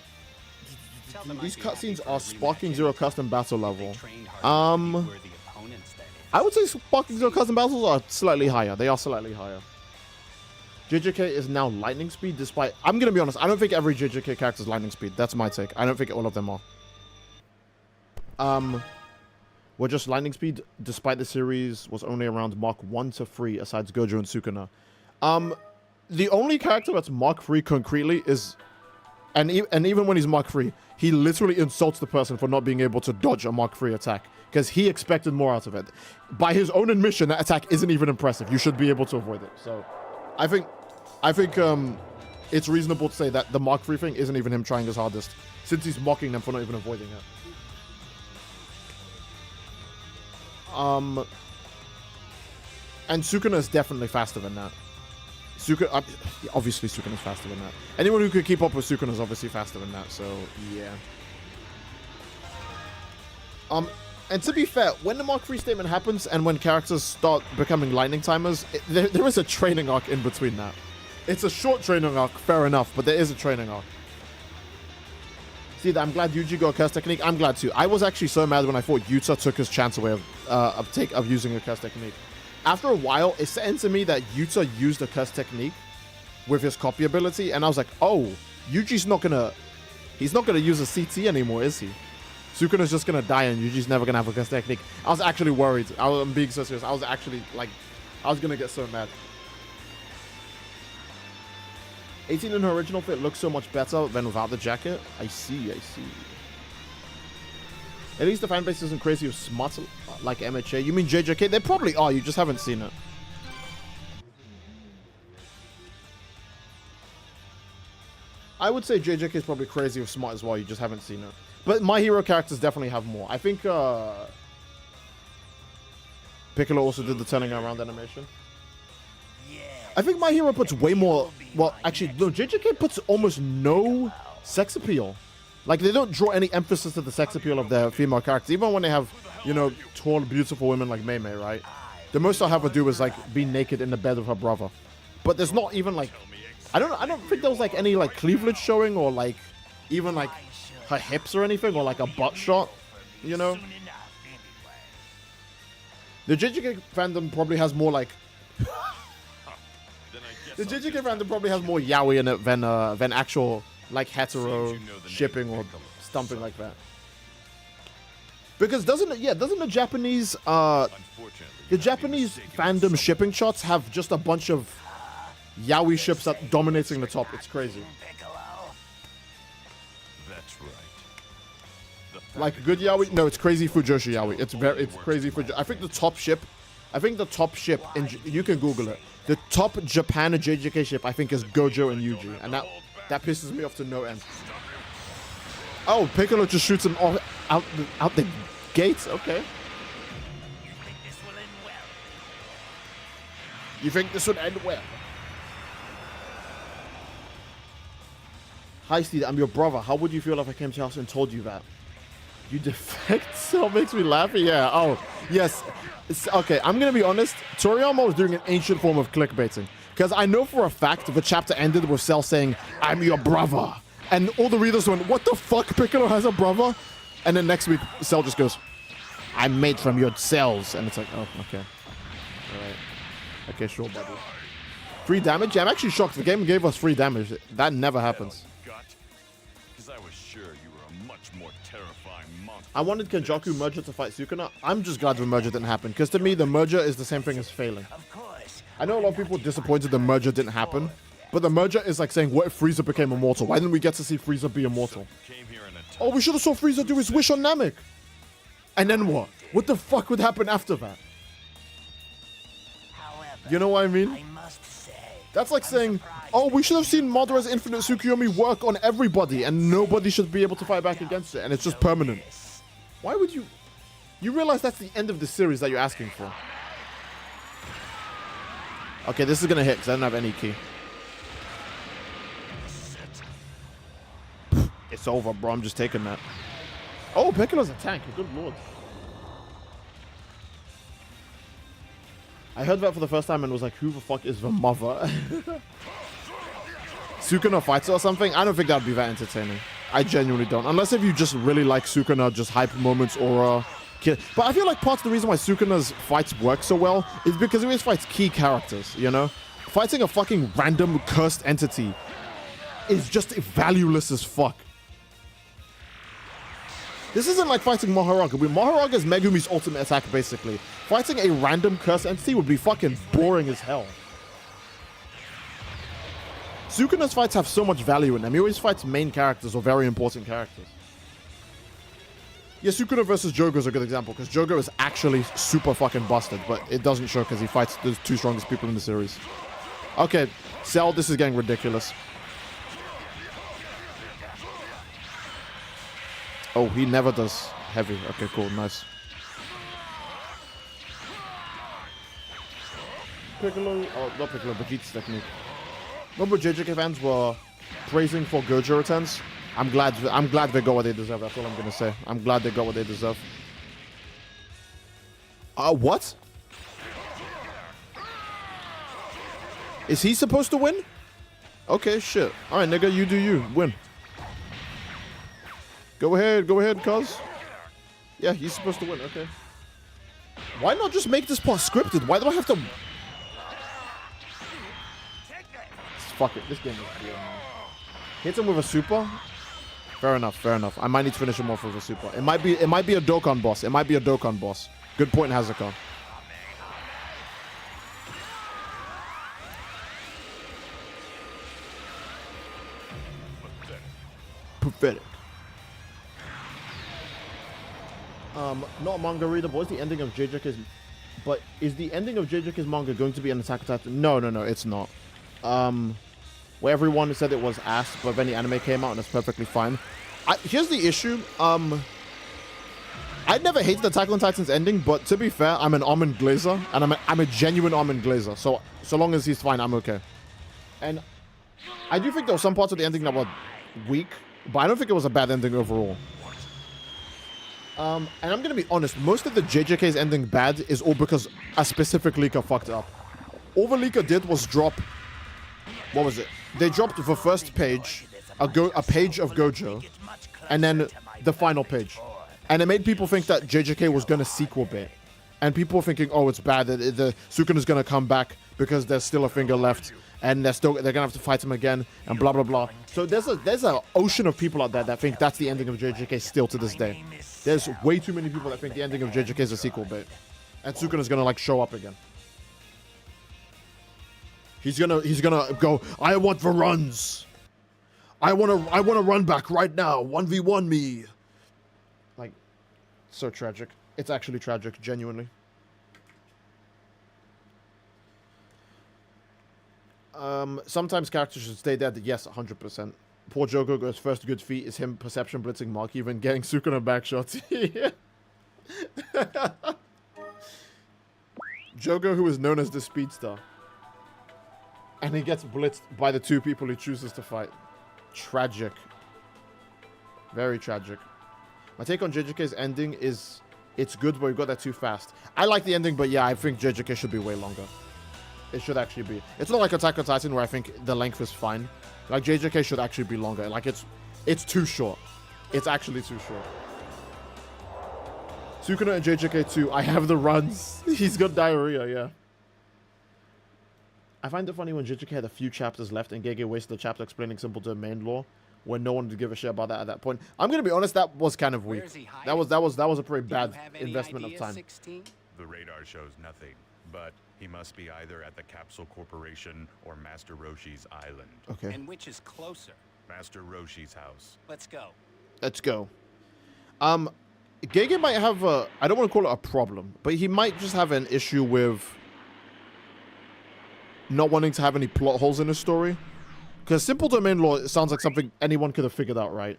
Tell them These I'd be happy cutscenes for a are Sparking rematch Zero anytime. custom battle level. They trained hard to be worthy opponents, that is. I would say Sparking Zero custom battles are slightly higher. They are slightly higher. JJK is now lightning speed, despite... I'm going to be honest, I don't think every JJK character is lightning speed. That's my take. I don't think all of them are. We're just lightning speed, despite the series was only around Mark 1 to 3, aside Gojo and Sukuna. The only character that's Mark 3 concretely is... And even when he's Mark 3, he literally insults the person for not being able to dodge a Mark 3 attack. Because he expected more out of it. By his own admission, that attack isn't even impressive. You should be able to avoid it. So... I think it's reasonable to say that the Mark 3 thing isn't even him trying his hardest, since he's mocking them for not even avoiding it. And Sukuna is definitely faster than that. Obviously Sukuna is faster than that. Anyone who could keep up with Sukuna is obviously faster than that, so yeah. And to be fair, when the Mark 3 statement happens and when characters start becoming lightning timers, there is a training arc in between that. It's a short training arc, fair enough, but there is a training arc. Steve, I'm glad Yuji got a curse technique. I'm glad too. I was actually so mad when I thought Yuta took his chance away of using a curse technique. After a while, it set into me that Yuta used a curse technique with his copy ability, and I was like, oh, Yuji's not gonna use a CT anymore, is he? Sukuna's just gonna die and Yuji's never gonna have a curse technique. I was actually worried. I'm being so serious. I was actually like, I was gonna get so mad. 18 in her original fit looks so much better than without the jacket. I see. At least the fan base isn't crazy with smut like MHA. You mean JJK? They probably are. You just haven't seen it. I would say JJK is probably crazy with smut as well. You just haven't seen it. But My Hero characters definitely have more. I think Piccolo also did the turning around animation. I think My Hero puts way more... Well, actually, no, JJK puts almost no sex appeal. Like, they don't draw any emphasis to the sex appeal of their female characters. Even when they have, you know, tall, beautiful women like Mei Mei, right? The most they'll have her do is, like, be naked in the bed with her brother. But there's not even, like... I don't think there was, like, any, like, cleavage showing or, like, even, like, her hips or anything or, like, a butt shot, you know? The JJK fandom probably has more, like... The JJK fandom probably has more yaoi in it than actual, like, hetero shipping or something like that. Because doesn't the Japanese fandom shipping shots have just a bunch of yaoi ships that dominating the top? It's crazy. That's right. Like good yaoi? No, it's crazy Fujoshi yaoi. It's crazy Fujoshi. I think the top ship in you can Google it. The top Japan JJK ship, I think, is Gojo and Yuji, and that pisses me off to no end. Oh, Piccolo just shoots him off out the gates. Okay. You think this would end well? Hi, Steve. I'm your brother. How would you feel if I came to your house and told you that? You defect? So makes me laugh. Yeah. Oh, yes. Okay, I'm going to be honest. Toriyama was doing an ancient form of clickbaiting. Because I know for a fact the chapter ended with Cell saying, I'm your brother. And all the readers went, what the fuck? Piccolo has a brother? And then next week, Cell just goes, I'm made from your cells. And it's like, oh, okay. All right. Okay, sure, buddy. Free damage? Yeah, I'm actually shocked. The game gave us free damage. That never happens. Because I was sure you were a much more terrifying monster. I wanted Kenjaku merger to fight Sukuna. I'm just glad the merger didn't happen. Because to me, the merger is the same thing as failing. I know a lot of people disappointed the merger didn't happen. But the merger is like saying, what if Frieza became immortal? Why didn't we get to see Frieza be immortal? Oh, we should have saw Frieza do his wish on Namek. And then what? What the fuck would happen after that? You know what I mean? That's like saying, oh, we should have seen Madara's Infinite Tsukuyomi work on everybody and nobody should be able to fight back against it and it's just permanent. Why would you... You realize that's the end of the series that you're asking for. Okay, this is gonna hit because I don't have any key. It's over, bro. I'm just taking that. Oh, Piccolo's a tank. Good lord. I heard that for the first time and was like, who the fuck is the mother? Sukuna fights or something? I don't think that would be that entertaining. I genuinely don't. Unless if you just really like Sukuna, just hype moments or... But I feel like part of the reason why Sukuna's fights work so well is because he always fights key characters, you know? Fighting a fucking random cursed entity is just valueless as fuck. This isn't like fighting Maharaga. Maharaga is Megumi's ultimate attack, basically. Fighting a random cursed entity would be fucking boring as hell. Sukuna's fights have so much value in them. He always fights main characters or very important characters. Yeah, Sukuna versus Jogo is a good example, because Jogo is actually super fucking busted, but it doesn't show because he fights the two strongest people in the series. Okay, Cell, this is getting ridiculous. Oh, he never does heavy. Okay, cool, nice. Piccolo, oh, not Piccolo, Vegeta's technique. Remember JJK fans were praising for Gojo returns? I'm glad they got what they deserve. That's all I'm gonna say. I'm glad they got what they deserve. What? Is he supposed to win? Okay, shit. All right, nigga, you do you. Win. Go ahead, cuz. Yeah, he's supposed to win, okay. Why not just make this part scripted? Why do I have to... Fuck it, this game is real, man. Hits him with a super. Fair enough, fair enough. I might need to finish him off with a super. It might be a Dokkan boss. It might be a Dokkan boss. Good point, Hazuka. Pathetic. Not a manga reader, but what's the ending of JJK's... But is the ending of JJK's manga going to be an Attack on Titan? No, it's not. Where everyone said it was ass, but then the anime came out and it's perfectly fine. Here's the issue. I'd never hated Attack on Titan's ending, but to be fair, I'm an almond glazer, and I'm a genuine almond glazer. So long as he's fine, I'm okay. And I do think there were some parts of the ending that were weak, but I don't think it was a bad ending overall. And I'm gonna be honest, most of the JJK's ending bad is all because a specific leaker fucked up. All the leaker did was drop... What was it? They dropped the first page, a page of Gojo, and then the final page. And it made people think that JJK was gonna sequel bait. And people were thinking, oh, it's bad, the Sukuna's gonna come back because there's still a finger left, and they're gonna have to fight him again, and blah blah blah. So there's an ocean of people out there that think that's the ending of JJK still to this day. There's way too many people that think the ending of JJK is a sequel bait, and Sukuna's gonna like show up again. He's gonna go, I want the runs. I wanna run back right now. 1v1 me. Like, so tragic. It's actually tragic, genuinely. Sometimes characters should stay dead. Yes, 100%. Poor Jogo's first good feat is him perception blitzing Maki, even getting Sukuna back shots. Jogo, who is known as the speedster. And he gets blitzed by the two people he chooses to fight. Tragic. Very tragic. My take on JJK's ending is... It's good, but we got that too fast. I like the ending, but yeah, I think JJK should be way longer. It should actually be. It's not like Attack on Titan where I think the length is fine. Like, JJK should actually be longer. Like, it's too short. It's actually too short. Sukuna and JJK 2, I have the runs. He's got diarrhea, yeah. I find it funny when JJK had a few chapters left and Gege wasted a chapter explaining simple domain law when no one would give a shit about that at that point. I'm gonna be honest, that was kind of weak. That was a pretty bad investment of time. 16? The radar shows nothing, but he must be either at the Capsule Corporation or Master Roshi's island. Okay. And which is closer? Master Roshi's house. Let's go. Let's go. Gege might have a... I don't want to call it a problem, but he might just have an issue with not wanting to have any plot holes in his story. Because simple domain law sounds like something anyone could have figured out, right?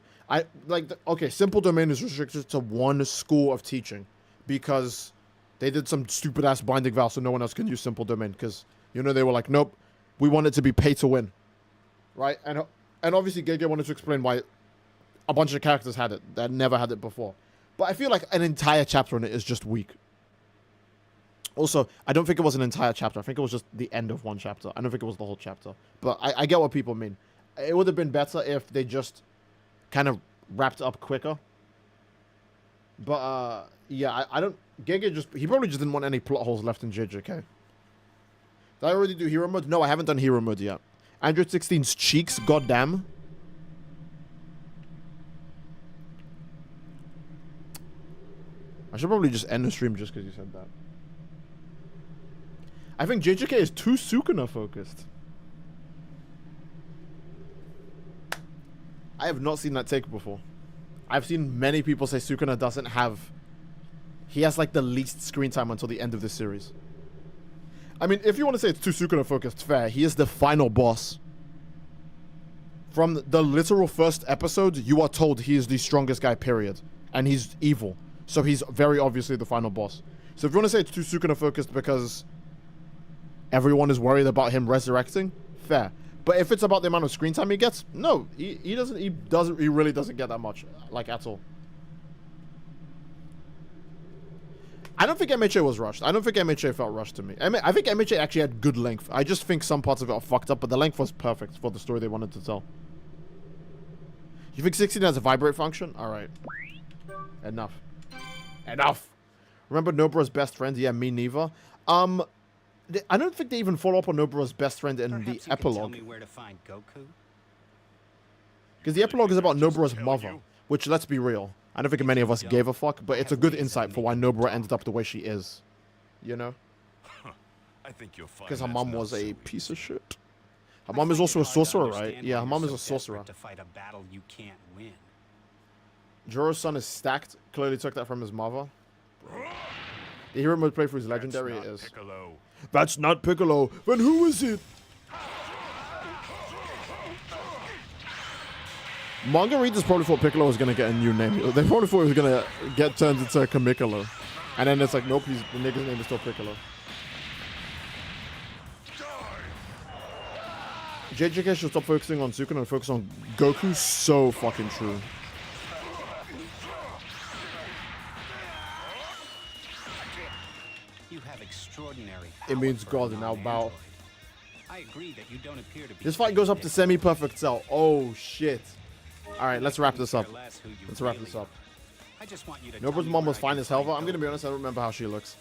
Okay, simple domain is restricted to one school of teaching because they did some stupid ass binding vow so no one else can use simple domain. Because, you know, they were like, nope, we want it to be pay to win. Right? And obviously Gege wanted to explain why a bunch of characters had it that never had it before. But I feel like an entire chapter on it is just weak. Also, I don't think it was an entire chapter. I think it was just the end of one chapter. I don't think it was the whole chapter. But I get what people mean. It would have been better if they just kind of wrapped up quicker. But, yeah, I don't... Gege just... He probably just didn't want any plot holes left in JJK. Did I already do hero mode? No, I haven't done hero mode yet. Android 16's cheeks, goddamn. I should probably just end the stream just because you said that. I think JJK is too Sukuna focused. I have not seen that take before. I've seen many people say Sukuna doesn't have... He has like the least screen time until the end of this series. I mean, if you want to say it's too Sukuna focused, fair. He is the final boss. From the literal first episode, you are told he is the strongest guy, period. And he's evil. So he's very obviously the final boss. So if you want to say it's too Sukuna focused because everyone is worried about him resurrecting, fair. But if it's about the amount of screen time he gets, no, he really doesn't get that much, like, at all. I don't think MHA was rushed. I don't think MHA felt rushed to me. I think MHA actually had good length. I just think some parts of it are fucked up, but the length was perfect for the story they wanted to tell. You think 16 has a vibrate function? All right. Enough. Enough. Remember Nobara's best friend? Yeah, me neither. I don't think they even follow up on Nobara's best friend in Perhaps the you can epilogue. tell me where to find Goku? Because the epilogue is about Just Nobara's tell mother. you. Which, let's be real, I don't think many of us gave a fuck, but it's a good insight for why Nobara ended up the way she is. You know? I think you'll find Because her that's mom not was so a easy. piece of shit. Her I mom is find also it a hard to sorcerer, right? understand Yeah, why her you're mom is so a sorcerer. desperate to fight a battle you can't win. Joro's son is stacked. Clearly took that from his mother. The hero mode playthrough is legendary. That's It not is. Piccolo. That's not Piccolo. Then who is it? Manga readers probably thought Piccolo was gonna get a new name. They probably thought he was gonna get turned into Kamikolo. And then it's like, nope, the nigga's name is still Piccolo. JJK should stop focusing on Sukuna and focus on Goku. So fucking true. You have extraordinary It power means for a God, and now bow. non-android. I agree that you don't appear to be This fight goes up to semi-perfect cell. Oh shit. Alright, let's wrap this up. Let's wrap this up. I just want you to Nobara's mom was fine as hell, but I'm gonna be honest, I don't remember how she looks.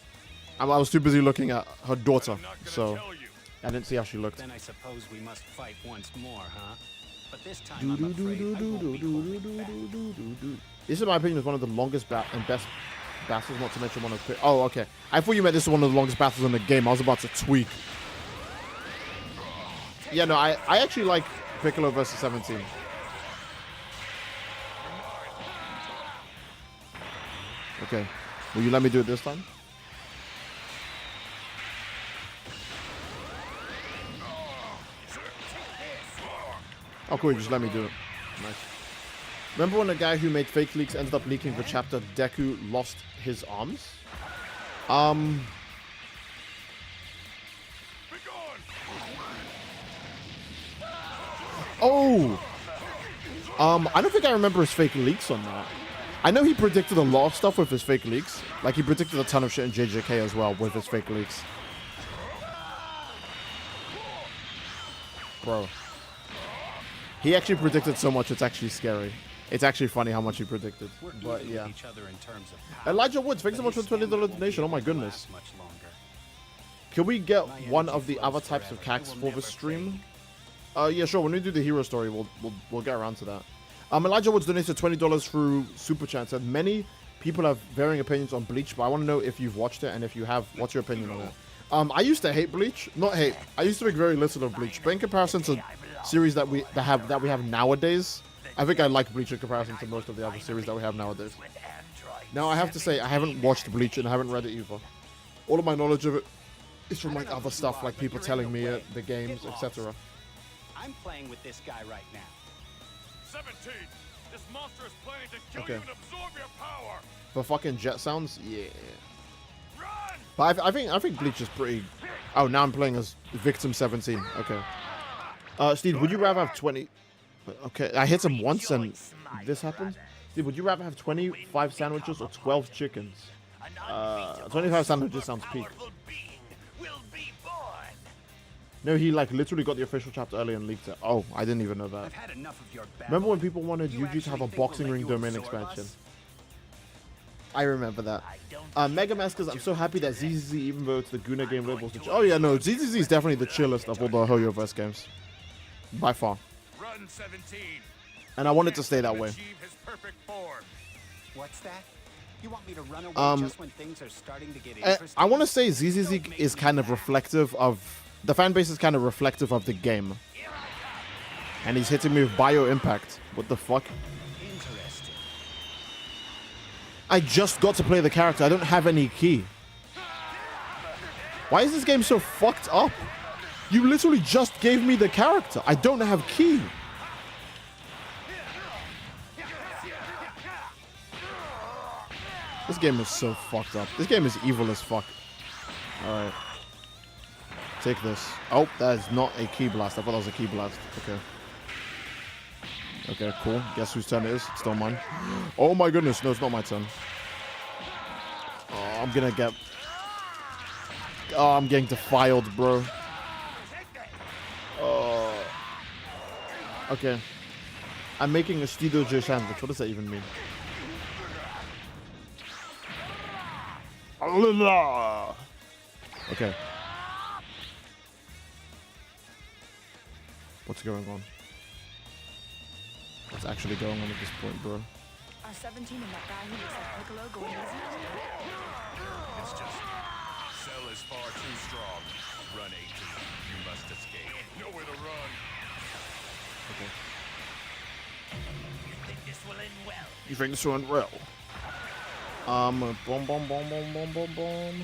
I was too busy looking at her daughter, I'm not gonna so tell you. I didn't see how she looked. Then I suppose we must fight once more, huh? But this time I'm afraid I won't be holding back. This, in my opinion, is one of the longest and best battles, not to mention one of the... Oh, okay. I thought you meant this is one of the longest battles in the game. I was about to tweak. Yeah, no, I actually like Piccolo versus 17. Okay. Will you let me do it this time? Oh, cool. You just let me do it. Nice. Remember when the guy who made fake leaks ended up leaking the chapter Deku lost his arms? Oh! I don't think I remember his fake leaks on that. I know he predicted a lot of stuff with his fake leaks. Like, he predicted a ton of shit in JJK as well with his fake leaks. Bro. He actually predicted so much, it's actually scary. It's actually funny how much he predicted. We're But even yeah. with each other in terms of power, Elijah Woods, thanks so but much for his the $20 stamina donation. Oh my won't goodness. last much longer. Can we get My one energy of the flows other types of forever. cacks It will for the never stream? Yeah, sure. When we do the hero story, we'll get around to that. Elijah Woods donated $20 through Super Chat. Said many people have varying opinions on Bleach, but I want to know if you've watched it, and if you have, what's your opinion on it? I used to hate Bleach. Not hate. I used to think very little of Bleach, but in comparison to series that we have nowadays, I think I like Bleach in comparison to most of the other series that we have nowadays. Now I have to say I haven't watched Bleach and I haven't read it either. All of my knowledge of it is from like other stuff, like people telling me it, the games, etc. I'm playing with this guy right now. 17. This monster is planning to kill Okay. you and absorb your power. For fucking jet sounds, yeah. Run! But I think Bleach is pretty. Oh, now I'm playing as Victim 17. Okay. Steve, would you rather have 20? Okay, I hit him once and this happened. Steve, would you rather have 25 sandwiches or 12 chickens? 25 sandwiches sounds peak. No, he like literally got the official chapter early and leaked it. Oh, I didn't even know that. I've had enough of your Remember when people wanted You Yuji to have a actually think we'll boxing let ring you domain absorb expansion? us? I remember that. Mega Maskers, I'm so happy that ZZZ, even though it's the Guna game labels. Oh yeah, no, ZZZ is definitely the chillest of all the Hoyoverse games. By far. Run, 17. And I want it to stay that way. Achieve his perfect form. What's that? You want me to run away just when things are starting to get I interesting? want to say ZZZ is kind of reflective of... The fan base is kind of reflective of the game. And he's hitting me with Bio Impact. What the fuck? Interesting. I just got to play the character. I don't have any key. Why is this game so fucked up? You literally just gave me the character. I don't have key. This game is so fucked up. This game is evil as fuck. Alright. Take this. Oh, that is not a key blast. I thought that was a key blast. Okay. Okay, cool. Guess whose turn it is? It's still mine. Oh my goodness. No, it's not my turn. Oh, I'm gonna get... Oh, I'm getting defiled, bro. Oh. Okay. I'm making a Stido J sandwich. What does that even mean? Okay. What's going on? What's actually going on at this point, bro? Are 17 and that guy who looks like Piccolo going easy? It's just Cell is far too strong. Run 18. You must escape. Nowhere to run. Okay. You think this will end well? You think this went well? Boom, boom, boom, boom, boom, boom, boom.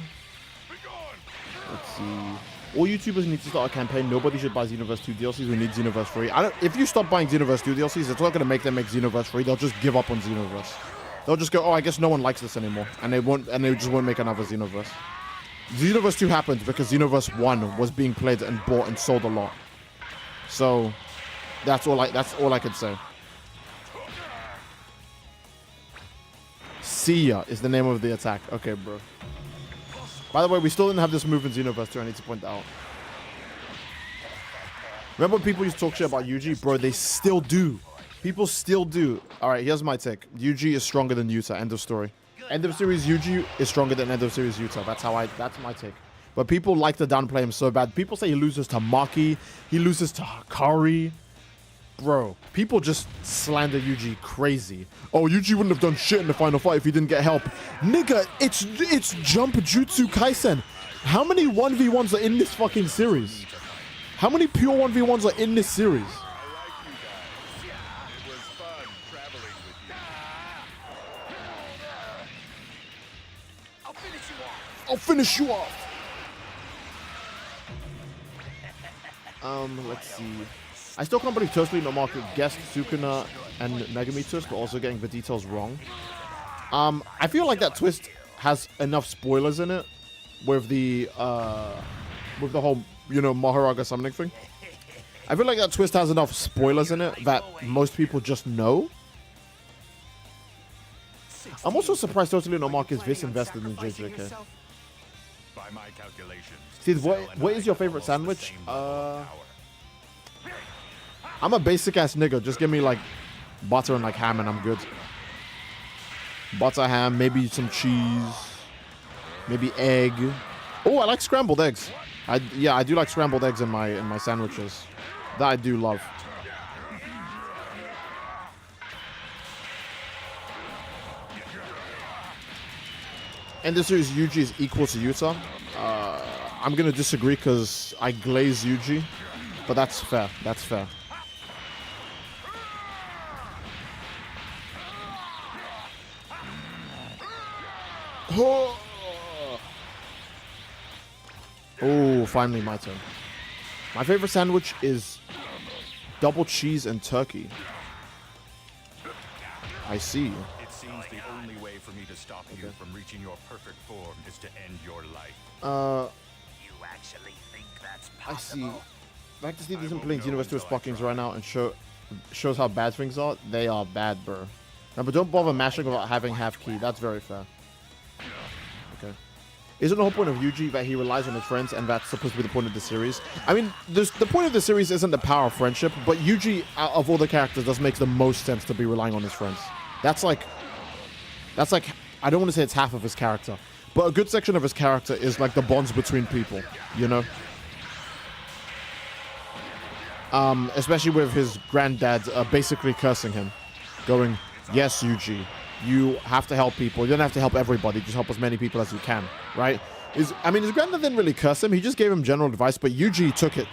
Let's see. All YouTubers need to start a campaign. Nobody should buy Xenoverse 2 DLCs. We need Xenoverse 3. If you stop buying Xenoverse 2 DLCs, it's not going to make them make Xenoverse 3. They'll just give up on Xenoverse. They'll just go, oh, I guess no one likes this anymore, and they just won't make another Xenoverse. Xenoverse 2 happened because Xenoverse 1 was being played and bought and sold a lot. So that's all I can say. See ya is the name of the attack. Okay, bro. By the way, we still didn't have this move in Xenoverse 2, I need to point that out. Remember when people used to talk shit about Yuji? Bro, they still do. People still do. Alright, here's my take. Yuji is stronger than Yuta. End of story. End of series Yuji is stronger than end of series Yuta. That's my take. But people like to downplay him so bad. People say he loses to Maki. He loses to Hakari. Bro, people just slander Yuji crazy. Oh, Yuji wouldn't have done shit in the final fight if he didn't get help. Nigga, it's Jump Jutsu Kaisen. How many 1v1s are in this fucking series? How many pure 1v1s are in this series? I like you guys. It was fun traveling with you. I'll finish you off. I'll finish you off. Let's see. I still can't believe Totally No Market guessed Sukuna and Megami twist, but also getting the details wrong. I feel like that twist has enough spoilers in it with the whole, Maharaga summoning thing. I feel like that twist has enough spoilers in it that most people just know. I'm also surprised Totally No Market is this invested in JJK. By my calculations. Steve, Cell and what I is your have favorite almost the sandwich? same level of power. I'm a basic ass nigga. Just give me like butter and like ham and I'm good. Butter, ham, maybe some cheese, maybe egg. Oh, I like scrambled eggs. I do like scrambled eggs in my sandwiches. That I do love. And this series Yuji is equal to Yuta. I'm gonna disagree because I glaze Yuji, but that's fair. That's fair. Oh, finally my turn. My favorite sandwich is double cheese and turkey. I see. It seems the only way for me to stop you from reaching your perfect form is to end your life. You actually think that's I see. possible? Back to Steve isn't playing Xenoverse 2 Sparkings right now and shows how bad things are. They are bad, bro. No, but don't bother mashing without having half key. That's very fair. Okay. Isn't the whole point of Yuji that he relies on his friends and that's supposed to be the point of the series? I mean, the point of the series isn't the power of friendship, but Yuji, out of all the characters, just makes the most sense to be relying on his friends. That's like, I don't want to say it's half of his character, but a good section of his character is like the bonds between people, you know? Especially with his granddad basically cursing him, going, yes, Yuji, you have to help people. You don't have to help everybody. Just help as many people as you can, right? His granddad didn't really curse him. He just gave him general advice, but Yuji took it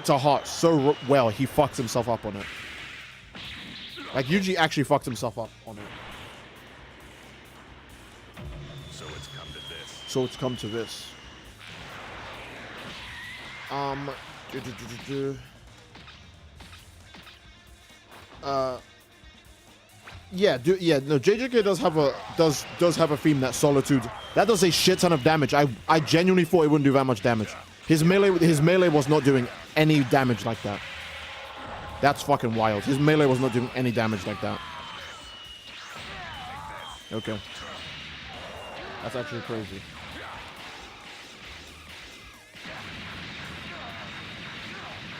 to heart so well. He fucked himself up on it. Like, Yuji actually fucked himself up on it. So it's come to this. So it's come to this. No, JJK does have a theme that's Solitude. That does a shit ton of damage. I genuinely thought it wouldn't do that much damage. His melee was not doing any damage like that. That's fucking wild. His melee was not doing any damage like that. Okay. That's actually crazy.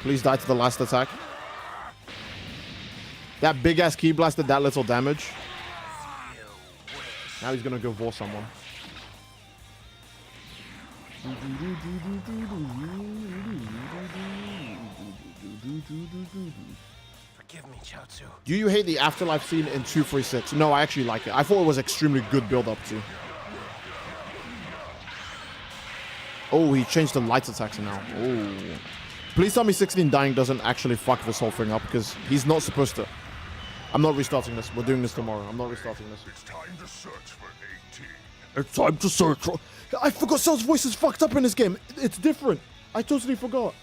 Please die to the last attack. That big ass key blast did that little damage. Now he's gonna go vor someone. Forgive me, Chaozu. Do you hate the afterlife scene in 236? No, I actually like it. I thought it was extremely good build up too. Oh, he changed the light attacks now. Oh. Please tell me 16 dying doesn't actually fuck this whole thing up, because he's not supposed to. I'm not restarting this. We're doing this tomorrow. I'm not restarting this. It's time to search for 18. It's time to search. I forgot Cell's voice is fucked up in this game. It's different. I totally forgot.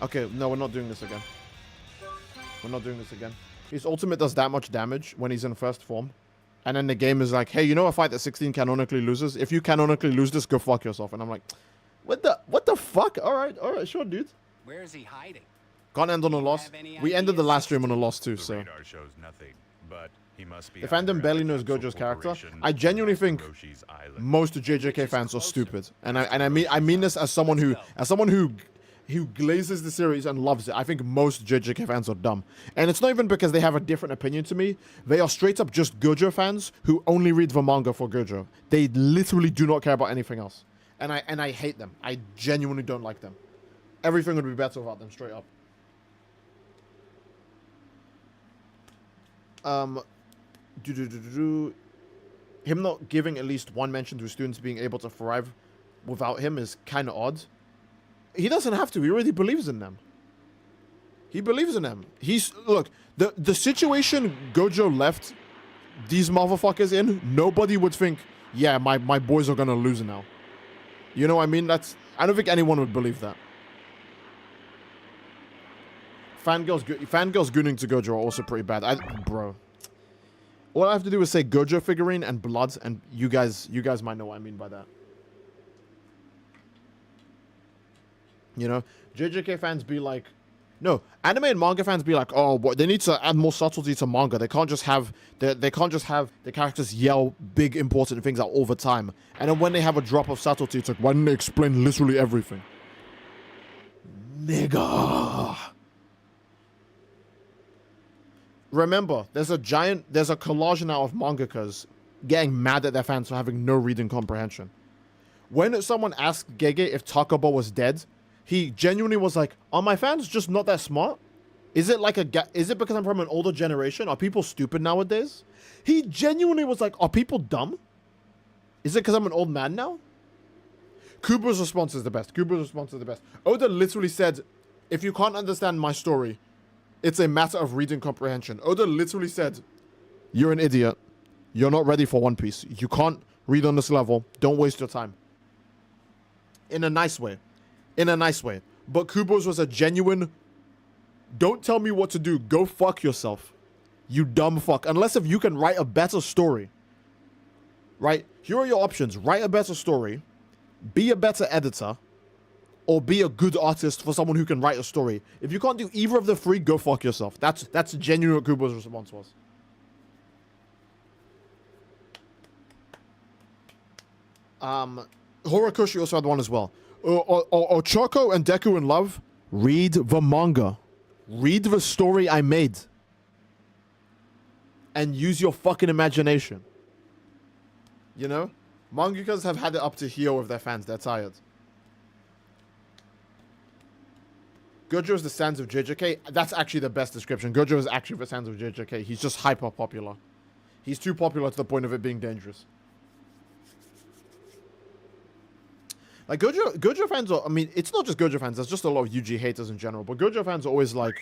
Okay, no, we're not doing this again. His ultimate does that much damage when he's in first form. And then the game is like, hey, you know a fight that 16 canonically loses? If you canonically lose this, go fuck yourself. And I'm like, what the fuck? All right, sure, dude. Where is he hiding? Can't end on a loss. We ended the last stream on a loss too, The so. radar shows nothing, but he must be The either fandom at barely the knows Capsule Gojo's character. Corporation I genuinely or think Roshi's Island. most JJK fans are stupid. And I mean this as someone who glazes the series and loves it. I think most JJK fans are dumb. And it's not even because they have a different opinion to me. They are straight up just Gojo fans who only read the manga for Gojo. They literally do not care about anything else. And I hate them. I genuinely don't like them. Everything would be better without them, straight up. Him not giving at least one mention to students being able to thrive without him is kind of odd. He doesn't have to. He already believes in them. Look, the situation Gojo left these motherfuckers in, nobody would think, yeah, my boys are gonna lose now. You know what I mean? I don't think anyone would believe that. Fangirls gooning to Gojo are also pretty bad. Bro. All I have to do is say Gojo figurine and blood, and you guys might know what I mean by that. You know, JJK fans be like, no, anime and manga fans be like, oh, they need to add more subtlety to manga. They can't just have the characters yell big important things out all the time. And then when they have a drop of subtlety, it's like, why didn't they explain literally everything? Nigga. Remember, there's a collage now of mangakas getting mad at their fans for having no reading comprehension. When someone asked Gege if Takabo was dead, he genuinely was like, are my fans just not that smart? Is it because I'm from an older generation? Are people stupid nowadays? He genuinely was like, are people dumb? Is it because I'm an old man now? Kubo's response is the best. Oda literally said, if you can't understand my story, it's a matter of reading comprehension. Oda literally said, you're an idiot. You're not ready for One Piece. You can't read on this level. Don't waste your time. In a nice way. But Kubo's was a genuine, don't tell me what to do. Go fuck yourself. You dumb fuck. Unless if you can write a better story. Right? Here are your options. Write a better story. Be a better editor. Or be a good artist for someone who can write a story. If you can't do either of the three, go fuck yourself. That's genuine what Kubo's response was. Horikoshi also had one as well. Ochako and Deku in love? Read the manga. Read the story I made. And use your fucking imagination. You know? Mangakas have had it up to here with their fans. They're tired. Gojo is the Sands of JJK. That's actually the best description. Gojo is actually the Sands of JJK. He's just hyper popular. He's too popular to the point of it being dangerous. Like, Gojo fans are, I mean, it's not just Gojo fans, there's just a lot of UG haters in general, but Gojo fans are always like,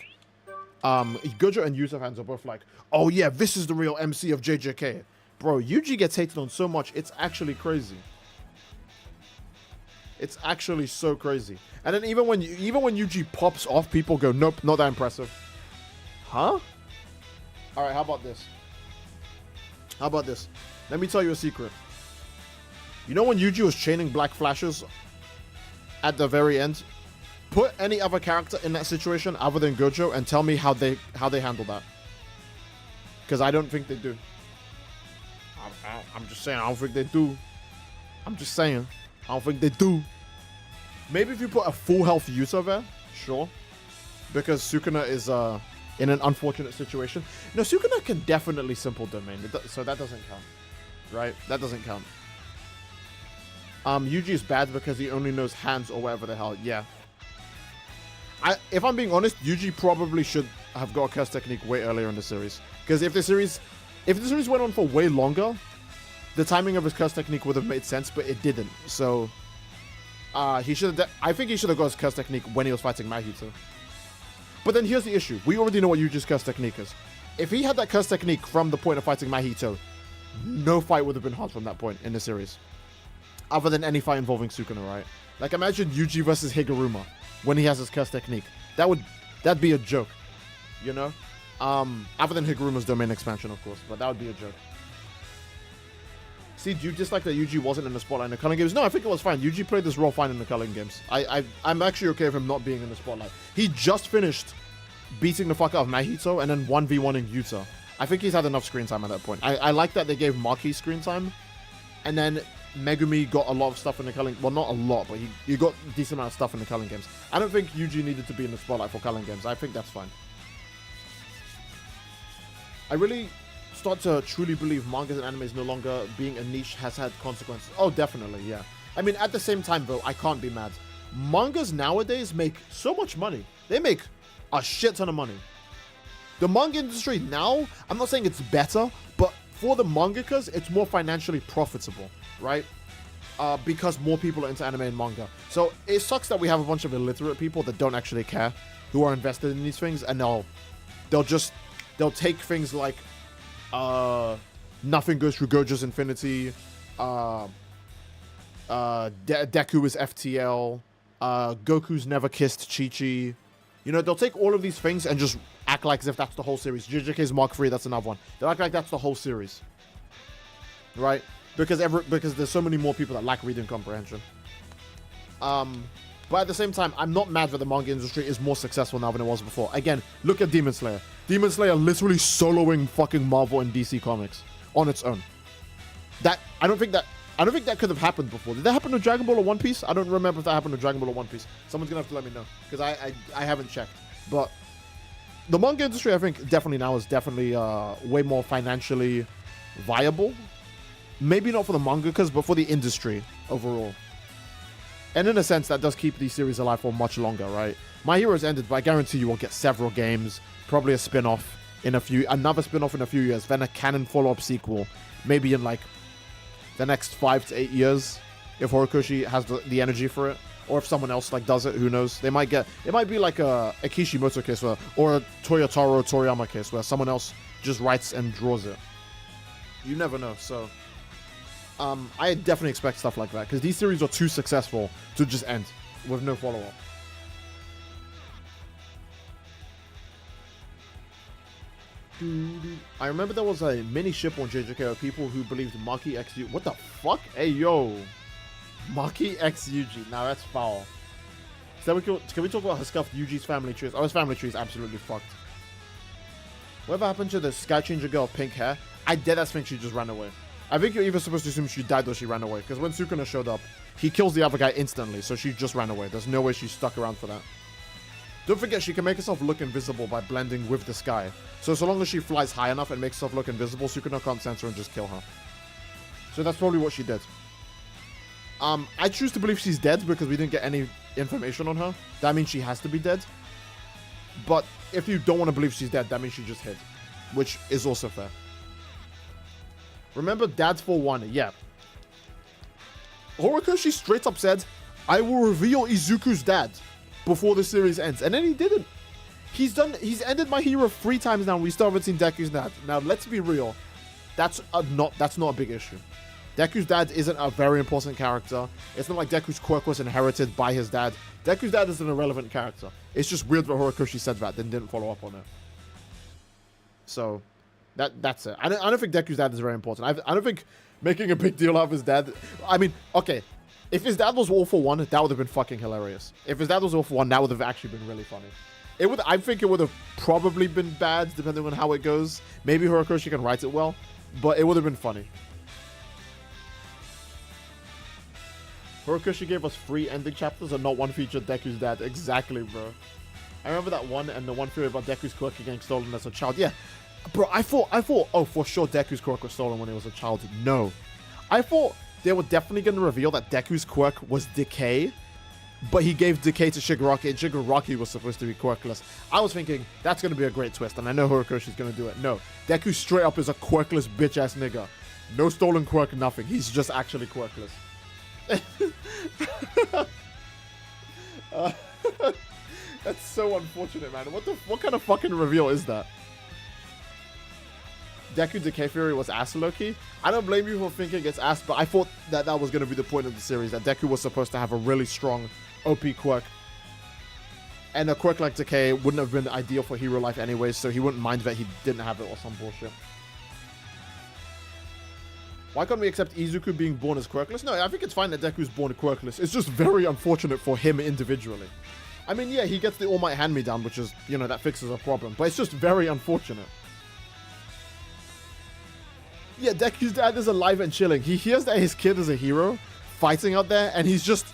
Gojo and Yusa fans are both like, oh yeah, this is the real MC of JJK. Bro, UG gets hated on so much, it's actually crazy. It's actually so crazy. And then even when UG pops off, people go, nope, not that impressive. Huh? Alright, how about this? Let me tell you a secret. You know when Yuji was chaining black flashes at the very end? Put any other character in that situation other than Gojo and tell me how they handle that. Because I don't think they do. I'm just saying, I don't think they do. I'm just saying. I don't think they do. Maybe if you put a full health Yuta there, sure. Because Sukuna is in an unfortunate situation. No, Sukuna can definitely simple domain, so that doesn't count. Right? That doesn't count. Yuji is bad because he only knows hands or whatever the hell. Yeah. If I'm being honest, Yuji probably should have got a curse technique way earlier in the series. Because if the series went on for way longer, the timing of his curse technique would have made sense, but it didn't. So I think he should have got his curse technique when he was fighting Mahito. But then here's the issue. We already know what Yuji's curse technique is. If he had that curse technique from the point of fighting Mahito, no fight would have been hard from that point in the series. Other than any fight involving Sukuna, right? Like, imagine Yuji versus Higuruma when he has his curse technique. That'd be a joke, you know? Other than Higuruma's domain expansion, of course, but that would be a joke. See, do you dislike that Yuji wasn't in the spotlight in the Culling Games? No, I think it was fine. Yuji played this role fine in the Culling Games. I'm actually okay with him not being in the spotlight. He just finished beating the fuck out of Mahito and then 1v1ing Yuta. I think he's had enough screen time at that point. I like that they gave Maki screen time, and then Megumi got a lot of stuff in the Culling... Well, not a lot, but he got a decent amount of stuff in the Culling Games. I don't think Yuji needed to be in the spotlight for Culling Games. I think that's fine. I really start to truly believe mangas and anime is no longer being a niche has had consequences. Oh, definitely, yeah. I mean, at the same time, though, I can't be mad. Mangas nowadays make so much money. They make a shit ton of money. The manga industry now, I'm not saying it's better, but for the mangakas, it's more financially profitable, right? Because more people are into anime and manga. So it sucks that we have a bunch of illiterate people that don't actually care, who are invested in these things, and they'll take things like Nothing Goes Through Gojo's Infinity, Deku is FTL, Goku's Never Kissed Chi-Chi. You know, they'll take all of these things and just act like as if that's the whole series. JJK's Mark III, that's another one. They'll act like that's the whole series. Right? Because there's so many more people that lack reading comprehension. But at the same time, I'm not mad that the manga industry is more successful now than it was before. Again, look at Demon Slayer. Demon Slayer literally soloing fucking Marvel and DC Comics on its own. I don't think that could have happened before. Did that happen to Dragon Ball or One Piece? I don't remember if that happened to Dragon Ball or One Piece. Someone's gonna have to let me know, because I haven't checked. But the manga industry, I think, definitely now is definitely way more financially viable. Maybe not for the mangakas, but for the industry overall. And in a sense, that does keep these series alive for much longer, right? My Hero's ended, but I guarantee you will get several games, probably a spin-off another spin-off in a few years, then a canon follow-up sequel, maybe in like the next 5 to 8 years, if Horikoshi has the energy for it, or if someone else like does it, who knows? It might be like a Kishimoto case or a Toyotaro Toriyama case where someone else just writes and draws it. You never know, so I definitely expect stuff like that, because these series are too successful to just end with no follow-up. I remember there was a mini ship on JJK of people who believed Maki X Yuji. What the fuck? Hey, yo. Maki X Yuji. Now that's foul. So can we talk about how scuffed Yuji's family tree is? Oh, his family tree is absolutely fucked. Whatever happened to the Sky Changer girl with pink hair? I deadass think she just ran away. I think you're either supposed to assume she died or she ran away, because when Sukuna showed up, he kills the other guy instantly, so she just ran away. There's no way she stuck around for that. Don't forget, she can make herself look invisible by blending with the sky. So long as she flies high enough and makes herself look invisible, Sukuna can't sense her and just kill her. So that's probably what she did. I choose to believe she's dead because we didn't get any information on her. That means she has to be dead. But if you don't want to believe she's dead, that means she just hid, which is also fair. Remember Dad's for one? Yeah. Horikoshi straight up said, I will reveal Izuku's dad before the series ends. And then he didn't. He's ended My Hero 3 times now. We still haven't seen Deku's dad. Now, let's be real. That's not a big issue. Deku's dad isn't a very important character. It's not like Deku's quirk was inherited by his dad. Deku's dad is an irrelevant character. It's just weird that Horikoshi said that, then didn't follow up on it. So, that's it. I don't think Deku's dad is very important. I don't think making a big deal out of his dad... I mean, okay. If his dad was all for one, that would have been fucking hilarious. If his dad was all for one, that would have actually been really funny. I think it would have probably been bad, depending on how it goes. Maybe Horikoshi can write it well, but it would have been funny. Horikoshi gave us 3 ending chapters and not one featured Deku's dad. Exactly, bro. I remember that one and the one theory about Deku's quirk getting stolen as a child. Yeah, bro, I thought, oh, for sure Deku's quirk was stolen when he was a child. No. I thought they were definitely going to reveal that Deku's quirk was decay, but he gave decay to Shigaraki, and Shigaraki was supposed to be quirkless. I was thinking, that's going to be a great twist, and I know Horikoshi's going to do it. No, Deku straight up is a quirkless bitch-ass nigga. No stolen quirk, nothing. He's just actually quirkless. That's so unfortunate, man. What kind of fucking reveal is that? Deku Decay Fury was ass Loki. I don't blame you for thinking it's ass, but I thought that that was going to be the point of the series, that Deku was supposed to have a really strong OP quirk. And a quirk like Decay wouldn't have been ideal for hero life anyways, so he wouldn't mind that he didn't have it or some bullshit. Why can't we accept Izuku being born as quirkless? No, I think it's fine that Deku's born quirkless. It's just very unfortunate for him individually. I mean, yeah, he gets the All Might hand-me-down, which is, you know, that fixes a problem. But it's just very unfortunate. Yeah, Deku's dad is alive and chilling. He hears that his kid is a hero, fighting out there, and he's just...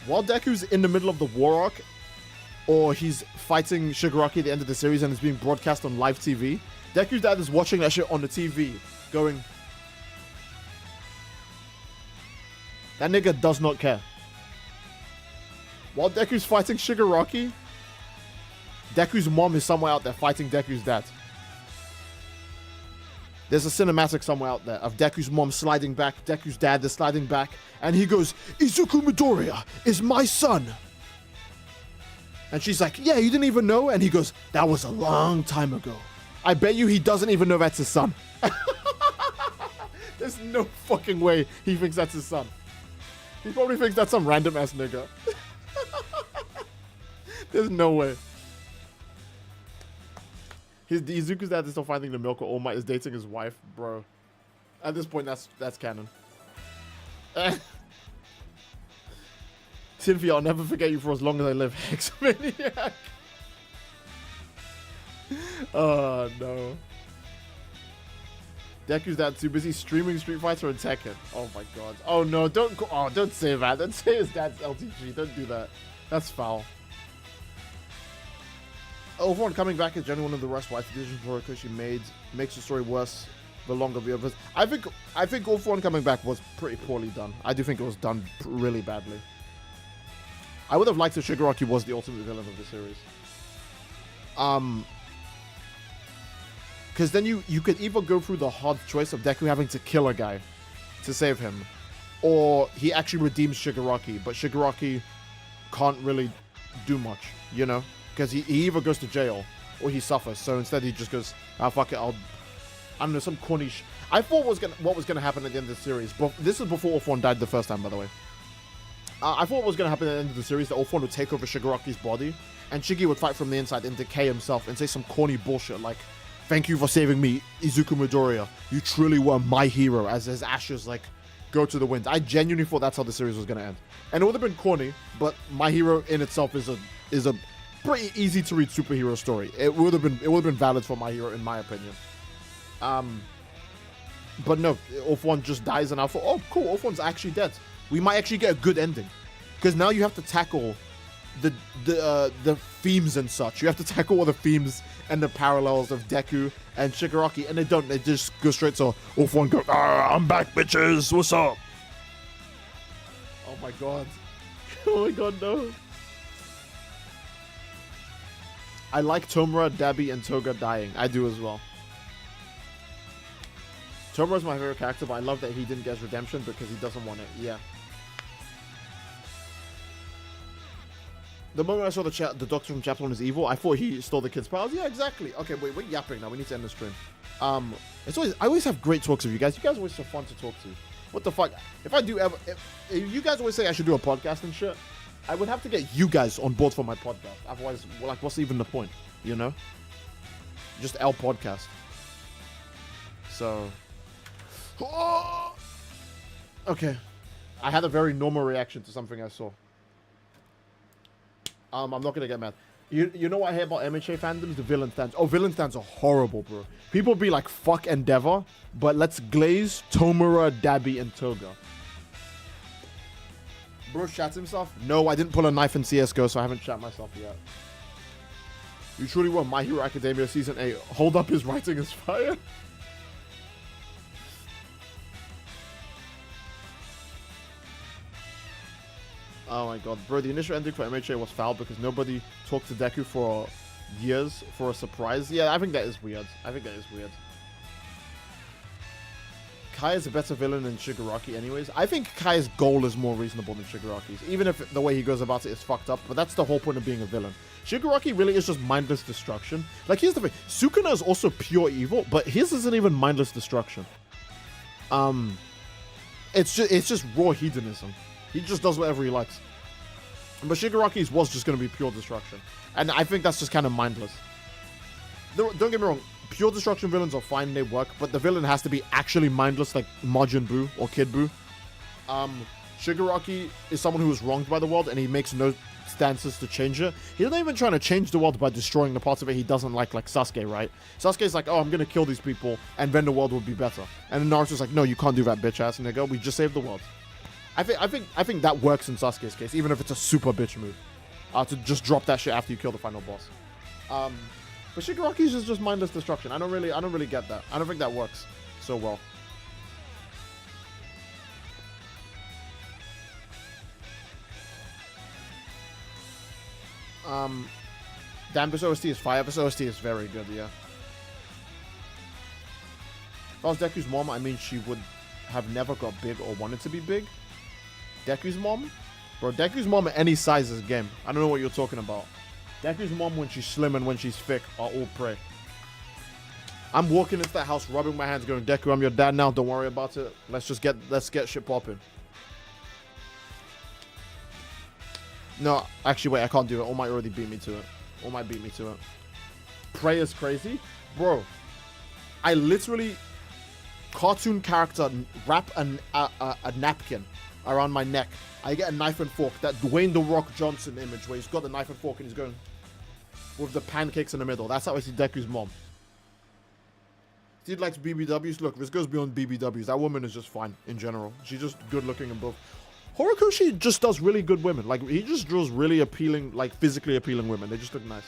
While Deku's in the middle of the war arc, or he's fighting Shigaraki at the end of the series and it's being broadcast on live TV, Deku's dad is watching that shit on the TV, going... That nigga does not care. While Deku's fighting Shigaraki, Deku's mom is somewhere out there fighting Deku's dad. There's a cinematic somewhere out there of Deku's mom sliding back, Deku's dad is sliding back, and he goes, "Izuku Midoriya is my son." And she's like, "Yeah, you didn't even know?" And he goes, "That was a long time ago." I bet you he doesn't even know that's his son. There's no fucking way he thinks that's his son. He probably thinks that's some random ass nigga. There's no way. Izuku's dad is still finding the milk, or All Might is dating his wife, bro. At this point, that's canon. Cynthia, I'll never forget you for as long as I live. Hexamaniac. Oh no. Deku's dad too busy streaming Street Fighter and Tekken. Oh my god. Oh no, don't go. Oh, don't say that. Don't say his dad's LTG. Don't do that. That's foul. Overall, coming back is generally one of the worst white decisions Horikoshi made. Makes the story worse the longer the others. I think All For One coming back was pretty poorly done. I do think it was done really badly. I would have liked if Shigaraki was the ultimate villain of the series. Because then you could either go through the hard choice of Deku having to kill a guy to save him, or he actually redeems Shigaraki, but Shigaraki can't really do much, you know? Because he either goes to jail or he suffers. So instead he just goes, "Ah, fuck it, I don't know, some corny I thought what was gonna happen at the end of the series, but this is before All For One died the first time, by the way. I thought what was gonna happen at the end of the series, that All For One would take over Shigaraki's body, and Shiggy would fight from the inside and decay himself and say some corny bullshit like, "Thank you for saving me, Izuku Midoriya. You truly were my hero," as his ashes like go to the wind. I genuinely thought that's how the series was gonna end. And it would have been corny, but my hero in itself is a pretty easy to read superhero story. It would have been valid for my hero in my opinion. But no, All For One just dies, and I thought, oh cool, All For One's actually dead. We might actually get a good ending, because now you have to tackle the themes and such. You have to tackle all the themes and the parallels of Deku and Shigaraki, and they don't. They just go straight to All For One. Go, "Ah, I'm back, bitches. What's up?" Oh my god. Oh my god, no. I like Tomura, Dabi, and Toga dying. I do as well. Tomura's my favorite character, but I love that he didn't get his redemption because he doesn't want it. Yeah. The moment I saw the doctor from Chapter 1 is evil, I thought he stole the kid's powers. Yeah, exactly. Okay, wait, we're yapping now. We need to end the stream. I always have great talks with you guys. You guys are always so fun to talk to. What the fuck? If you guys always say I should do a podcast and shit, I would have to get you guys on board for my podcast. Otherwise, like, what's even the point? You know? Just L podcast. So... Okay. I had a very normal reaction to something I saw. I'm not gonna get mad. You know what I hate about MHA fandoms? The villain stands. Oh, villain stands are horrible, bro. People be like, fuck Endeavor, but let's glaze Tomura, Dabi, and Toga. Bro shats himself? No, I didn't pull a knife in CSGO, so I haven't shat myself yet. You truly want My Hero Academia Season 8. Hold up, his writing is fire. Oh my god, bro, the initial ending for MHA was foul because nobody talked to Deku for years for a surprise. Yeah, I think that is weird. Kai is a better villain than Shigaraki anyways. I think Kai's goal is more reasonable than Shigaraki's, even if the way he goes about it is fucked up, but that's the whole point of being a villain. Shigaraki really is just mindless destruction. Like, here's the thing. Sukuna is also pure evil, but his isn't even mindless destruction. It's just raw hedonism. He just does whatever he likes. But Shigaraki's was just going to be pure destruction. And I think that's just kind of mindless. Don't get me wrong. Pure destruction villains are fine, they work. But the villain has to be actually mindless, like Majin Buu or Kid Buu. Shigaraki is someone who was wronged by the world, and he makes no stances to change it. He's not even trying to change the world by destroying the parts of it he doesn't like Sasuke, right? Sasuke's like, oh, I'm going to kill these people, and then the world will be better. And then Naruto's like, no, you can't do that, bitch ass. And they go, we just saved the world. I think that works in Sasuke's case, even if it's a super bitch move. To just drop that shit after you kill the final boss. But Shigaraki's is just mindless destruction. I don't really get that. I don't think that works so well. Damn, this OST is fire. This OST is very good, yeah. If I was Deku's mom, I mean, she would have never got big or wanted to be big. Deku's mom? Bro, Deku's mom at any size is game. I don't know what you're talking about. Deku's mom, when she's slim and when she's thick, are all prey. I'm walking into that house, rubbing my hands, going, Deku, I'm your dad now. Don't worry about it. Let's get shit popping. No, actually, wait, I can't do it. All might already beat me to it. Prey is crazy. Bro, I literally, cartoon character, wrap a napkin around my neck. I get a knife and fork. That Dwayne The Rock Johnson image where he's got the knife and fork and he's going with the pancakes in the middle. That's how I see Deku's mom. Dude likes BBWs. Look, this goes beyond BBWs. That woman is just fine in general. She's just good looking and both. Horikoshi just does really good women. Like, he just draws really appealing, like physically appealing women. They just look nice.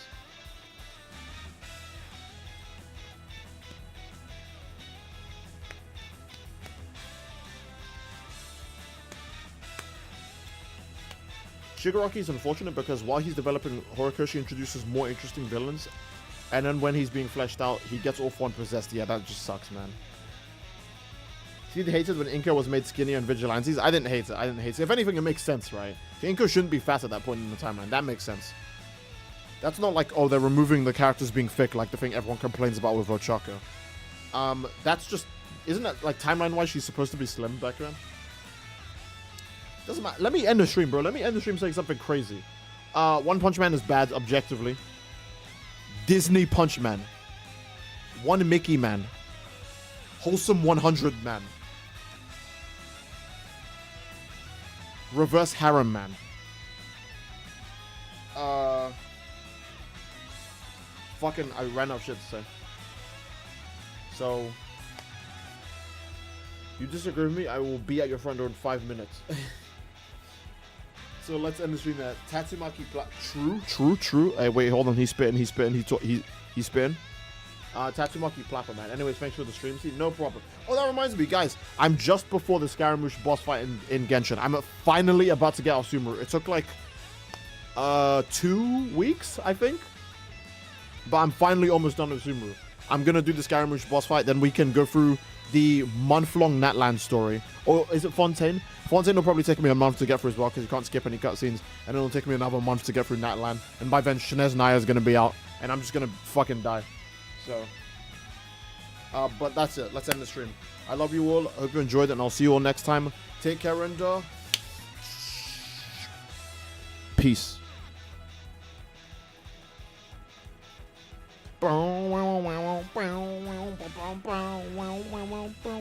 Shigaraki is unfortunate because while he's developing, Horikoshi introduces more interesting villains, and then when he's being fleshed out, he gets all fun possessed. Yeah, that just sucks, man. See, they hated when Inko was made skinnier in Vigilantes. I didn't hate it. If anything, it makes sense, right? Inko shouldn't be fat at that point in the timeline. That makes sense. That's not like, oh, they're removing the characters being thick, like the thing everyone complains about with Ochako. That's just, isn't that, like, timeline-wise, she's supposed to be slim back then? Doesn't matter. Let me end the stream, bro. Let me end the stream saying something crazy. One Punch Man is bad, objectively. Disney Punch Man. One Mickey Man. Wholesome 100 Man. Reverse Harem Man. Fucking, I ran out of shit to say. So, you disagree with me, I will be at your front door in 5 minutes. So let's end the stream at Tatsumaki True. Hey, wait, hold on. He's spitting. He's spitting. Tatsumaki Plapper, man. Anyways, thanks for the stream. See, no problem. Oh, that reminds me, guys. I'm just before the Scaramouche boss fight in Genshin. I'm finally about to get Asumuru. It took like 2 weeks, I think. But I'm finally almost done with Asumuru. I'm gonna do the Scaramouche boss fight. Then we can go through the month-long Natland story. Or is it Fontaine? Fontaine will probably take me a month to get through as well because you can't skip any cutscenes. And it'll take me another month to get through Natland. And by then, Shinez Naya is going to be out. And I'm just going to fucking die. So. But that's it. Let's end the stream. I love you all. I hope you enjoyed it. And I'll see you all next time. Take care and peace.